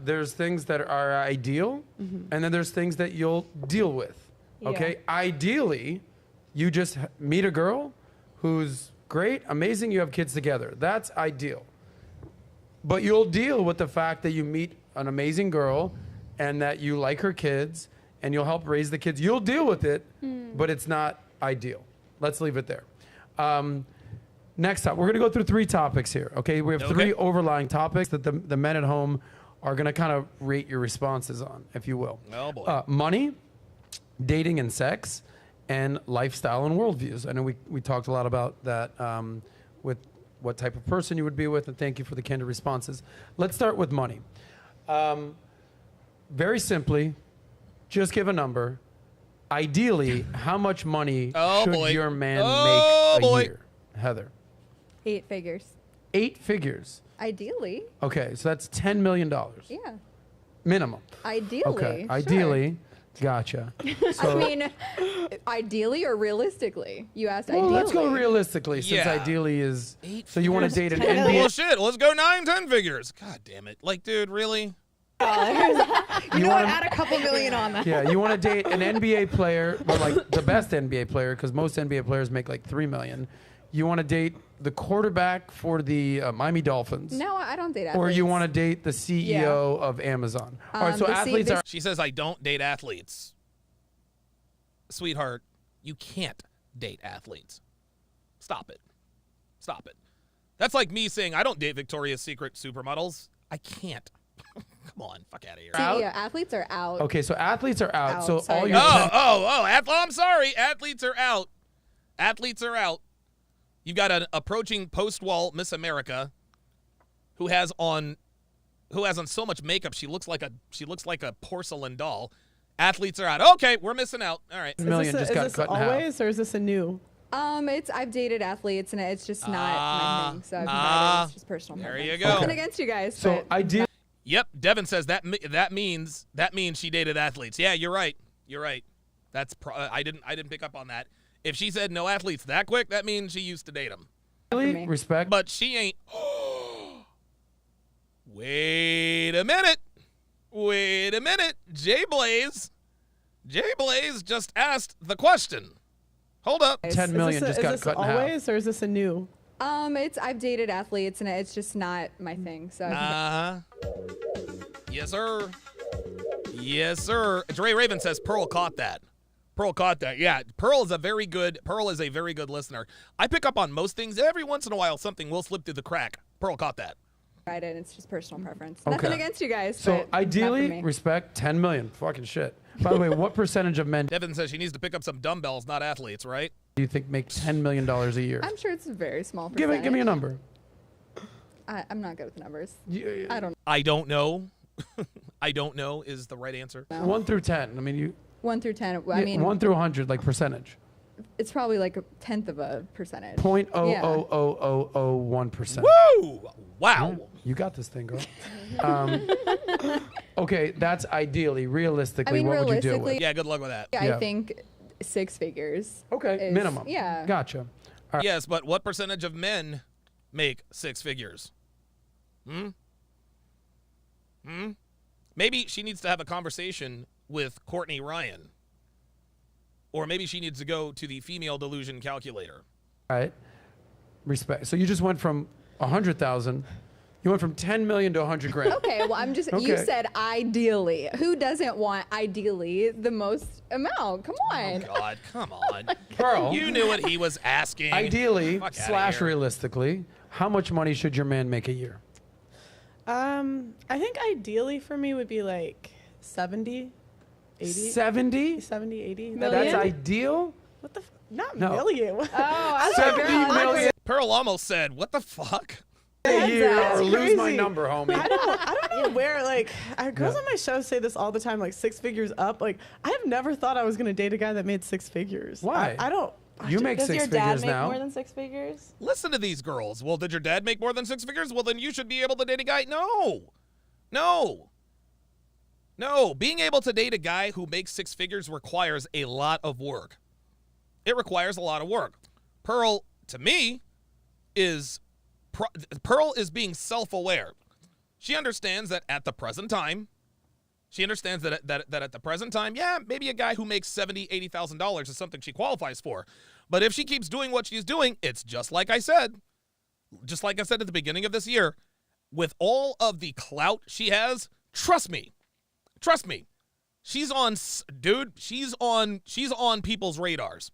There's things that are ideal, and then there's things that you'll deal with. Okay? Ideally, you just meet a girl who's great, amazing, you have kids together. That's ideal. But you'll deal with the fact that you meet an amazing girl and that you like her kids and you'll help raise the kids. You'll deal with it, but it's not ideal. Let's leave it there. Next up, we're going to go through 3 topics here, okay? We have 3 overlying topics that the men at home are going to kind of rate your responses on, if you will. Oh, boy. Money, dating and sex, and lifestyle and worldviews. I know we talked a lot about that with what type of person you would be with, and thank you for the candid responses. Let's start with money. Very simply, just give a number. Ideally, how much money should your man make a year? Heather. 8 figures. 8 figures. Ideally. Okay, so that's $10 million. Yeah. Minimum. Ideally. Okay, sure. ideally. Gotcha. I mean, ideally or realistically? You asked Well, ideally. let's go realistically, since Yeah. ideally is. So you want to date an Well, NBA? shit, let's go 9-10 figures. God damn it. Like, dude, really? You know what? Add a couple million on that. Yeah, you want to date an NBA player, but like the best NBA player, because most NBA players make like $3 million. You want to date the quarterback for the Miami Dolphins. No, I don't date athletes. Or you want to date the CEO of Amazon. All right, so athletes are. She says, I don't date athletes. Sweetheart, you can't date athletes. Stop it. Stop it. That's like me saying, I don't date Victoria's Secret supermodels. I can't. Come on, fuck out of here. Yeah, athletes are out. Okay, so athletes are out. So Sorry, all your. guys. I'm sorry. Athletes are out. Athletes are out. You've got an approaching post-wall Miss America who has on so much makeup she looks like a porcelain doll. Athletes are out. Okay, we're missing out. All right. Is this always, or is this a new? I've dated athletes and it's just not my thing. So I've tried it. It's just personal. There preference. you go. Nothing against you guys. So but I did. Yep, Devin says that means she dated athletes. Yeah, you're right. You're right. That's I didn't pick up on that. If she said no athletes that quick, that means she used to date them. Really? Respect. But she ain't. Wait a minute. Jay Blaze just asked the question. Hold up. 10 million just got cut in half. Always, or is this a new? I've dated athletes and it's just not my thing. So Yes, sir. Yes, sir. Dre Raven says Pearl caught that. Yeah, Pearl is a very good listener. I pick up on most things. Every once in a while, something will slip through the crack. Pearl caught that. tried it. It's just personal preference. Okay. Nothing against you guys. So but not for ideally, me. respect 10 million. Fucking shit. By the way, what percentage of men Devin says she needs to pick up some dumbbells, not athletes, right? do you think make $10 million a year? I'm sure it's a very small Give percentage. me a number. I'm not good with numbers. I don't. I don't know. I don't know is the right answer. 1 through 10. I mean, you. 1 through 10. I mean, 1 through 100, like percentage. it's probably like 1/10 of a percentage. 0.00001%. Woo! Wow. You got this thing, girl. Okay, that's ideally, realistically, what would you deal with? Yeah, good luck with that. I think 6 figures. Okay, minimum. Yeah. Gotcha. Yes, but what percentage of men make 6 figures? Maybe she needs to have a conversation with Courtney Ryan. Or maybe she needs to go to the female delusion calculator. All right. Respect. So you just went from 100,000, you went from 10 million to 100 grand. Okay, well, I'm just, you said ideally. Who doesn't want ideally the most amount? Come on. Oh, God, come on. Pearl. You knew what he was asking. Ideally, Fuck outta slash here. realistically, how much money should your man make a year? I think ideally for me would be like 70, 80. 70? 70, 80. That's ideal? What the not No. million. Oh, I was 70 million Pearl almost said, what the fuck? a year or lose my crazy. number, homie. I don't know where, like, girls on my show say this all the time, like 6 figures up. Like, I've never thought I was going to date a guy that made 6 figures. Why? I don't. You make Does 6 your figures dad make now. more than 6 figures? Listen to these girls. Well, did your dad make more than 6 figures? Well, then you should be able to date a guy. No. Being able to date a guy who makes 6 figures requires a lot of work. It requires a lot of work. Pearl, to me, is being self-aware. She understands that at the present time, yeah, maybe a guy who makes $70,000, $80,000 is something she qualifies for. But if she keeps doing what she's doing, it's just like I said at the beginning of this year, with all of the clout she has, trust me, she's on people's radars.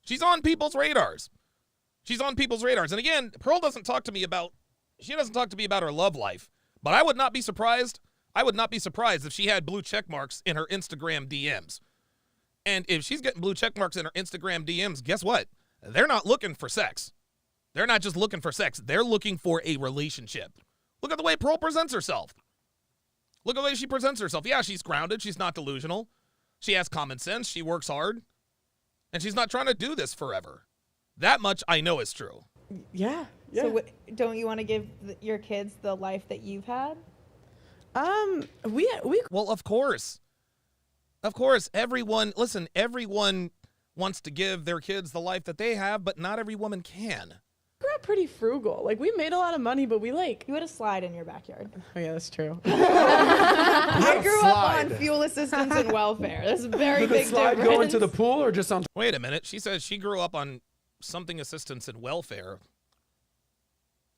She's on people's radars. And again, Pearl doesn't talk to me about her love life, but I would not be surprised if she had blue check marks in her Instagram DMs. And if she's getting blue check marks in her Instagram DMs, guess what? They're not looking for sex. They're not just looking for sex. They're looking for a relationship. Look at the way Pearl presents herself. Look at the way she presents herself. Yeah, she's grounded. She's not delusional. She has common sense. She works hard. And she's not trying to do this forever. That much I know is true. Yeah. So don't you want to give your kids the life that you've had? Well, of course. Everyone wants to give their kids the life that they have, but not every woman can. We grew up pretty frugal. Like, we made a lot of money, but we like. You had a slide in your backyard. Oh, yeah, that's true. I grew up on fuel assistance and welfare. That's a very Did the big slide difference. go into the pool or just on? Wait a minute. She says she grew up on something assistance and welfare.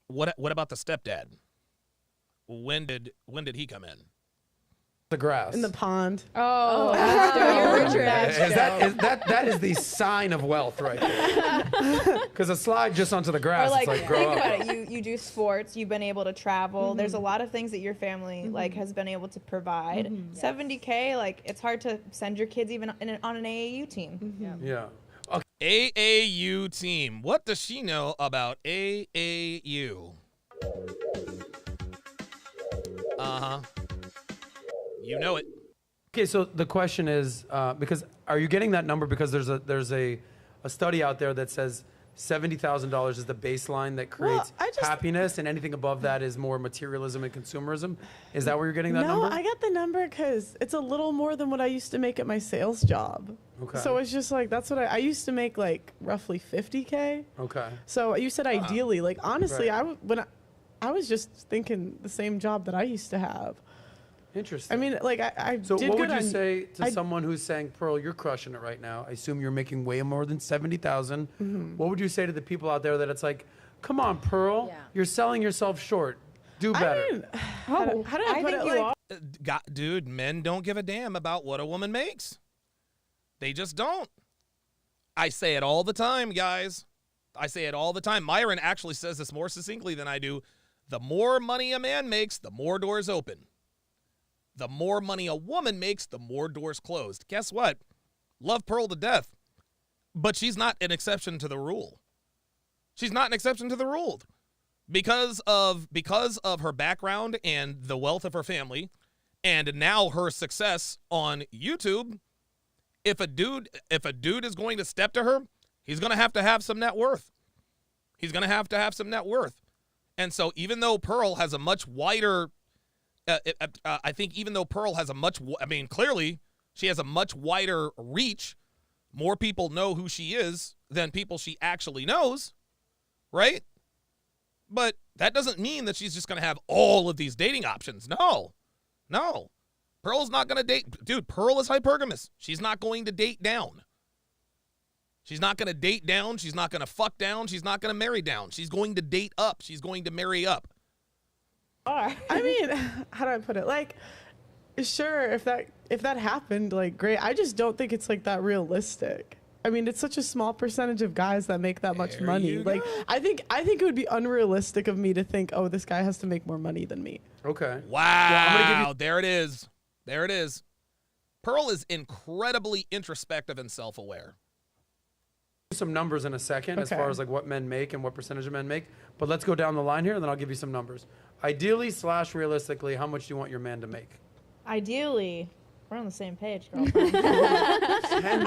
What about the stepdad? When did he come in? The grass. In the pond. Oh, that is the sign of wealth right there. Because a slide just onto the grass, Or like, it's like grow think up. about it. You do sports. You've been able to travel. There's a lot of things that your family like has been able to provide. $70K, like it's hard to send your kids even on an AAU team. Yeah. AAU team. What does she know about AAU? You know it. Okay, so the question is, because are you getting that number because there's a study out there that says $70,000 is the baseline that creates happiness, and anything above that is more materialism and consumerism? Is that where you're getting that number? No, I got the number because it's a little more than what I used to make at my sales job. Okay. So it's just like, that's what I used to make, like roughly 50K. Okay. So you said ideally, like honestly, Right. I was just thinking the same job that I used to have. Interesting. I mean, like I So did what good would you on- say to I- someone who's saying, Pearl, you're crushing it right now. I assume you're making way more than 70,000. What would you say to the people out there that it's like, come on, Pearl, you're selling yourself short. Do better. I mean, how do I put it? Like, Dude, men don't give a damn about what a woman makes. They just don't. I say it all the time, guys. I say it all the time. Myron actually says this more succinctly than I do. The more money a man makes, the more doors open. The more money a woman makes, the more doors closed. Guess what? Love Pearl to death. But she's not an exception to the rule. She's not an exception to the rule. Because of her background and the wealth of her family, and now her success on YouTube, if a dude is going to step to her, he's going to have some net worth. He's going to have some net worth. And so even though Pearl has a much wider I think even though Pearl has clearly she has a much wider reach. More people know who she is than people she actually knows, right? But that doesn't mean that she's just going to have all of these dating options. No. Pearl's not going to date. Dude, Pearl is hypergamous. She's not going to date down. She's not going to date down. She's not going to fuck down. She's not going to marry down. She's going to date up. She's going to marry up. I mean, how do I put it? Like, sure, if that happened, like, great. I just don't think it's like that realistic. I mean, it's such a small percentage of guys that make that much money. Like, I think it would be unrealistic of me to think, oh, this guy has to make more money than me. Okay. Wow. Well, I'm gonna give you there it is. There it is. Pearl is incredibly introspective and self-aware. some numbers in a second as far as like what men make and what percentage of men make. But let's go down the line here, and then I'll give you some numbers. Ideally / realistically, how much do you want your man to make? Ideally, we're on the same page, girlfriend.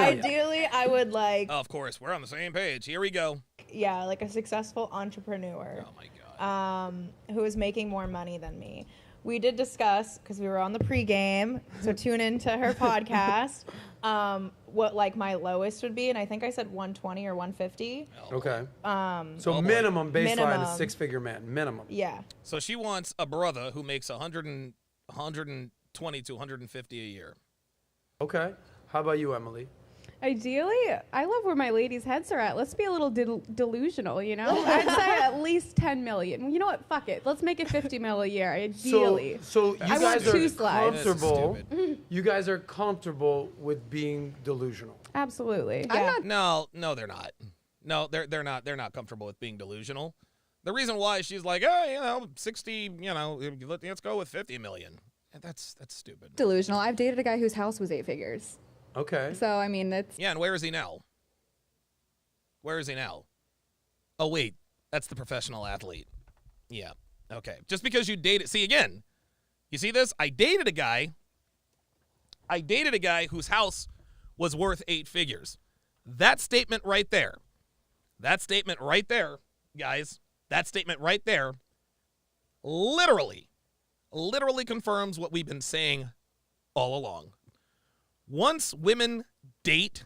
Ideally, I would like. Of course, we're on the same page. Here we go. Yeah, like a successful entrepreneur. Oh my God. Who is making more money than me. We did discuss, because we were on the pregame, so tune into her podcast, what like my lowest would be, and I think I said 120 or 150. Okay. So minimum baseline minimum. is 6-figure man. Minimum. Yeah. So she wants a brother who makes 120 to 150 a year. Okay. How about you, Emily? Ideally, I love where my ladies' heads are at. Let's be a little delusional, you know? I'd say at least 10 million. You know what? Fuck it. Let's make it 50 mil a year, ideally. So you I guys want are 2 slides. comfortable. You guys are comfortable with being delusional. Absolutely. Yeah. No, they're not. No, they're not. They're not comfortable with being delusional. The reason why she's like, oh, 60, let's go with 50 million. That's stupid. Delusional. I've dated a guy whose house was 8 figures. Okay. So, I mean, that's... Yeah, and where is he now? Where is he now? Oh, wait. That's the professional athlete. Yeah. Okay. Just because you dated... See, again, you see this? I dated a guy whose house was worth 8 figures. That statement right there, guys, that statement right there literally confirms what we've been saying all along. Once women date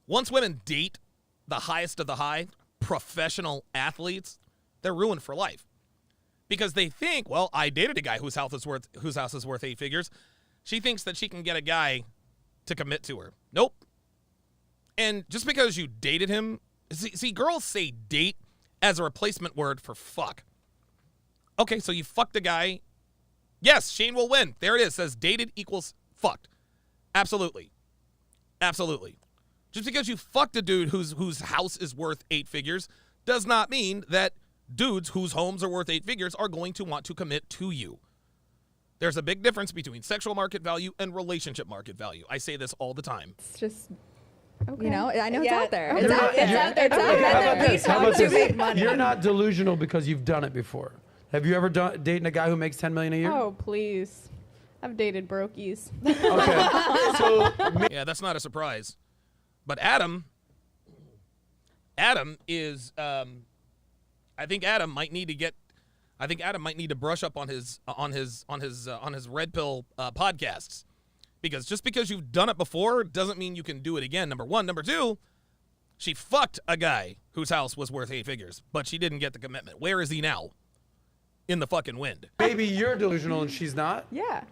the highest of the high, professional athletes, they're ruined for life. Because they think, well, I dated a guy whose house is worth 8 figures. She thinks that she can get a guy to commit to her. Nope. And just because you dated him, see, girls say date as a replacement word for fuck. Okay, so you fucked a guy. Yes, Shane will win. There it is. Says dated equals fucked. Absolutely. Just because you fucked a dude whose house is worth 8 figures does not mean that dudes whose homes are worth 8 figures are going to want to commit to you. There's a big difference between sexual market value and relationship market value. I say this all the time. It's just... Okay. You know, I know it's out there. How about this? You're not delusional because you've done it before. Have you ever dated a guy who makes 10 million a year? Oh, please. I've dated brokies. Okay. So yeah, that's not a surprise. But Adam is I think Adam might need to brush up on his red pill podcasts. Because just because you've done it before doesn't mean you can do it again. Number one. Number two, she fucked a guy whose house was worth 8 figures, but she didn't get the commitment. Where is he now? In the fucking wind. Maybe you're delusional and she's not. Yeah.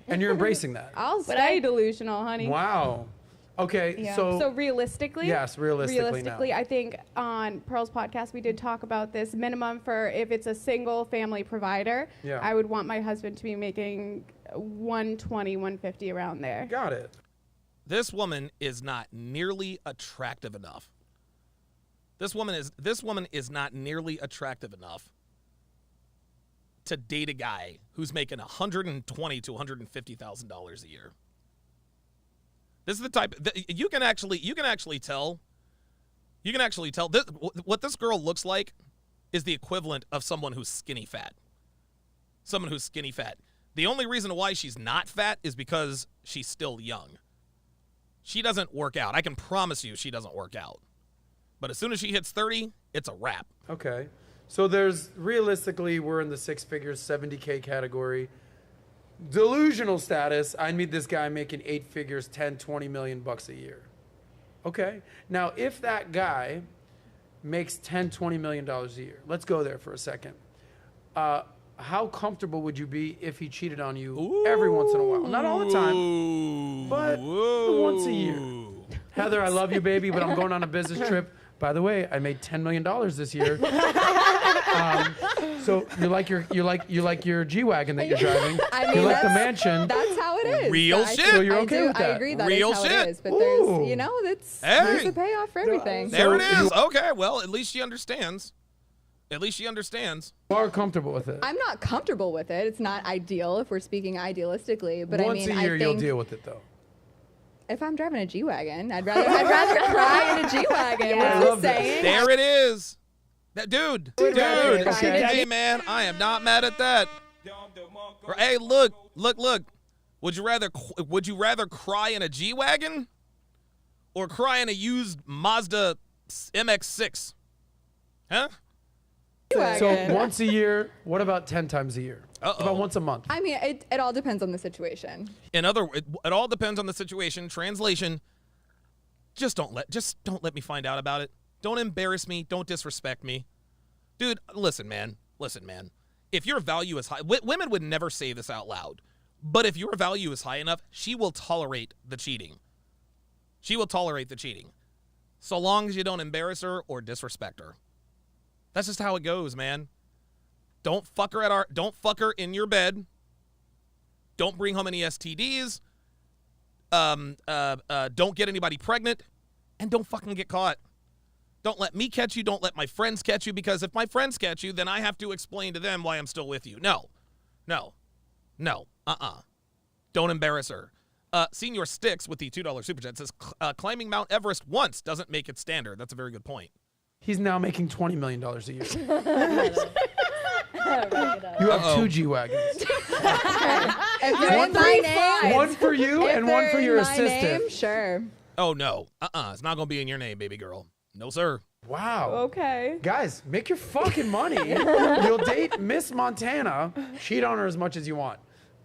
And you're embracing that. I'll stay delusional, honey. Wow. Okay, Yeah. so realistically? Yes, realistically Realistically, now. I think on Pearl's podcast we did talk about this minimum for if it's a single family provider. Yeah. I would want my husband to be making 120, 150 around there. Got it. This woman is not nearly attractive enough. This woman is not nearly attractive enough to date a guy who's making $120,000 to $150,000 a year. This is the type you can actually tell this, what this girl looks like is the equivalent of someone who's skinny fat. Someone who's skinny fat. The only reason why she's not fat is because she's still young. She doesn't work out. I can promise you she doesn't work out. But as soon as she hits 30, it's a wrap. Okay. So there's realistically, we're in the 6 figures, 70K category. Delusional status, I meet this guy making 8 figures, 10, 20 million bucks a year. Okay. Now, if that guy makes 10, 20 million dollars a year, let's go there for a second. How comfortable would you be if he cheated on you every once in a while? Not all the time, but once a year. Heather, I love you, baby, but I'm going on a business trip. By the way, I made $10 million this year. So you like your G-Wagon that you're driving. I mean, you like the mansion. That's how it is. Real shit. So you're okay with that? I agree. That Real is how shit. it is. But there's, you know, there's a payoff for everything. There it is. Okay. Well, at least she understands. At least she understands. You are comfortable with it. I'm not comfortable with it. It's not ideal if we're speaking idealistically. But Once I mean, a year, I you'll think deal with it, though. if I'm driving a G-Wagon, I'd rather cry in a G-Wagon. Yeah. What I'm saying. There it is. That dude. Okay. Hey, man, I am not mad at that. Hey, look. Would you rather cry in a G-Wagon or cry in a used Mazda MX-6? Huh? So once a year, what about 10 times a year? Uh-oh. About once a month? I mean, it all depends on the situation. It all depends on the situation. Translation, just don't let me find out about it. Don't embarrass me. Don't disrespect me. Dude, listen, man. If your value is high, women would never say this out loud, but if your value is high enough, she will tolerate the cheating. So long as you don't embarrass her or disrespect her. That's just how it goes, man. Don't fuck her in your bed. Don't bring home any STDs. Don't get anybody pregnant, and don't fucking get caught. Don't let me catch you. Don't let my friends catch you, because if my friends catch you, then I have to explain to them why I'm still with you. No. Don't embarrass her. Senior Sticks with the $2 super chat says climbing Mount Everest once doesn't make it standard. That's a very good point. He's now making $20 million a year. You have 2 G-Wagons. If you're in my name, one for you and one for your assistant. Name, sure. Oh, no. It's not going to be in your name, baby girl. No, sir. Wow. Okay. Guys, make your fucking money. You'll date Miss Montana, cheat on her as much as you want,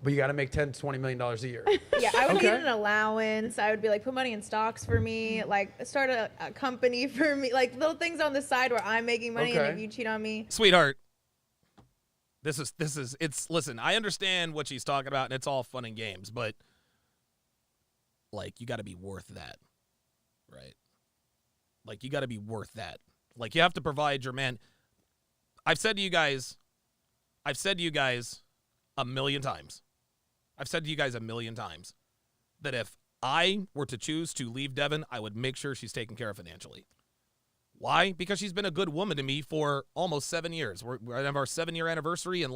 but you got to make $10 to $20 million a year. Yeah, I would Okay. get an allowance. I would be like, put money in stocks for me, like start a company for me, like little things on the side where I'm making money, and Okay. if you cheat on me, Sweetheart, listen, I understand what she's talking about, and it's all fun and games, but, like, you got to be worth that, right? Like, you got to be worth that. Like, you have to provide your man. I've said to you guys a million times. That if I were to choose to leave Devin, I would make sure she's taken care of financially. Why? Because she's been a good woman to me for almost 7 years. We're going to have our 7-year anniversary in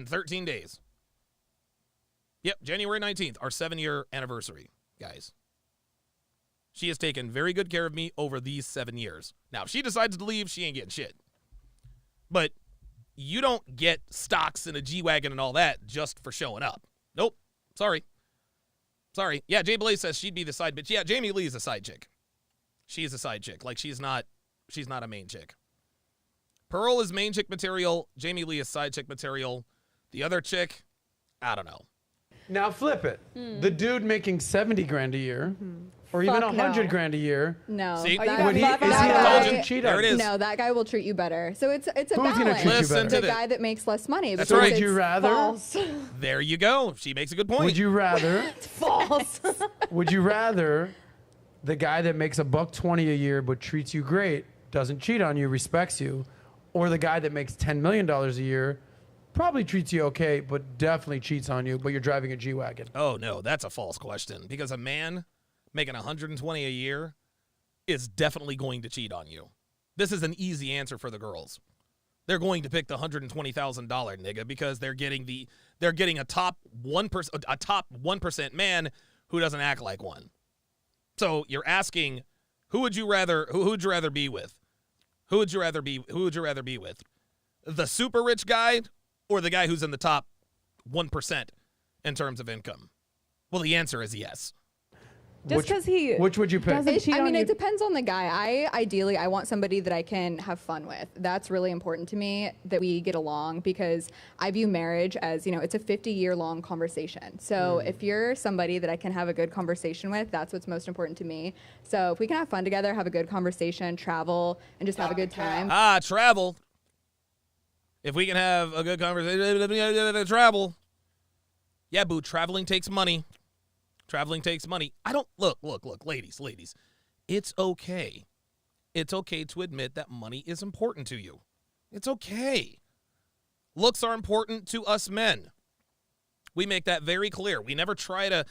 13 days. Yep, January 19th, our 7-year anniversary, guys. She has taken very good care of me over these 7 years. Now, if she decides to leave, she ain't getting shit. But you don't get stocks in a G-Wagon and all that just for showing up. Nope. Sorry. Yeah, Jay Blaze says she'd be the side bitch. Yeah, Jamie Lee is a side chick. She's a side chick. Like, she's not a main chick. Pearl is main chick material. Jamie Lee is side chick material. The other chick, I don't know. Now flip it. The dude making 70 grand a year, or even Fuck 100 no. grand a year. No. See? Would he? Is he allowed to cheat on There it you? is. No, that guy will treat you better. So it's a Who's gonna balance. treat you better? The guy that makes less money. That's because right. Would you it's rather? false. There you go. She makes a good point. Would you rather? false. Would you rather the guy that makes $120 a year but treats you great, doesn't cheat on you, respects you, or the guy that makes $10 million a year, probably treats you okay, but definitely cheats on you, but you're driving a G-Wagon? Oh, no, that's a false question. Because a man making $120 a year is definitely going to cheat on you. This is an easy answer for the girls. They're going to pick the $120,000 nigga because they're getting a top 1% man who doesn't act like one. So you're asking, who would you rather be with? Who would you rather be with? The super rich guy or the guy who's in the top 1% in terms of income? Well, the answer is yes. Just because he Which would you pick? doesn't cheat I mean, on it you. depends on the guy. Ideally, I want somebody that I can have fun with. That's really important to me, that we get along, because I view marriage as, it's a 50-year-long conversation. So if you're somebody that I can have a good conversation with, that's what's most important to me. So if we can have fun together, have a good conversation, travel, and just have a good time. Travel. If we can have a good conversation, travel. Yeah, boo, traveling takes money. Traveling takes money. I don't look, ladies. It's okay. It's okay to admit that money is important to you. It's okay. Looks are important to us men. We make that very clear. We never try to.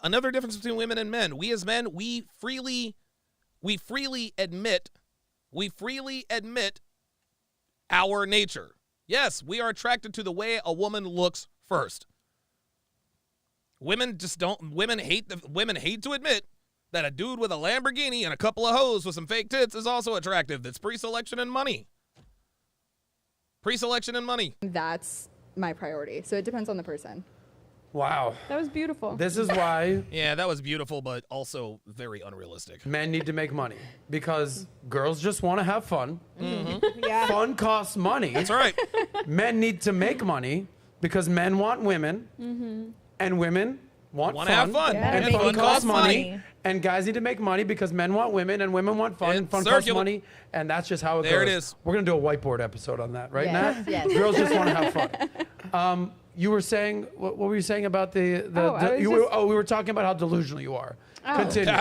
Another difference between women and men. We as men, we freely admit our nature. Yes, we are attracted to the way a woman looks first. Women hate to admit that a dude with a Lamborghini and a couple of hoes with some fake tits is also attractive. That's pre-selection and money. That's my priority. So it depends on the person. Wow. That was beautiful. This is why. Yeah, that was beautiful, but also very unrealistic. Men need to make money because girls just want to have fun. Yeah. Fun costs money. That's right. Men need to make money because men want women. And women want fun. Have fun. Yeah. And And fun fun costs costs money. money. And guys need to make money because men want women and women want fun. And fun costs circular. money. And that's just how it There goes. it is. We're going to do a whiteboard episode on that, right, Yes, Nat? yes. Girls just want to have fun. You were saying, what were you saying about the we were talking about how delusional you are. Oh. Continue.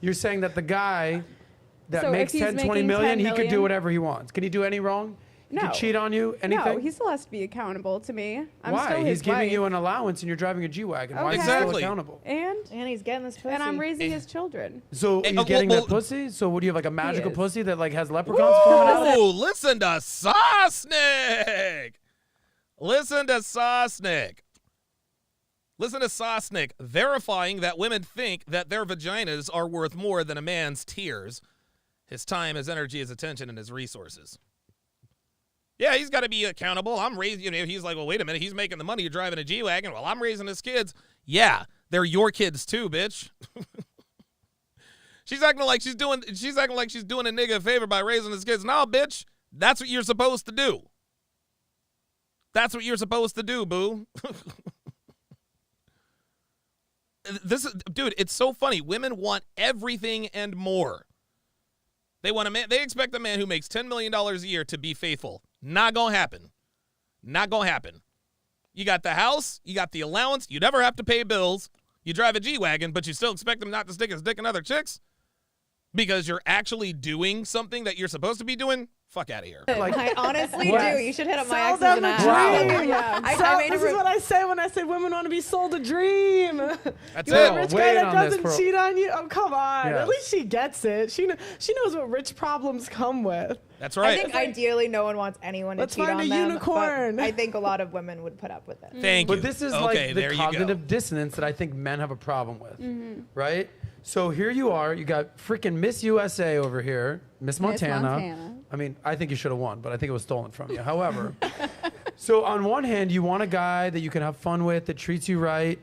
You're saying that the guy that So makes if he's 10, 20 making million, 10 he could do million? whatever he wants. Can he do any wrong? He No. could cheat on you? Anything? No, he still has to be accountable to me. I'm Why? still He's his giving wife. you an allowance and you're driving a G-Wagon. Why is he Exactly. still accountable? And he's getting this pussy. and I'm raising his children. So Hey, he's getting well, that pussy? So what do you have, like a magical is. pussy that like has leprechauns coming out of it? Ooh, listen to Sosnick. Listen to Sosnick verifying that women think that their vaginas are worth more than a man's tears, his time, his energy, his attention, and his resources. Yeah, he's got to be accountable. I'm raising, he's like, well, wait a minute. He's making the money. You're driving a G-Wagon. Well, I'm raising his kids. Yeah, they're your kids too, bitch. She's acting like she's doing a nigga a favor by raising his kids. No, bitch. That's what you're supposed to do. That's what you're supposed to do, boo. Dude, it's so funny. Women want everything and more. They want a man. They expect a man who makes $10 million a year to be faithful. Not gonna happen. Not gonna happen. You got the house. You got the allowance. You never have to pay bills. You drive a G-Wagon, but you still expect him not to stick his dick in other chicks because you're actually doing something that you're supposed to be doing. Fuck out of here. I honestly What? do. You should hit up my Sell exes them and a ask. dream. Yeah. This is what I say when I say women want to be sold a dream. That's You want it. a rich Wait guy that on this, doesn't bro. cheat on you? Oh, come on. Yes. At least she gets it. She knows what rich problems come with. That's I right. think ideally no one wants anyone to Let's cheat find on a them. unicorn. But I think a lot of women would put up with it. Thank you. But this is okay, like the there you go. cognitive dissonance that I think men have a problem with, right? So here you are, you got freaking Miss USA over here, Miss Montana. I mean, I think you should have won, but I think it was stolen from you. However, so on one hand, you want a guy that you can have fun with, that treats you right,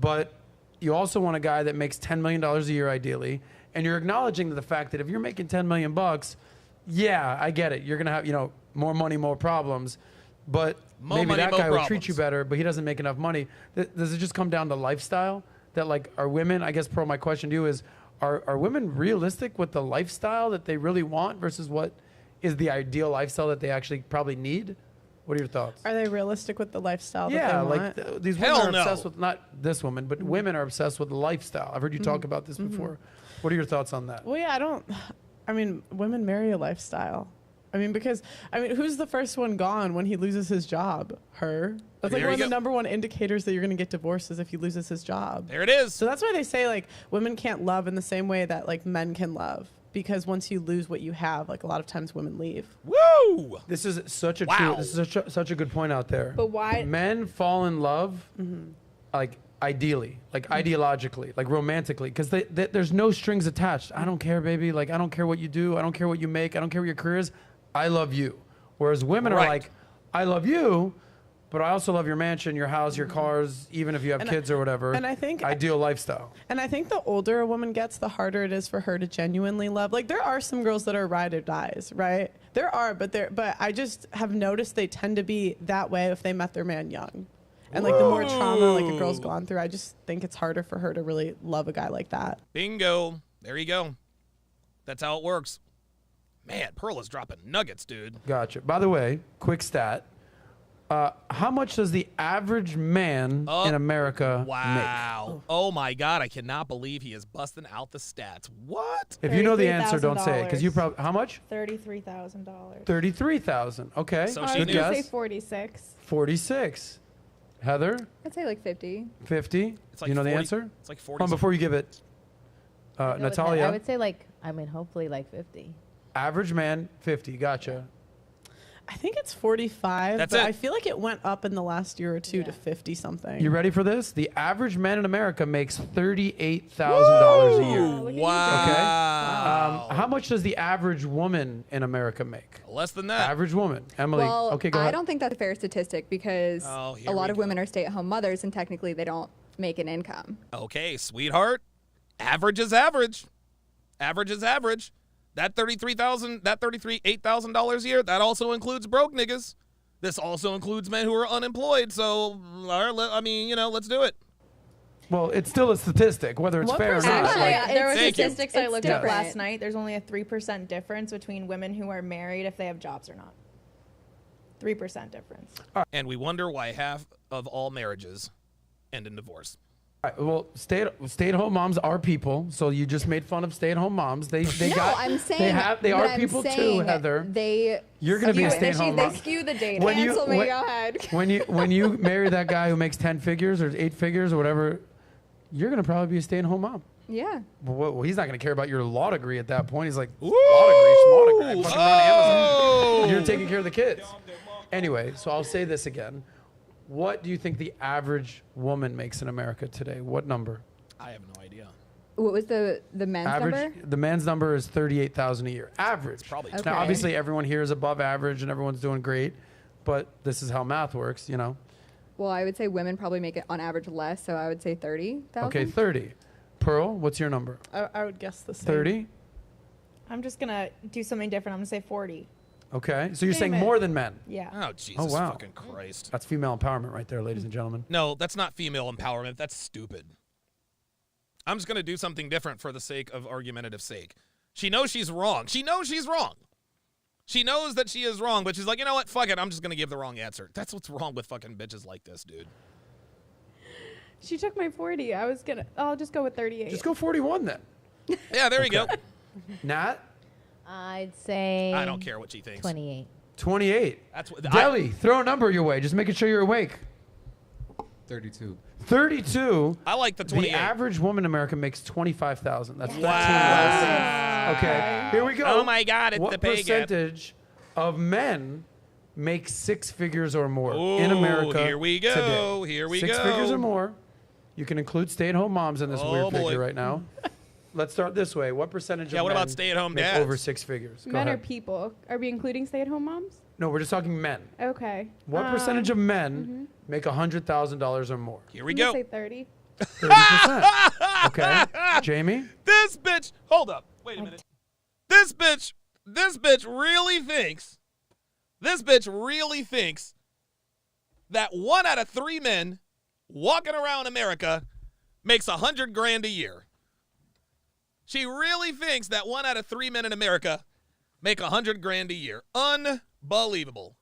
but you also want a guy that makes $10 million a year, ideally, and you're acknowledging the fact that if you're making $10 million, yeah, I get it. You're gonna have, more money, more problems, but More maybe money, that more guy will treat you problems. better, but he doesn't make enough money. Does it just come down to lifestyle? That like, are women, I guess, my question to you is, are women realistic with the lifestyle that they really want versus what is the ideal lifestyle that they actually probably need? What are your thoughts? Are they realistic with the lifestyle Yeah, that they like want? these women Hell are no. obsessed with, not this woman, but women are obsessed with lifestyle. I've heard you talk about this before. What are your thoughts on that? Well, yeah, women marry a lifestyle. Because who's the first one gone when he loses his job? Her. That's like There one of you the go. number one indicators that you're going to get divorced is if he loses his job. There it is. So that's why they say like women can't love in the same way that like men can love, because once you lose what you have, like a lot of times women leave. Woo! This is such a Wow. this is such a good point out there. But why- men fall in love, like ideally, like ideologically, like romantically, because there's no strings attached. I don't care, baby. Like I don't care what you do. I don't care what you make. I don't care what your career is. I love you. Whereas women are Right. like, I love you, but But I also love your mansion, your house, your cars, even if you have kids or whatever. And I think ideal lifestyle. And I think the older a woman gets, the harder it is for her to genuinely love. Like there are some girls that are ride or dies, right? There are, but I just have noticed they tend to be that way if they met their man young. And like the more trauma like a girl's gone through, I just think it's harder for her to really love a guy like that. Bingo. There you go. That's how it works. Man, Pearl is dropping nuggets, dude. Gotcha. By the way, quick stat. How much does the average man in America Wow. Oh, my God. I cannot believe he is busting out the stats. What? make? If you know the answer, don't say it. Because you probably, how much? $33,000. $33,000. Okay. So good I guess. would say 46. 46. Heather? I'd say like 50. 50. It's like you know 40 the answer? It's like 40. Before you give it, Natalia. I would say hopefully like 50. Average man, 50. Gotcha. I think it's 45, That's but it. I feel like it went up in the last year or two to 50 something. You ready for this? The average man in America makes $38,000 a year. Wow. Okay. How much does the average woman in America make? Less than that. Average woman. Emily. Well, okay, go I ahead. don't think that's a fair statistic because Oh, a lot of women are stay-at-home mothers and technically they don't make an income. Okay, sweetheart. Average is average. Average is average. That $8,000 a year, that also includes broke niggas. This also includes men who are unemployed. So, I mean, let's do it. Well, it's still a statistic, whether it's fair or not. Actually, there were Thank you. statistics I looked up different. last night. There's only a 3% difference between women who are married if they have jobs or not. 3% difference. And we wonder why half of all marriages end in divorce. All right, well, stay-at-home moms are people, so you just made fun of stay-at-home moms. They got. I'm saying they but are I'm people too, saying Heather. They You're gonna be a stay-at-home they mom. skew the data. When you- Cancel me, when- go ahead. When you marry that guy who makes 10 figures or 8 figures or whatever, you're gonna probably be a stay-at-home mom. Yeah. Well, he's not gonna care about your law degree at that point. He's like, law degree, small degree. I fucking run Amazon. You're taking care of the kids. Anyway, so I'll say this again. What do you think the average woman makes in America today? What number? I have no idea. What was the men's Average. number? The man's number is 38,000 a year. Average. Probably. Okay. Now, obviously, everyone here is above average and everyone's doing great, but this is how math works, you know. Well, I would say women probably make it on average less, so I would say 30,000. Okay, 30. Pearl, what's your number? I would guess the same. 30. I'm just going to do something different. I'm going to say 40. Okay, so you're Damn saying it. more than men. Yeah. Oh, Jesus Oh, wow. fucking Christ. That's female empowerment right there, ladies and gentlemen. No, that's not female empowerment. That's stupid. I'm just going to do something different for the sake of argumentative sake. She knows she's wrong. She knows she's wrong. She knows that she is wrong, but she's like, you know what? Fuck it. I'm just going to give the wrong answer. That's what's wrong with fucking bitches like this, dude. She took my 40. I'll just go with 38. Just go 41 then. Yeah, there you go. Nat? I'd say. I don't care what she thinks. 28. 28. That's what Deli, throw a number your way. Just making sure you're awake. 32. 32. I like the 28. The average woman in America makes 25,000. That's 13 Wow. less. Okay, here we go. Oh my God, it's what the pay gap. percentage of men make 6 figures or more in Ooh, America here we go. today? Here we 6 go. figures or more. You can include stay-at-home moms in this Oh, weird boy. figure right now. Let's start this way. What percentage Yeah, of what men about stay-at-home make dads? over 6 figures? Go Men are ahead. people. Are we including stay-at-home moms? No, we're just talking men. Okay. What percentage of men Mm-hmm. make $100,000 or more? Here we I'm go. gonna say 30. 30%. Okay. Jamie? This bitch, hold up. Wait a minute. This bitch really thinks that 1 out of 3 men walking around America makes $100,000 a year. She really thinks that 1 out of 3 men in America make $100,000 a year. Unbelievable.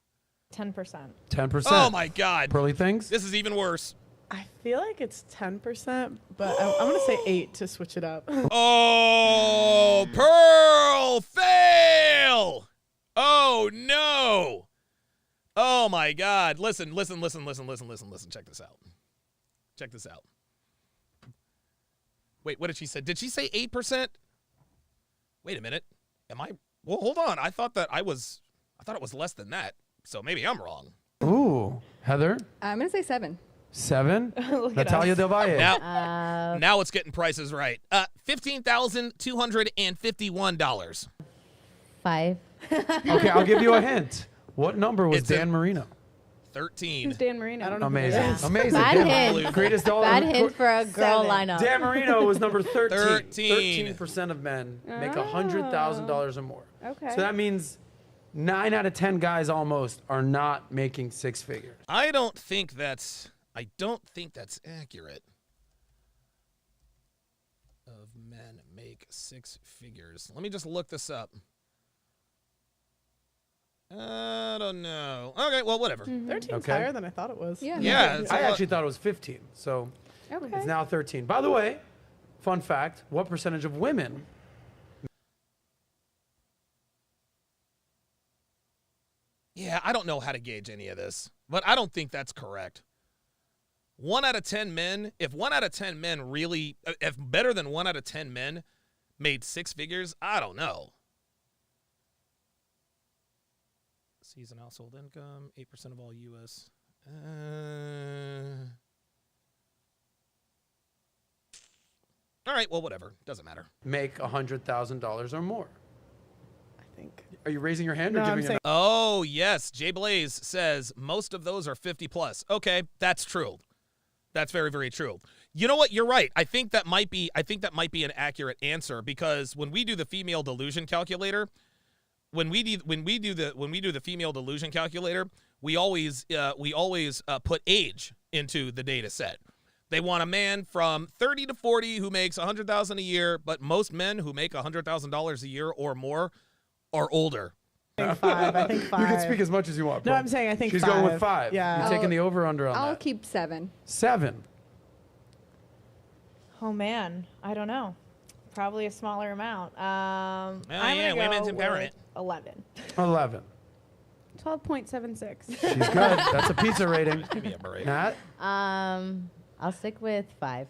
10%. 10%. Oh my God. Pearly things? This is even worse. I feel like it's 10%, but I'm going to say 8 to switch it up. Oh, Pearl, fail. Oh, no. Oh, my God. Listen. Check this out. Wait, what did she say? Did she say 8%? Wait a minute. Well, hold on. I thought it was less than that. So maybe I'm wrong. Ooh. Heather? I'm going to say 7. 7? Look at Natalia us. Del Valle. Now it's getting prices right. $15,251. 5. Okay, I'll give you a hint. What number was It's a- Dan Marino? 13. Who's Dan Marino? I don't know. Amazing. Yeah. Amazing. Bad Dan, hint. greatest dollar. Bad hint for a girl 7. lineup. Dan Marino was number 13. 13. 13% of men make $100,000 or more. Okay. So that means 9 out of 10 guys almost are not making six figures. I don't think that's accurate. Of men make six figures. Let me just look this up. I don't know. Okay, well, whatever. 13's Okay. higher than I thought it was. Yeah. I actually thought it was 15. So Okay. it's now 13. By the way, fun fact, what percentage of women Yeah, I don't know how to gauge any of this, but I don't think that's correct. 1 out of 10 men, if 1 out of 10 men really, if better than 1 out of 10 men made six figures, I don't know. Season household income, 8% of all U.S. All right, well, whatever. Doesn't matter. make $100,000 or more? I think. Are you raising your hand or No, I'm giving saying- it? Oh, yes. Jay Blaze says most of those are 50 plus. Okay, that's true. That's very, very true. You know what? You're right. I think that might be an accurate answer because when we do the female delusion calculator, when we do the female delusion calculator, we always put age into the data set. They want a man from 30 to 40 who makes $100,000 a year, but most men who make $100,000 a year or more are older. I think 5. I think 5. You can speak as much as you want. No, bro. I'm saying I think She's 5. going with 5. Yeah. You're taking the over under on I'll that. keep 7. 7. Oh man, I don't know. Probably a smaller amount. I'm yeah, gonna women's go empowerment. with 11. 11. 12.76. She's good. That's a pizza rating. Give me a break. Nat? I'll stick with 5.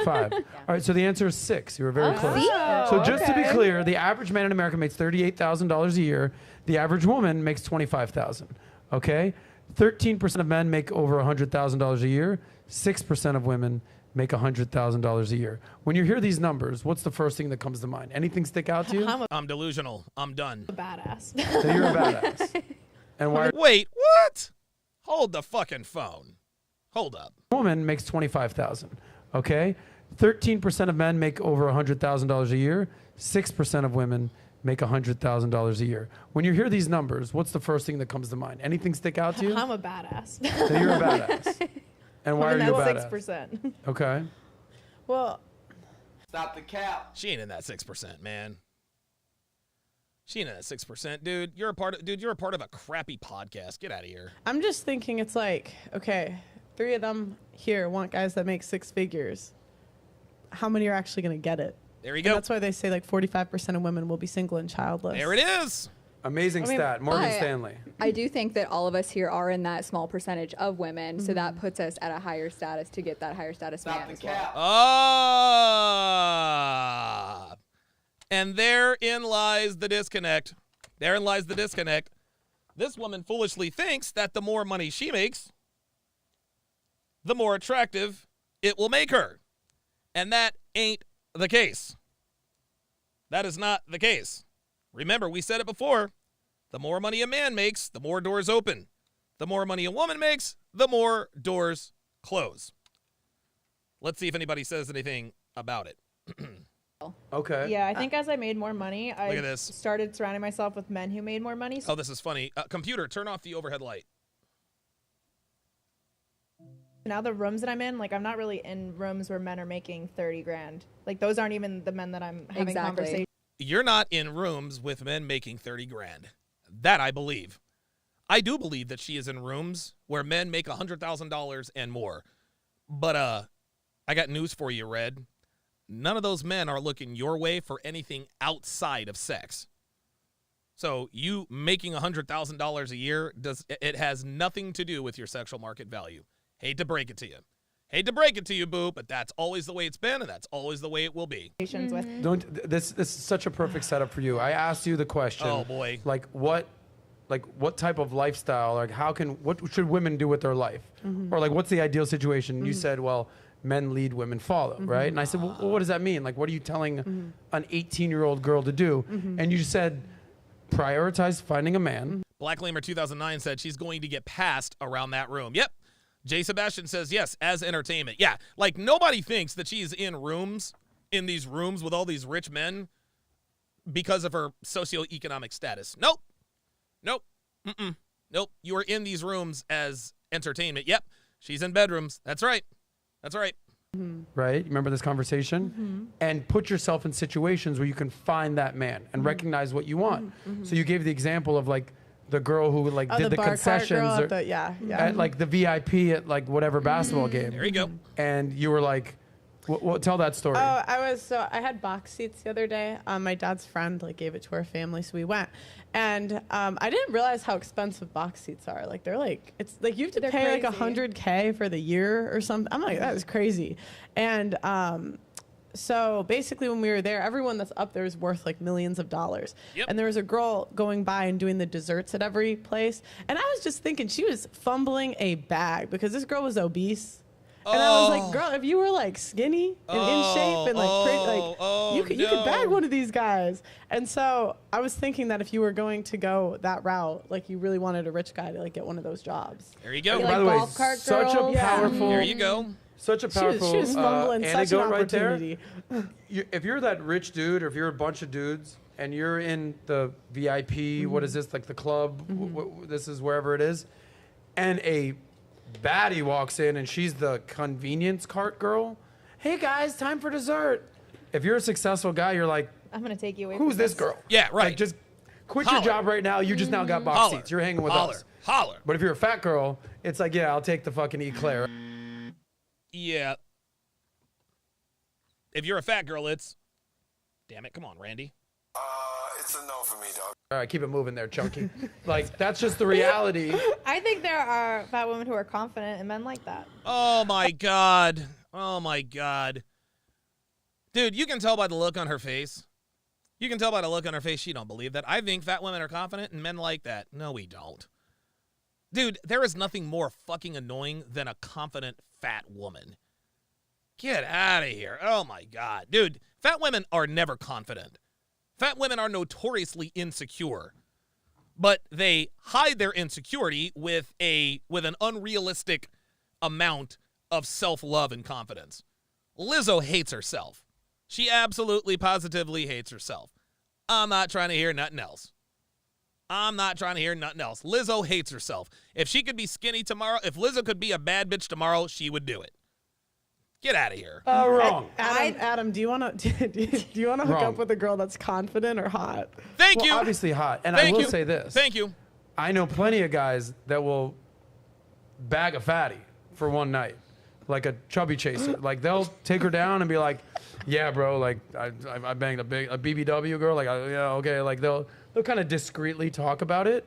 5. All right, so the answer is 6. You were very Oh, close. see? So just to be okay. clear, the average man in America makes $38,000 a year. The average woman makes $25,000. Okay? 13% of men make over $100,000 a year. 6% of women make $100,000 a year. When you hear these numbers, what's the first thing that comes to mind? Anything stick out to you? I'm delusional. I'm done. A badass. So you're a badass. And why? Wait, what? Hold the fucking phone. Hold up. A woman makes $25,000. Okay? 13% of men make over $100,000 a year. 6% of women make $100,000 a year. When you hear these numbers, what's the first thing that comes to mind? Anything stick out to you? I'm a badass. So you're a badass. And why are you a badass? 6%. Okay. Well, Stop the cap. She ain't in that 6%, man. She ain't in that 6%, dude. You're a part of a crappy podcast. Get out of here. I'm just thinking it's like, okay, 3 of them here want guys that make 6 figures. How many are actually going to get it? There you And go. that's why they say like 45% of women will be single and childless. There it is. Amazing stat. Morgan but Stanley. I do think that all of us here are in that small percentage of women, so Mm-hmm. that puts us at a higher status to get that higher status man as well. Ah. And therein lies the disconnect. Therein lies the disconnect. This woman foolishly thinks that the more money she makes, the more attractive it will make her. And that ain't the case. That is not the case. Remember, we said it before. The more money a man makes, the more doors open. The more money a woman makes, the more doors close. Let's see if anybody says anything about it. Okay. Yeah, I think as I made more money, I Look at this. started surrounding myself with men who made more money. Oh, this is funny. Computer, turn off the overhead light. Now the rooms that I'm in, like I'm not really in rooms where men are making 30 grand. Like those aren't even the men that I'm having conversations. You're not in rooms with men making 30 grand. That I believe. I do believe that she is in rooms where men make $100,000 and more. But I got news for you, Red. None of those men are looking your way for anything outside of sex. So you making $100,000 a year, it has nothing to do with your sexual market value. Hate to break it to you. Hate to break it to you, boo, but that's always the way it's been, and that's always the way it will be. Don't this is such a perfect setup for you. I asked you the question. Oh, boy. Like what type of lifestyle, like what should women do with their life? Mhm. Or like what's the ideal situation? You Mhm. said, well, men lead, women follow, right? And I said, well, what does that mean? Like what are you telling an 18-year-old girl to do? Mhm. And you said prioritize finding a man. Black Lamer 2009 said she's going to get passed around that room. Yep. Jay Sebastian says yes, as entertainment. Yeah, like nobody thinks that she's in these rooms with all these rich men because of her socioeconomic status. Nope. Nope. Mm-mm. Nope. You are in these rooms as entertainment. Yep. She's in bedrooms. That's right. That's right. Right? You remember this conversation? And put yourself in situations where you can find that man and recognize what you want. So you gave the example of like the girl who like Oh, did the bar cart concessions girl or- at the- yeah. at like the VIP at like whatever basketball game. There you go. And you were like, tell that story. Oh, I had box seats the other day. My dad's friend like gave it to our family, so we went. And I didn't realize how expensive box seats are. Like they're like it's like you have to They're pay like crazy. $100K for the year or something. I'm like, that is crazy. And so basically when we were there, everyone that's up there is worth like millions of dollars. Yep. And there was a girl going by and doing the desserts at every place. And I was just thinking she was fumbling a bag because this girl was obese. And I was like, girl, if you were like skinny and in shape and like pretty, like you could bag one of these guys. And so I was thinking that if you were going to go that route, like you really wanted a rich guy to like get one of those jobs. There you go. By the way, such a powerful. There you go. Such a powerful She was fumbling such an anecdote right there. opportunity. If you're that rich dude, or if you're a bunch of dudes, and you're in the VIP, what is this, like the club, this is wherever it is, and a baddie walks in and she's the convenience cart girl. Hey guys, time for dessert. If you're a successful guy, you're like, I'm gonna take you away. who's from this girl? Yeah, right. Like, just quit Holler. your job right now. You just now got box Holler. seats. You're hanging with Holler. us. Holler. But if you're a fat girl, it's like, yeah, I'll take the fucking eclair. Yeah. If you're a fat girl, it's... Damn it. Come on, Randy. It's a no for me, dog. All right, keep it moving there, Chunky. Like, that's just the reality. I think there are fat women who are confident and men like that. Oh, my God. Oh, my God. Dude, you can tell by the look on her face. You can tell by the look on her face she don't believe that. I think fat women are confident and men like that. No, we don't. Dude, there is nothing more fucking annoying than a confident fat woman. Get out of here. Oh, my God. Dude, fat women are never confident. Fat women are notoriously insecure. But they hide their insecurity with an unrealistic amount of self-love and confidence. Lizzo hates herself. She absolutely, positively hates herself. I'm not trying to hear nothing else. I'm not trying to hear nothing else. Lizzo hates herself. If she could be skinny tomorrow, if Lizzo could be a bad bitch tomorrow, she would do it. Get out of here. Wrong. Adam, do you want to hook Wrong. up with a girl that's confident or hot? Thank Well, you. obviously hot. And Thank I will you. say this. Thank you. I know plenty of guys that will bag a fatty for one night, like a chubby chaser. Like they'll take her down and be like, "Yeah, bro, like I banged a BBW girl. Like, yeah, okay." Like they'll kind of discreetly talk about it,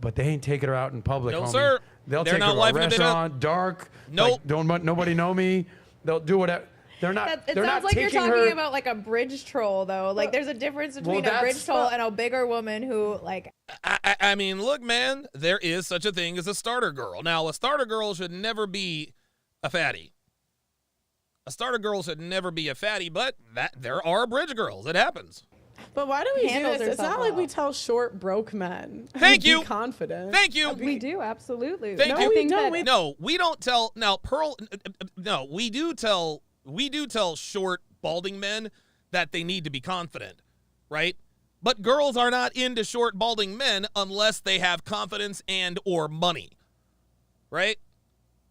but they ain't taking her out in public. No, homie. sir. They'll They're take her not to a livening it up. restaurant, dark. Nope. Like, don't nobody know me. They'll do whatever. They're not. It they're sounds not like you're taking talking her. about like a bridge troll, though. Like, there's a difference between a that's- bridge troll and a bigger woman who, like, I mean, look, man, there is such a thing as a starter girl. Now, a starter girl should never be a fatty. A starter girl should never be a fatty, but there are bridge girls. It happens. But why do we do Handles this? It's not herself like well. we tell short, broke men. Thank be you. confident. Thank you. We do, absolutely. Thank no, you. I think that- No, we don't tell. Now, Pearl. No, we do tell short, balding men that they need to be confident, right? But girls are not into short, balding men unless they have confidence and or money, right?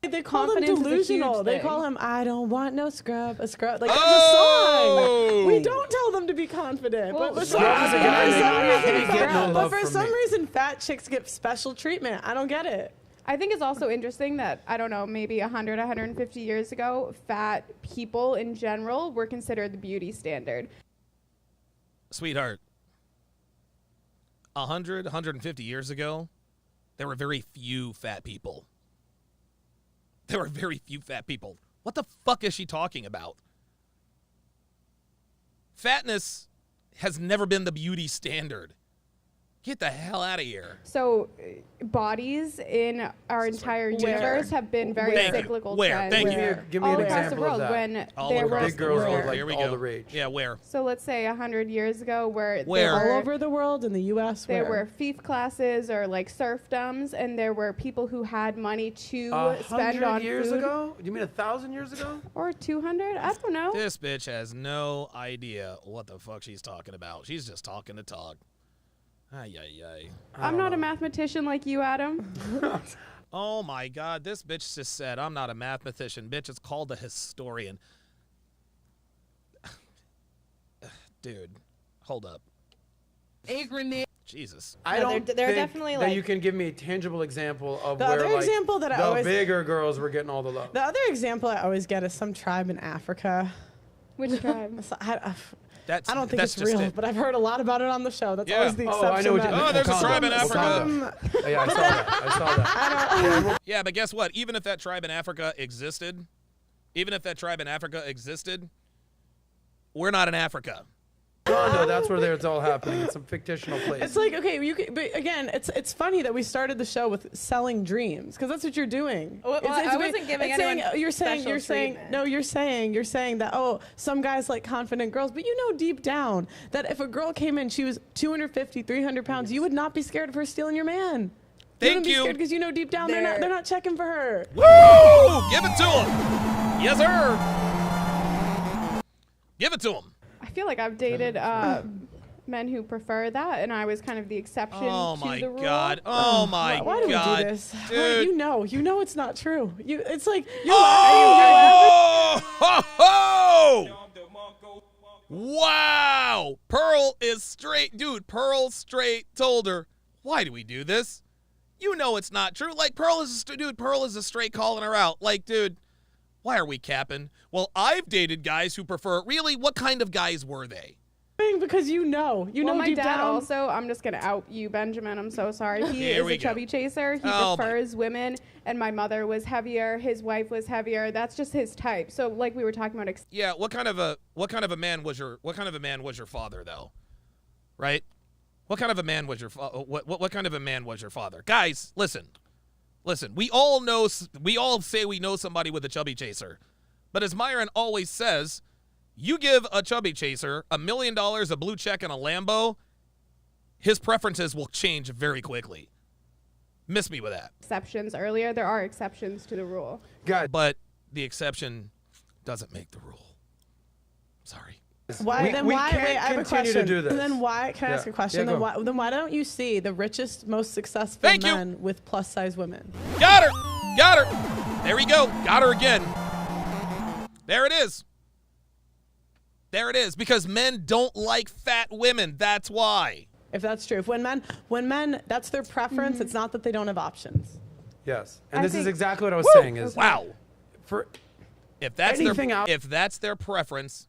They call him Confidence is a huge delusional. They thing. call him, I don't want no scrub. A scrub. Like, Oh! that's a song. We don't tell them to be confident. Well, but for scrub some is a guy reason- that ain't getting no but love for from some me. reason, fat chicks get special treatment. I don't get it. I think it's also interesting that, I don't know, maybe 100, 150 years ago, fat people in general were considered the beauty standard. Sweetheart, 100, 150 years ago, there were very few fat people. There were very few fat people. What the fuck is she talking about? Fatness has never been the beauty standard. Get the hell out of here. So bodies in our entire universe have been very cyclical trends. Thank you. Give me all an across the example world of that. when All there across were Big girls Where? are like Here we all go. the rage. Yeah, where? So let's say 100 years ago Where? there All were over the world, in the U.S. there where? were fief classes or like serfdoms, and there were people who had money to spend 100 on years food. ago? You mean 1,000 years ago? Or 200? I don't know. This bitch has no idea what the fuck she's talking about. She's just talking to talk. Ay, ay, ay. I'm not a mathematician like you, Adam. Oh my God, this bitch just said, I'm not a mathematician. Bitch, it's called a historian. Dude, hold up. Jesus. I No, don't they're think definitely, that like- you can give me a tangible example of The where other like, example that I the always- bigger girls were getting all the love. The other example I always get is some tribe in Africa. Which tribe? I don't think that's it's just real, it. but I've heard a lot about it on the show. That's Yeah. always the exception. I know what you that- mean. Oh, there's a Wakanda. tribe in Africa. Wakanda. Yeah, I saw that. I saw that. Yeah, but guess what? Even if that tribe in Africa existed, we're not in Africa. Wakanda, that's where it's all happening. It's some fictional place. It's like, okay, but again, it's funny that we started the show with selling dreams, because that's what you're doing. Well, I wasn't giving anyone you're saying special you're saying that, oh, some guys like confident girls, but you know deep down that if a girl came in, she was 250, 300 pounds, you would not be scared of her stealing your man. Thank you. Because you know deep down they're not checking for her. Woo! Give it to him. Yes, sir. Give it to him. I feel like I've dated men who prefer that, and I was kind of the exception Oh to my the rule. God. Oh my Why do God. we do this? Dude. You know it's not true. It's like Oh! Ho, ho! Wow! Pearl is straight. Dude, Pearl straight told her, why do we do this? You know it's not true. Like, Pearl is a straight calling her out. Like, dude, why are we capping? Well, I've dated guys who prefer, really, what kind of guys were they? Because you know my deep dad down. also, I'm just gonna out you, Benjamin. I'm so sorry. He Here is we a go. chubby chaser. He Oh, prefers women, and my mother was heavier. His wife was heavier. That's just his type. So, like we were talking about, Yeah, what kind of a man was your father, though? Right? What kind of a man was your what kind of a man was your father? Guys, listen. We all say we know somebody with a chubby chaser. But as Myron always says, you give a chubby chaser $1 million, a blue check, and a Lambo, his preferences will change very quickly. Miss me with that. exceptions earlier. There are exceptions to the rule. But the exception doesn't make the rule. Sorry. Why? We Wait, I can't have a continue to question. do this. Then why? Can I ask a question? Yeah, Then why don't you see the richest, most successful Thank you. men with plus size women? Got her. There we go. Got her again. There it is. Because men don't like fat women. That's why. If that's true, when men, that's their preference. It's not that they don't have options. Yes, and I this is think- exactly what I was Woo! saying. Is Wow. for If that's anything if that's their preference,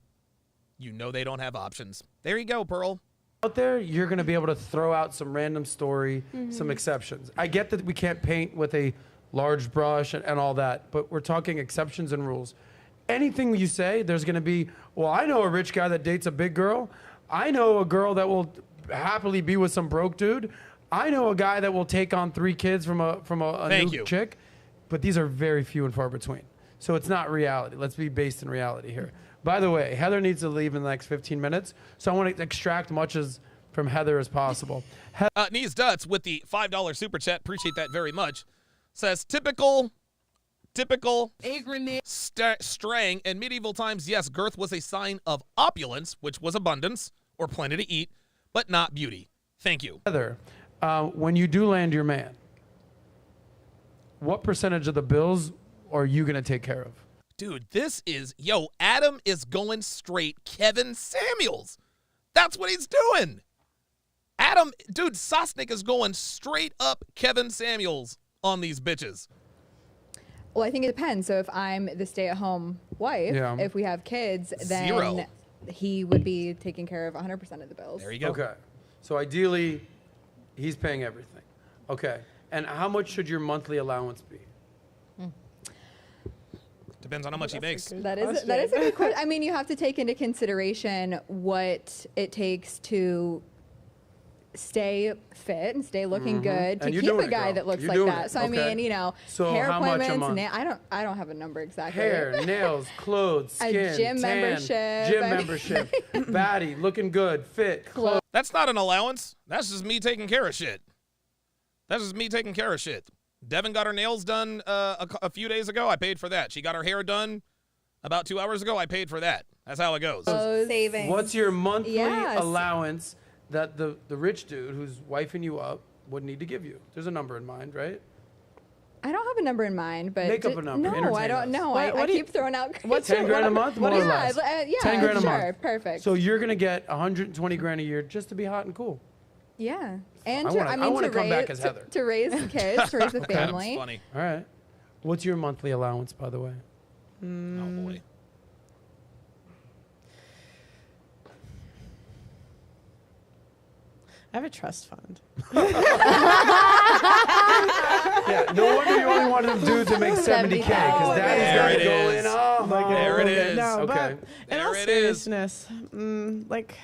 you know they don't have options. There you go, Pearl. out there, you're going to be able to throw out some random story, some exceptions. I get that we can't paint with a large brush and all that, but we're talking exceptions and rules. Anything you say, there's going to be, well, I know a rich guy that dates a big girl. I know a girl that will happily be with some broke dude. I know a guy that will take on 3 kids from a Thank new you. chick. But these are very few and far between. So it's not reality. Let's be based in reality here. By the way, Heather needs to leave in the next 15 minutes, so I want to extract much as from Heather as possible. Knees Dutz with the $5 super chat. Appreciate that very much. Says typical straying in medieval times. Yes, girth was a sign of opulence, which was abundance or plenty to eat, but not beauty. Thank you. Heather, when you do land your man, what percentage of the bills are you going to take care of? Dude, Adam is going straight Kevin Samuels. That's what he's doing. Sosnick is going straight up Kevin Samuels on these bitches. Well, I think it depends. So if I'm the stay-at-home wife, Yeah. if we have kids, then 0. he would be taking care of 100% of the bills. There you go. Okay. So ideally, he's paying everything. Okay. And how much should your monthly allowance be? Depends on how much he makes. That is a good question. I mean, you have to take into consideration what it takes to stay fit and stay looking good to And you're keep doing a it, guy girl. that looks You're like doing that. it. So I Okay. mean, you know, So hair how much a appointments. month? I don't have a number exactly. Hair, nails, clothes, A skin, gym tan, membership. gym I mean- membership, baddie, looking good, fit, clothes. That's not an allowance. That's just me taking care of shit. That's just me taking care of shit. Devin got her nails done a few days ago. I paid for that. She got her hair done about 2 hours ago. I paid for that. That's how it goes. Savings. What's your monthly Yes. allowance that the rich dude who's wifing you up would need to give you? There's a number in mind, right? I don't have a number in mind, but Make up a number. No, I Entertain don't us. know. What I do you- keep throwing out. What's 10 grand a month, more or yeah, less. yeah, 10 grand a sure, month. perfect. So you're gonna get 120 grand a year just to be hot and cool. Yeah, and I wanna to come raise back as Heather. to raise kids, to raise a family. That's funny. All right. What's your monthly allowance, by the way? Oh boy. I have a trust fund. Yeah, no wonder you only wanted to do to make 70K because daddy's There got it to go is. in. Oh, my There it God. is. No, Okay. but in all There it is. seriousness, like,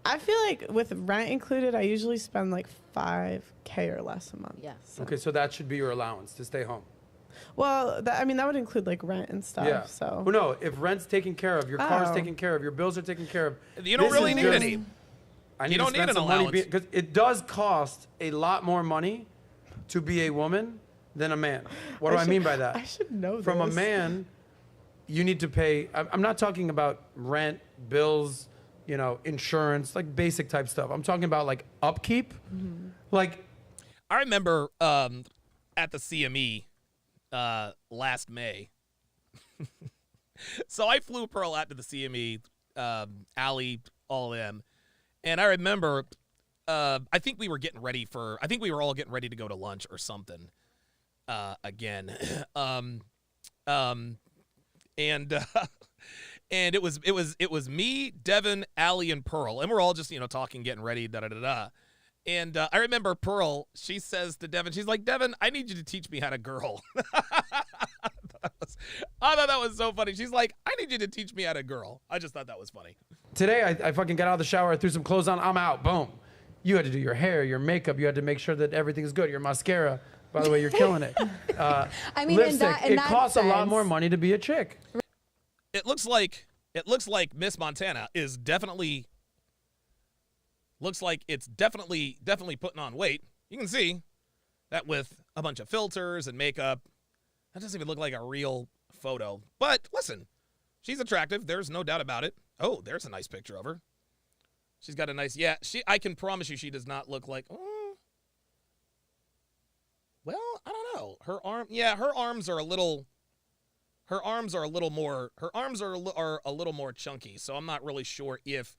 I feel like with rent included, I usually spend like $5K or less a month. Yes. Okay, so that should be your allowance to stay home. Well, I mean, that would include like rent and stuff. Yeah. So. Well, no, if rent's taken care of, your car's Oh. taken care of, your bills are taken care of. You don't this really is need just- any. I You need don't to need spend an some money allowance. because it does cost a lot more money to be a woman than a man. What do I mean by that? I should know From a this. man, you need to pay. I'm not talking about rent, bills, you know, insurance, like basic type stuff. I'm talking about like upkeep. Like, I remember at the CME last May. So I flew Pearl out to the CME, Allie, all of them. And I remember, I think we were all getting ready to go to lunch or something again. And it was me, Devin, Allie, and Pearl. And we're all just, talking, getting ready, da-da-da-da. And I remember Pearl, she says to Devin, she's like, Devin, I need you to teach me how to girl. I thought that was so funny. She's like, I need you to teach me how to girl. I just thought that was funny. today I fucking got out of the shower, I threw some clothes on, I'm out, boom. You had to do your hair, your makeup, you had to make sure that everything's good, your mascara. By the way, you're killing it. I mean, lipstick, in it that costs a lot sense- more money to be a chick. It looks like Miss Montana is definitely definitely putting on weight. You can see that with a bunch of filters and makeup. That doesn't even look like a real photo. But listen, she's attractive. There's no doubt about it. Oh, there's a nice picture of her. She's got a nice, I can promise you she does not look like, well, I don't know. Her arms are a little more chunky, so I'm not really sure if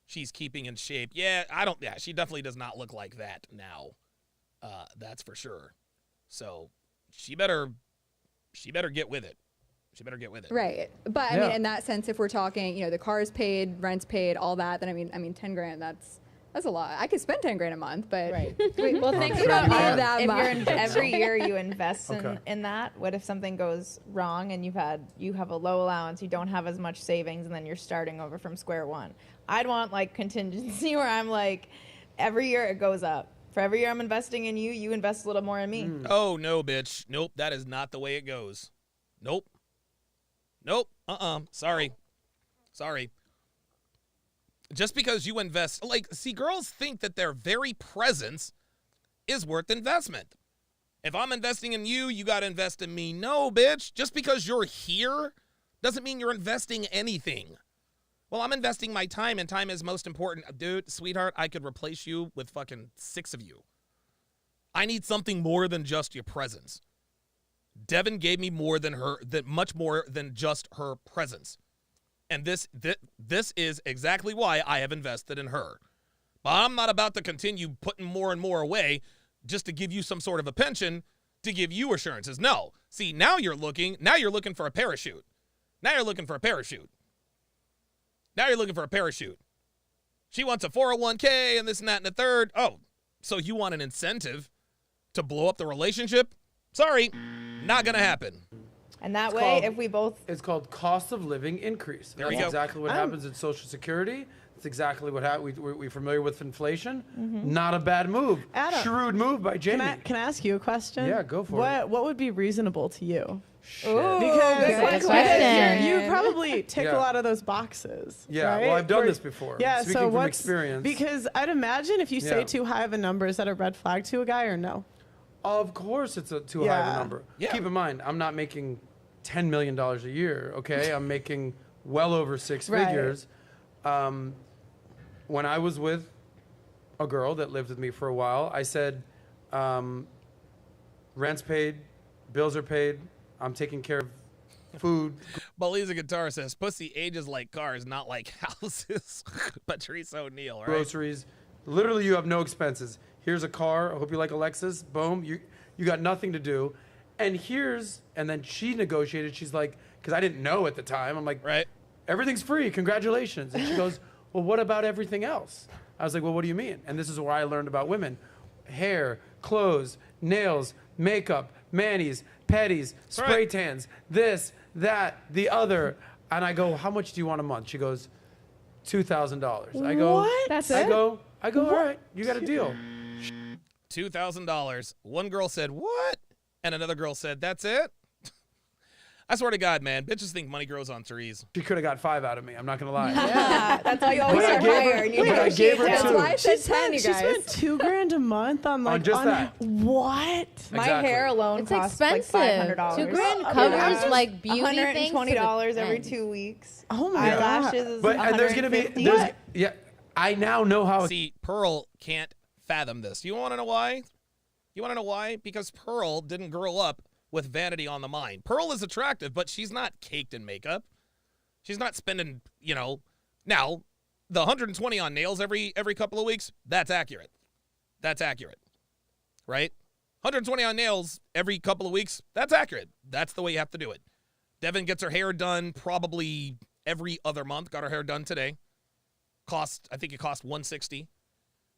she's keeping in shape. She definitely does not look like that now. That's for sure. So she better get with it. She better get with it. Right. But I mean, in that sense, if we're talking, the car's paid, rent's paid, all that, then I mean, 10 grand, that's a lot. I could spend 10 grand a month, but Well, think sure about you can. that. If you're much. every year you invest Okay. in that, what if something goes wrong and you have a low allowance, you don't have as much savings, and then you're starting over from square one? I'd want like contingency where I'm like, every year it goes up. For every year I'm investing in you, you invest a little more in me. Oh, no, bitch. Nope, that is not the way it goes. Nope. Sorry. Just because you invest, girls think that their very presence is worth investment. If I'm investing in you, you got to invest in me. No, bitch. Just because you're here doesn't mean you're investing anything. Well, I'm investing my time, and time is most important. Dude, sweetheart, I could replace you with fucking 6 of you. I need something more than just your presence. Devin gave me much more than just her presence. And this is exactly why I have invested in her. But I'm not about to continue putting more and more away just to give you some sort of a pension to give you assurances. No. See, now you're looking for a parachute. Now you're looking for a parachute. She wants a 401k and this and that and the third. Oh, so you want an incentive to blow up the relationship? Sorry, not going to happen. And that way, if we both... It's called cost of living increase. There we That's go. exactly what happens in Social Security. It's exactly what happened. We familiar with inflation? Mhm. Not a bad move. Adam, Shrewd move by Jamie. Can I ask you a question? Yeah, go for it. What would be reasonable to you? Ooh, because you probably tick Yeah. a lot of those boxes. Yeah, right? well, I've done Where- this before. Yeah, Speaking so from what's experience. Because I'd imagine if you say Yeah. too high of a number, is that a red flag to a guy or no? Of course, it's too high of Yeah. a number. Yeah. Keep in mind, I'm not making $10 million a year. Okay, I'm making well over six Right. figures. When I was with a girl that lived with me for a while, I said, rent's paid, bills are paid, I'm taking care of food. Beliza Guitar says, pussy ages like cars, not like houses. Patrice O'Neill, right? Groceries. Literally, you have no expenses. Here's a car. I hope you like a Lexus. Boom. You got nothing to do. And then she negotiated. She's like, because I didn't know at the time. I'm like, right. Everything's free. Congratulations. And she goes, well, what about everything else? I was like, well, what do you mean? And this is where I learned about women. Hair, clothes, nails, makeup, manis, petties, spray tans, this, that, the other. And I go, how much do you want a month? She goes, $2,000. I go, What? That's I it? go, What? all right, you got a deal. $2,000. One girl said, what? And another girl said, that's it? I swear to God, man, bitches think money grows on trees. She could have got 5 out of me. I'm not going to lie. Yeah, that's why you always But I start gave her- higher and you but I gave her negotiate two. down. That's why I said She 10, you spent guys. $2,000 a month on like just that. What? My Exactly. hair alone It's costs expensive. like $500. $2,000 covers like beauty things. to the $120 every end. 2 weeks. Oh my Eyelashes is But and there's going to be, $150. yeah, I now know how. See, Pearl can't fathom this. You want to know why? You want to know why? Because Pearl didn't grow up with vanity on the mind. Pearl is attractive, but she's not caked in makeup. She's not spending, now the 120 on nails every couple of weeks, that's accurate. That's accurate. Right? 120 on nails every couple of weeks, that's accurate. That's the way you have to do it. Devin gets her hair done probably every other month. Got her hair done today. I think it cost $160.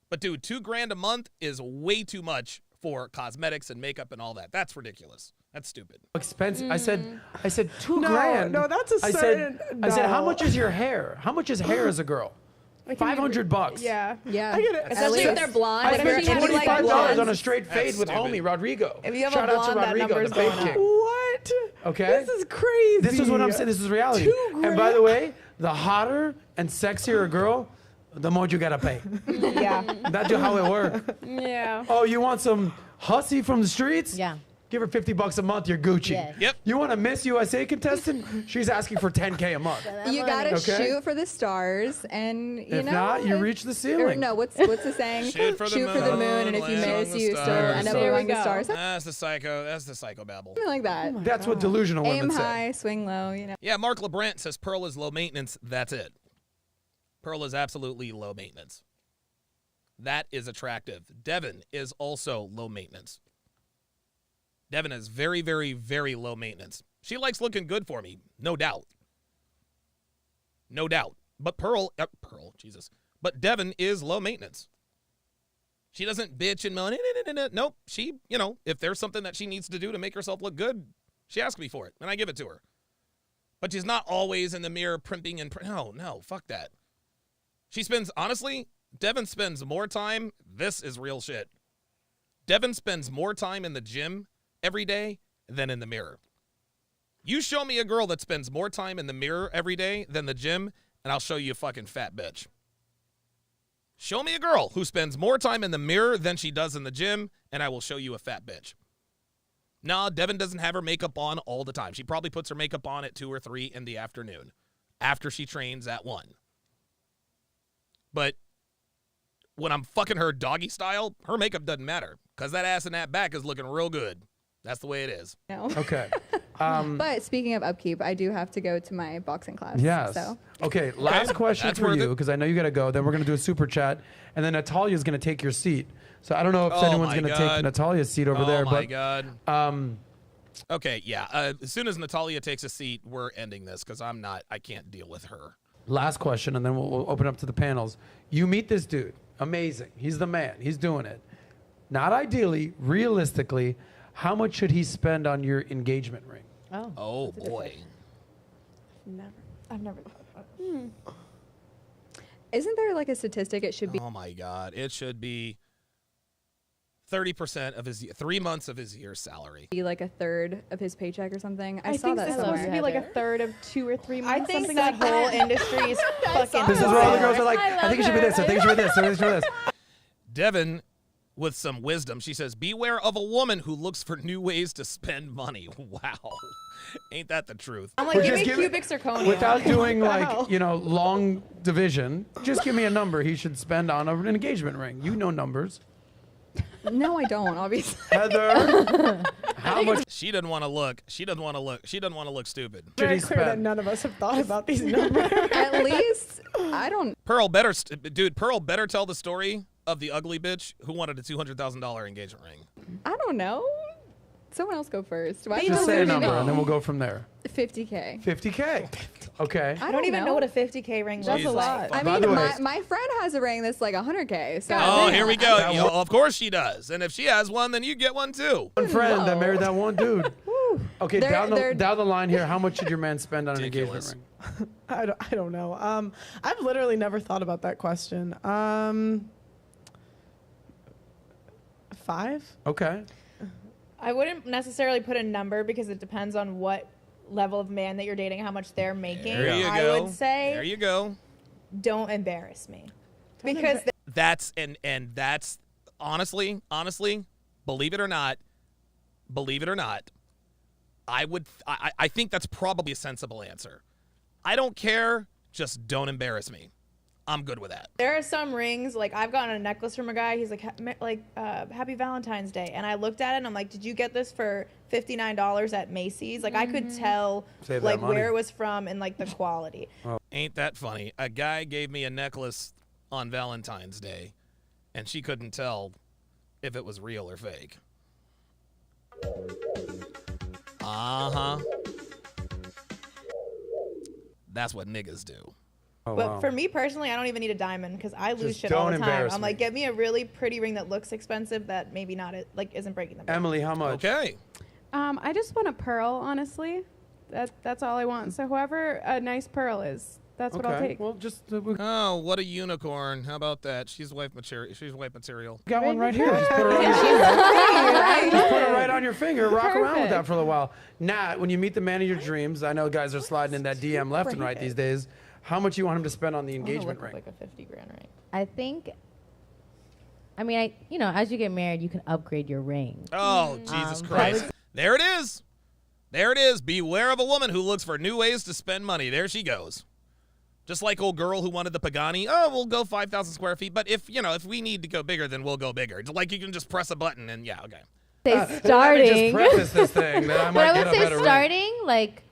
But dude, $2,000 a month is way too much for cosmetics and makeup and all that. That's ridiculous. That's stupid. Expensive. I said $2,000. No, that's a certain. I said, how no. much is your hair? How much is hair as a girl? $500. Yeah. Yeah. I get it. Especially if they're blonde. I What if spent you have, like, $25 blondes? on a straight fade That's with stupid. homie Rodrigo. If you have Shout a out to blonde, that Rodrigo, number's the fade going up. king. What? Okay. This is crazy. This is what I'm saying. This is reality. And by the way, the hotter and sexier a girl, the more you gotta pay. Yeah. That's how it works. Yeah. Oh, you want some hussy from the streets? Yeah. Give her $50 a month, you're Gucci. Yes. Yep. You want a Miss USA contestant? She's asking for $10K a month. You gotta Okay. shoot for the stars, and you If know. not, you reach the ceiling. Or no, what's the saying? Shoot for the moon, and if you land miss, on the you still stars. end up There we around the go. stars. That's the psychobabble. Something like that. That's what delusional women Aim say. high, swing low. You know. Yeah, Mark LeBrant says Pearl is low maintenance. That's it. Pearl is absolutely low maintenance. That is attractive. Devin is also low maintenance. Devin is very, very, very low maintenance. She likes looking good for me, no doubt. No doubt. But Jesus. But Devin is low maintenance. She doesn't bitch and moan. Nope. She, if there's something that she needs to do to make herself look good, she asks me for it, and I give it to her. But she's not always in the mirror primping and... No, fuck that. Devin spends more time... This is real shit. Devin spends more time in the gym every day than in the mirror. You show me a girl that spends more time in the mirror every day than the gym, and I'll show you a fucking fat bitch. Show me a girl who spends more time in the mirror than she does in the gym, and I will show you a fat bitch. No, Devin doesn't have her makeup on all the time. She probably puts her makeup on at 2 or 3 in the afternoon after she trains at 1. But when I'm fucking her doggy style, her makeup doesn't matter because that ass and that back is looking real good. That's the way it is. No. Okay. But speaking of upkeep, I do have to go to my boxing class. Yes. So. Okay, last question That's for worth you, it. because I know you got to go. Then we're going to do a super chat, and then Natalia's going to take your seat. So I don't know if Oh anyone's my going to take God. Natalia's seat over there. Oh, my but God. Okay, yeah. As soon as Natalia takes a seat, we're ending this because I can't deal with her. Last question, and then we'll open up to the panels. You meet this dude. Amazing. He's the man. He's doing it. Not ideally, realistically, how much should he spend on your engagement ring? Oh boy. I've never thought about it. Isn't there like a statistic? It should be. Oh my God. It should be 30% of his 3 months of his year's salary. Be like a third of his paycheck or something. I saw think that it's somewhere. supposed to be like a third of 2 or 3 months. I think something that like whole that. industry is fucking. This is where all the girls are like, I think it should be this. I think it should be this. I think it should be this. Devin, with some wisdom, she says, beware of a woman who looks for new ways to spend money. Wow. Ain't that the truth? I'm like, Well, give me just give cubic zirconia. Without doing What the hell? like, long division, just give me a number he should spend on an engagement ring. You know numbers. No, I don't. Obviously. Heather, how much? She doesn't want to look. She doesn't want to look. She doesn't want to look stupid. Very clear that none of us have thought about these numbers. At least I don't. Pearl better, Pearl better tell the story of the ugly bitch who wanted a $200,000 engagement ring. I don't know. Someone else go first. Why Just say a don't you number know? and then we'll go from there. 50K. 50K. Okay. I don't even know what a 50K ring looks Jesus like. I By mean, the way- my friend has a ring that's like 100K. So Oh, here we go. Yo, of course she does. And if she has one, then you get one too. One friend that married that one dude. Okay, They're- down the line here, how much should your man spend on an Ridiculous. engagement ring? I don't know. I've literally never thought about that question. 5? Okay. I wouldn't necessarily put a number because it depends on what level of man that you're dating, how much they're making. There you I go. would say There you go. don't embarrass me. Because That's and that's honestly, believe it or not, I think that's probably a sensible answer. I don't care, just don't embarrass me. I'm good with that. there are some rings, like I've gotten a necklace from a guy, he's like, Happy Valentine's Day. And I looked at it and I'm like, did you get this for $59 at Macy's? Like I could tell Save that like money. where it was from and like the quality. Ain't that funny? A guy gave me a necklace on Valentine's Day, and she couldn't tell if it was real or fake. Uh-huh. That's what niggas do. Oh, But wow. for me personally, I don't even need a diamond because I lose Just shit all don't the time. embarrass I'm like, me. get me a really pretty ring that looks expensive that maybe not like isn't breaking the bank. Emily, how much? Okay. I just want a pearl, honestly. That's all I want. So whoever a nice pearl is, that's what I'll Okay. take. Well, just Oh, what a unicorn. How about that? She's wife material. She's wife material. got one right here. Just put it on your finger. Just put it right on your finger. Rock around with that for a little while. Nat, when you meet the man of your dreams, I know guys are sliding in that DM left and right these days. How much you want him to spend on the engagement ring? Like a 50 grand ring. I think. I mean, as you get married, you can upgrade your ring. Oh, Jesus but Christ. There it is. There it is. Beware of a woman who looks for new ways to spend money. There she goes. Just like old girl who wanted the Pagani. Oh, we'll go 5,000 square feet. But if we need to go bigger, then we'll go bigger. Like you can just press a button and yeah, okay. Say starting. Let me just preface this thing that I But might I get would a say better ring. starting like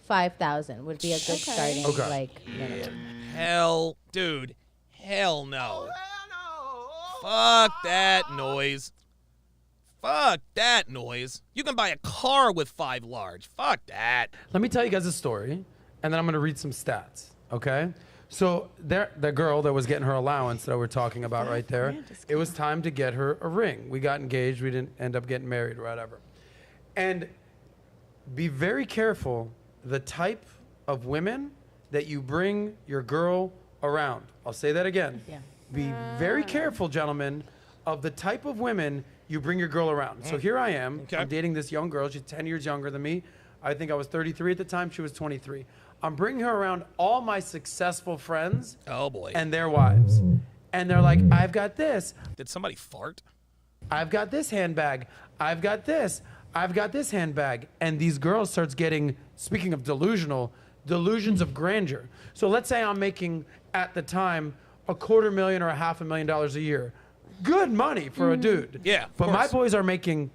5,000 would be a good starting Okay. like minimum. Hell, dude. Hell no. Fuck that noise. Fuck that noise. You can buy a car with 5 large. Fuck that. Let me tell you guys a story, and then I'm going to read some stats, okay? So the girl that was getting her allowance that we're talking about right there, it was time to get her a ring. We got engaged. We didn't end up getting married or whatever. And be very careful the type of women that you bring your girl around. I'll say that again. Yeah. Be very careful, gentlemen, of the type of women you bring your girl around. So here I am. Okay. I'm dating this young girl. She's 10 years younger than me. I think I was 33 at the time. She was 23. I'm bringing her around all my successful friends Oh, boy. and their wives. And they're like, I've got this. Did somebody fart? I've got this handbag. I've got this. I've got this handbag. And these girls starts getting, speaking of delusions of grandeur. So let's say I'm making, at the time, $250,000 or $500,000 a year. Good money for a dude. Yeah, of But my course. boys are making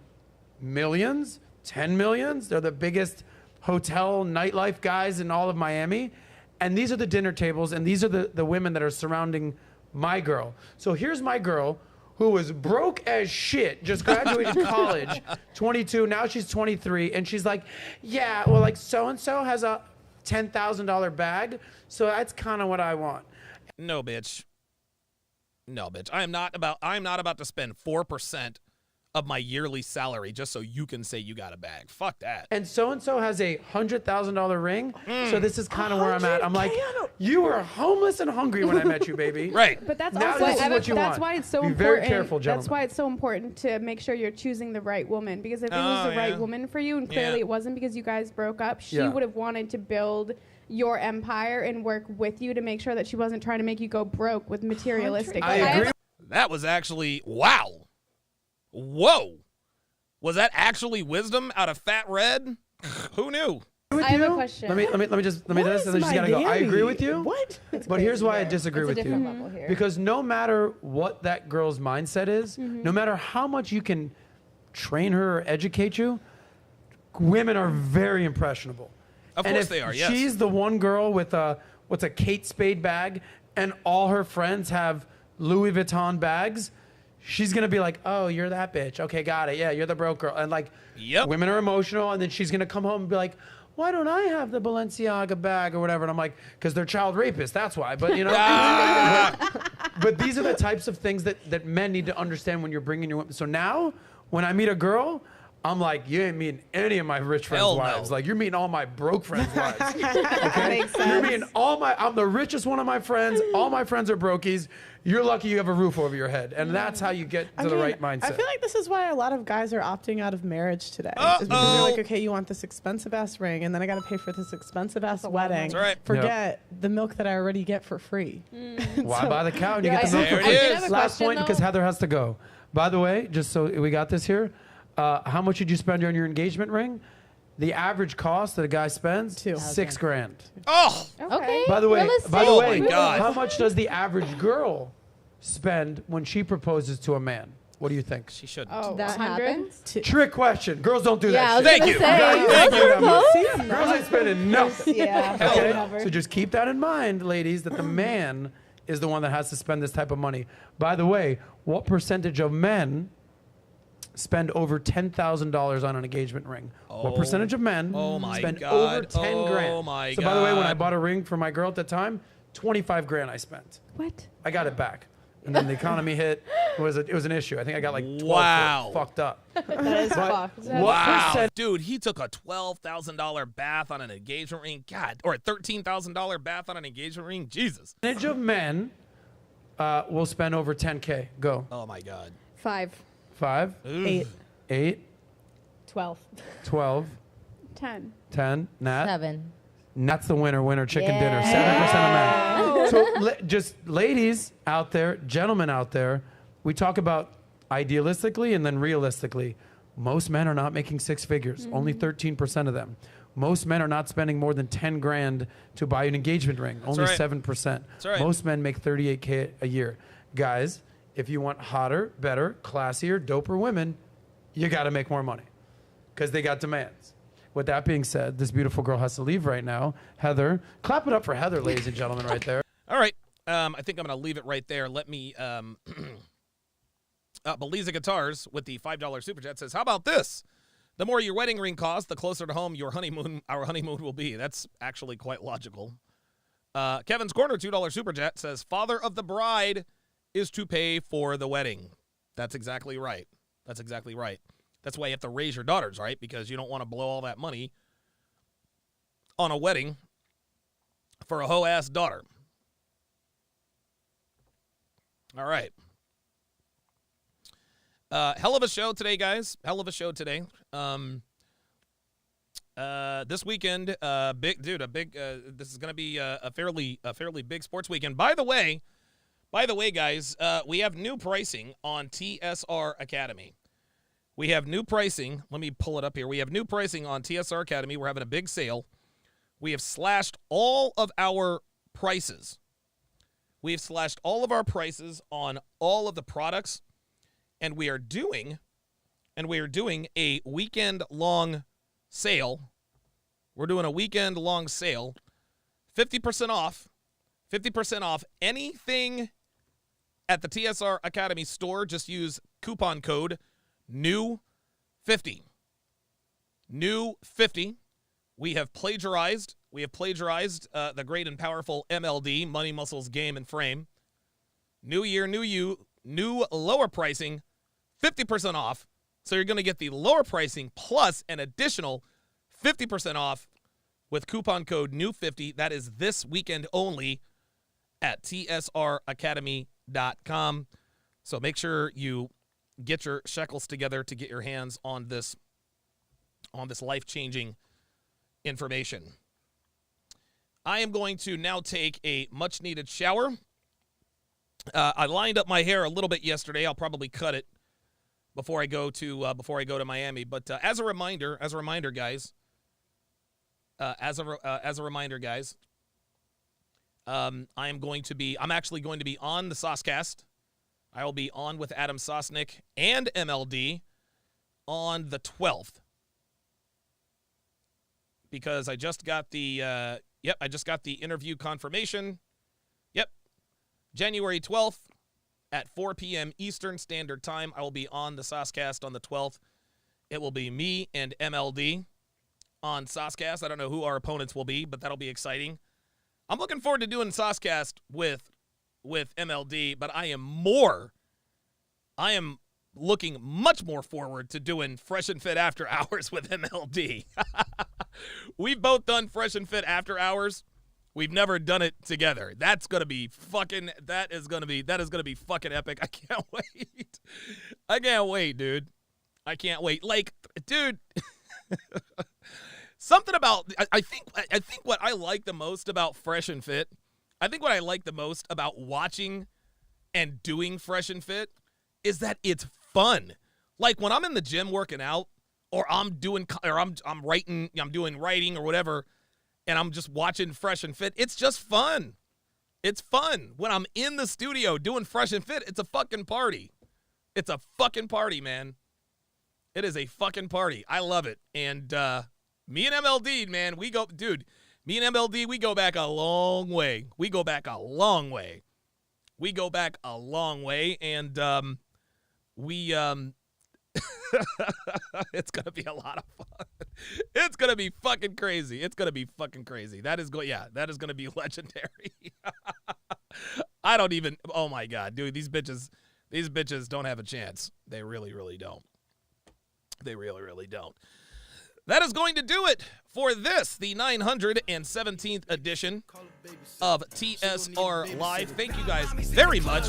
millions, 10 millions. They're the biggest hotel nightlife guys in all of Miami. And these are the dinner tables, and these are the women that are surrounding my girl. So here's my girl who was broke as shit, just graduated college, 22, now she's 23, and she's like, yeah, well, like so-and-so has a $10,000 bag, so that's kind of what I want. No, bitch. No, bitch. I am not about to spend 4% of my yearly salary just so you can say you got a bag. Fuck that. And so has a $100,000 ring. So this is kind of where I'm at. I'm like, you were homeless and hungry when I met you, baby. Right. But that's Now also this is what you that's want. why it's so Be important. very careful, That's gentlemen. why it's so important to make sure you're choosing the right woman, because if it was Oh, the right yeah. woman for you and clearly Yeah. it wasn't because you guys broke up, she Yeah. would have wanted to build your empire and work with you to make sure that she wasn't trying to make you go broke with materialistic I stuff. agree. That was actually, wow. Whoa. Was that actually wisdom out of Fat Red? Who knew? I have a question. Let me just do this, and then she's gotta go. I agree with you. What? But here's why I disagree It's a with different you. level here. Because no matter what that girl's mindset is, no matter how much you can train her or educate you, women are very impressionable. Of And course if they are, yes. she's the one girl with a Kate Spade bag, and all her friends have Louis Vuitton bags, she's gonna be like, "Oh, you're that bitch. Okay, got it. Yeah, you're the broke girl." And like, Yep. women are emotional, and then she's gonna come home and be like, "Why don't I have the Balenciaga bag or whatever?" And I'm like, "Because they're child rapists. That's why." But you know, but these are the types of things that men need to understand when you're bringing your women. So now, when I meet a girl, I'm like, you ain't meeting any of my rich friends' Hell no. wives. Like, you're meeting all my broke friends' wives. Okay? Makes You're sense. meeting I'm the richest one of my friends. All my friends are brokies. You're lucky you have a roof over your head. And that's how you get to the right mindset. I feel like this is why a lot of guys are opting out of marriage today. Is because they're like, okay, you want this expensive ass ring, and then I got to pay for this expensive ass wedding. That's right. Forget the milk that I already get for free. Why buy the cow and you Yeah, get the milk there for it free? is. Last question, point, though. because Heather has to go. By the way, just so we got this here, how much did you spend on your engagement ring? The average cost that a guy spends, $6,000. Oh, Okay. By the way, realistic. Oh my God. how much does the average girl spend when she proposes to a man? What do you think? she should. Oh, That 100? happens. Trick question. Girls don't do Yeah, I that was shit. Thank gonna you. say. Thank girls you. propose? Girls ain't spending nothing. Yeah. Okay? Never. So just keep that in mind, ladies, that the man is the one that has to spend this type of money. By the way, what percentage of men spend over $10,000 on an engagement ring? What percentage of men Oh my spend God. over 10 Oh grand? my So by the way, when I God. bought a ring for my girl at the time, 25 grand I spent. What? I got it back. And then the economy hit. It was an issue. I think I got like 12 Wow. fucked up. That is fucked. What Wow, percent? dude, he took a $12,000 bath on an engagement ring. God, or a $13,000 bath on an engagement ring. Jesus. Percentage of men will spend over 10K? Go. Oh my God. 5. 5, Ugh. 8, 12. 12, 10. 10. Nat. 7. Nat's the winner. Chicken dinner. 7% of men. So just ladies out there, gentlemen out there, we talk about idealistically and then realistically. Most men are not making six figures. Only 13% of them. Most men are not spending more than 10 grand to buy an engagement ring. Only right. 7%. That's right. Most men make 38K a year. Guys, if you want hotter, better, classier, doper women, you got to make more money because they got demands. With that being said, this beautiful girl has to leave right now. Heather, clap it up for Heather, ladies and gentlemen, right there. All right. I think I'm going to leave it right there. Let me. Beliza Guitars with the $5 super chat says, "How about this? The more your wedding ring costs, the closer to home our honeymoon will be." That's actually quite logical. Kevin's Corner $2 super chat says, "Father of the bride is to pay for the wedding." That's exactly right. That's exactly right. That's why you have to raise your daughters, right? Because you don't want to blow all that money on a wedding for a hoe-ass daughter. All right. Hell of a show today, guys. Hell of a show today. This weekend, this is going to be a fairly big sports weekend. By the way, guys, we have new pricing on TSR Academy. We have new pricing. Let me pull it up here. We have new pricing on TSR Academy. We're having a big sale. We have slashed all of our prices. We've slashed all of our prices on all of the products, and we are doing a weekend-long sale. We're doing a weekend-long sale. 50% off. 50% off anything at the TSR Academy store. Just use coupon code NEW50. NEW50. We have plagiarized the great and powerful MLD, Money, Muscles, Game, and Frame. New year, new you, new lower pricing, 50% off. So you're going to get the lower pricing plus an additional 50% off with coupon code NEW50. That is this weekend only at tsracademy.com. So make sure you get your shekels together to get your hands on this life-changing information. I am going to now take a much-needed shower. I lined up my hair a little bit yesterday. I'll probably cut it before I go to Miami. But as a reminder, guys, I'm actually going to be on the Saucecast. I will be on with Adam Sosnick and MLD on the 12th. Because I just got the interview confirmation. Yep. January 12th at 4 p.m. Eastern Standard Time. I will be on the Saucecast on the 12th. It will be me and MLD on Saucecast. I don't know who our opponents will be, but that'll be exciting. I'm looking forward to doing Saucecast with MLD, but I am looking much more forward to doing Fresh and Fit After Hours with MLD. We've both done Fresh and Fit After Hours. We've never done it together. That is gonna be fucking epic. I can't wait. I can't wait, dude. I can't wait. Like, dude, something about I think what I like the most about Fresh and Fit, I think what I like the most about watching and doing Fresh and Fit is that it's fun. Like when I'm in the gym working out, or I'm writing or whatever, and I'm just watching Fresh and Fit, it's just fun. It's fun. When I'm in the studio doing Fresh and Fit, it's a fucking party. It's a fucking party, man. It is a fucking party. I love it. And me and MLD, man, me and MLD, we go back a long way. And it's gonna be a lot of fun. It's gonna be fucking crazy. That is gonna be legendary. Oh my God, dude, these bitches don't have a chance. They really, really don't. That is going to do it for this, the 917th edition of TSR Live. Thank you guys very much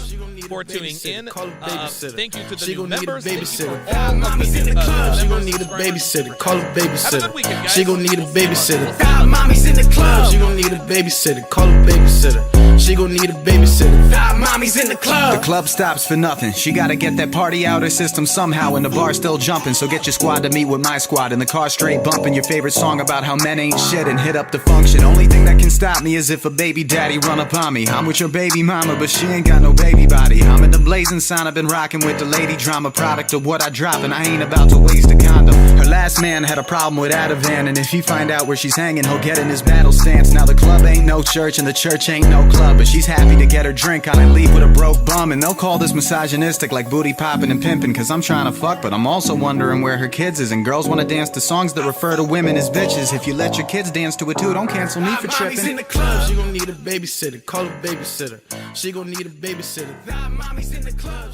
for tuning in. Thank you to the new members. Thank you for all of the She gon' need a babysitter. Call a babysitter. She gon' need a babysitter. 5 mommies in the club. She gon' need a babysitter. Call a babysitter. She gon' need a babysitter. 5 mommies in the club. The club stops for nothing. She gotta get that party out her system somehow, and the bar's still jumping. So get your squad to meet with my squad in the car, straight bumping your favorite song about how men ain't shit and hit up the function. Only thing that can stop me is if a baby daddy run up on me. I'm with your baby mama, but she ain't got no baby body. I'm in the blazing sign. I've been rocking with the lady drama, product of what I drop, and I ain't about to waste a condom. Her last man had a problem with Ativan, and if he find out where she's hanging, he'll get in his battle stance. Now the club ain't no church and the church ain't no club, but she's happy to get her drink on and leave with a broke bum. And they'll call this misogynistic, like booty popping and pimping, cause I'm trying to fuck, but I'm also wondering where her kids is. And girls wanna dance to songs that refer to women as bitches. If you let your kids dance to it too, don't cancel me for tripping. In the club, she gon' need a babysitter. Call a babysitter. She gon' need a babysitter. 5 mommies in the club.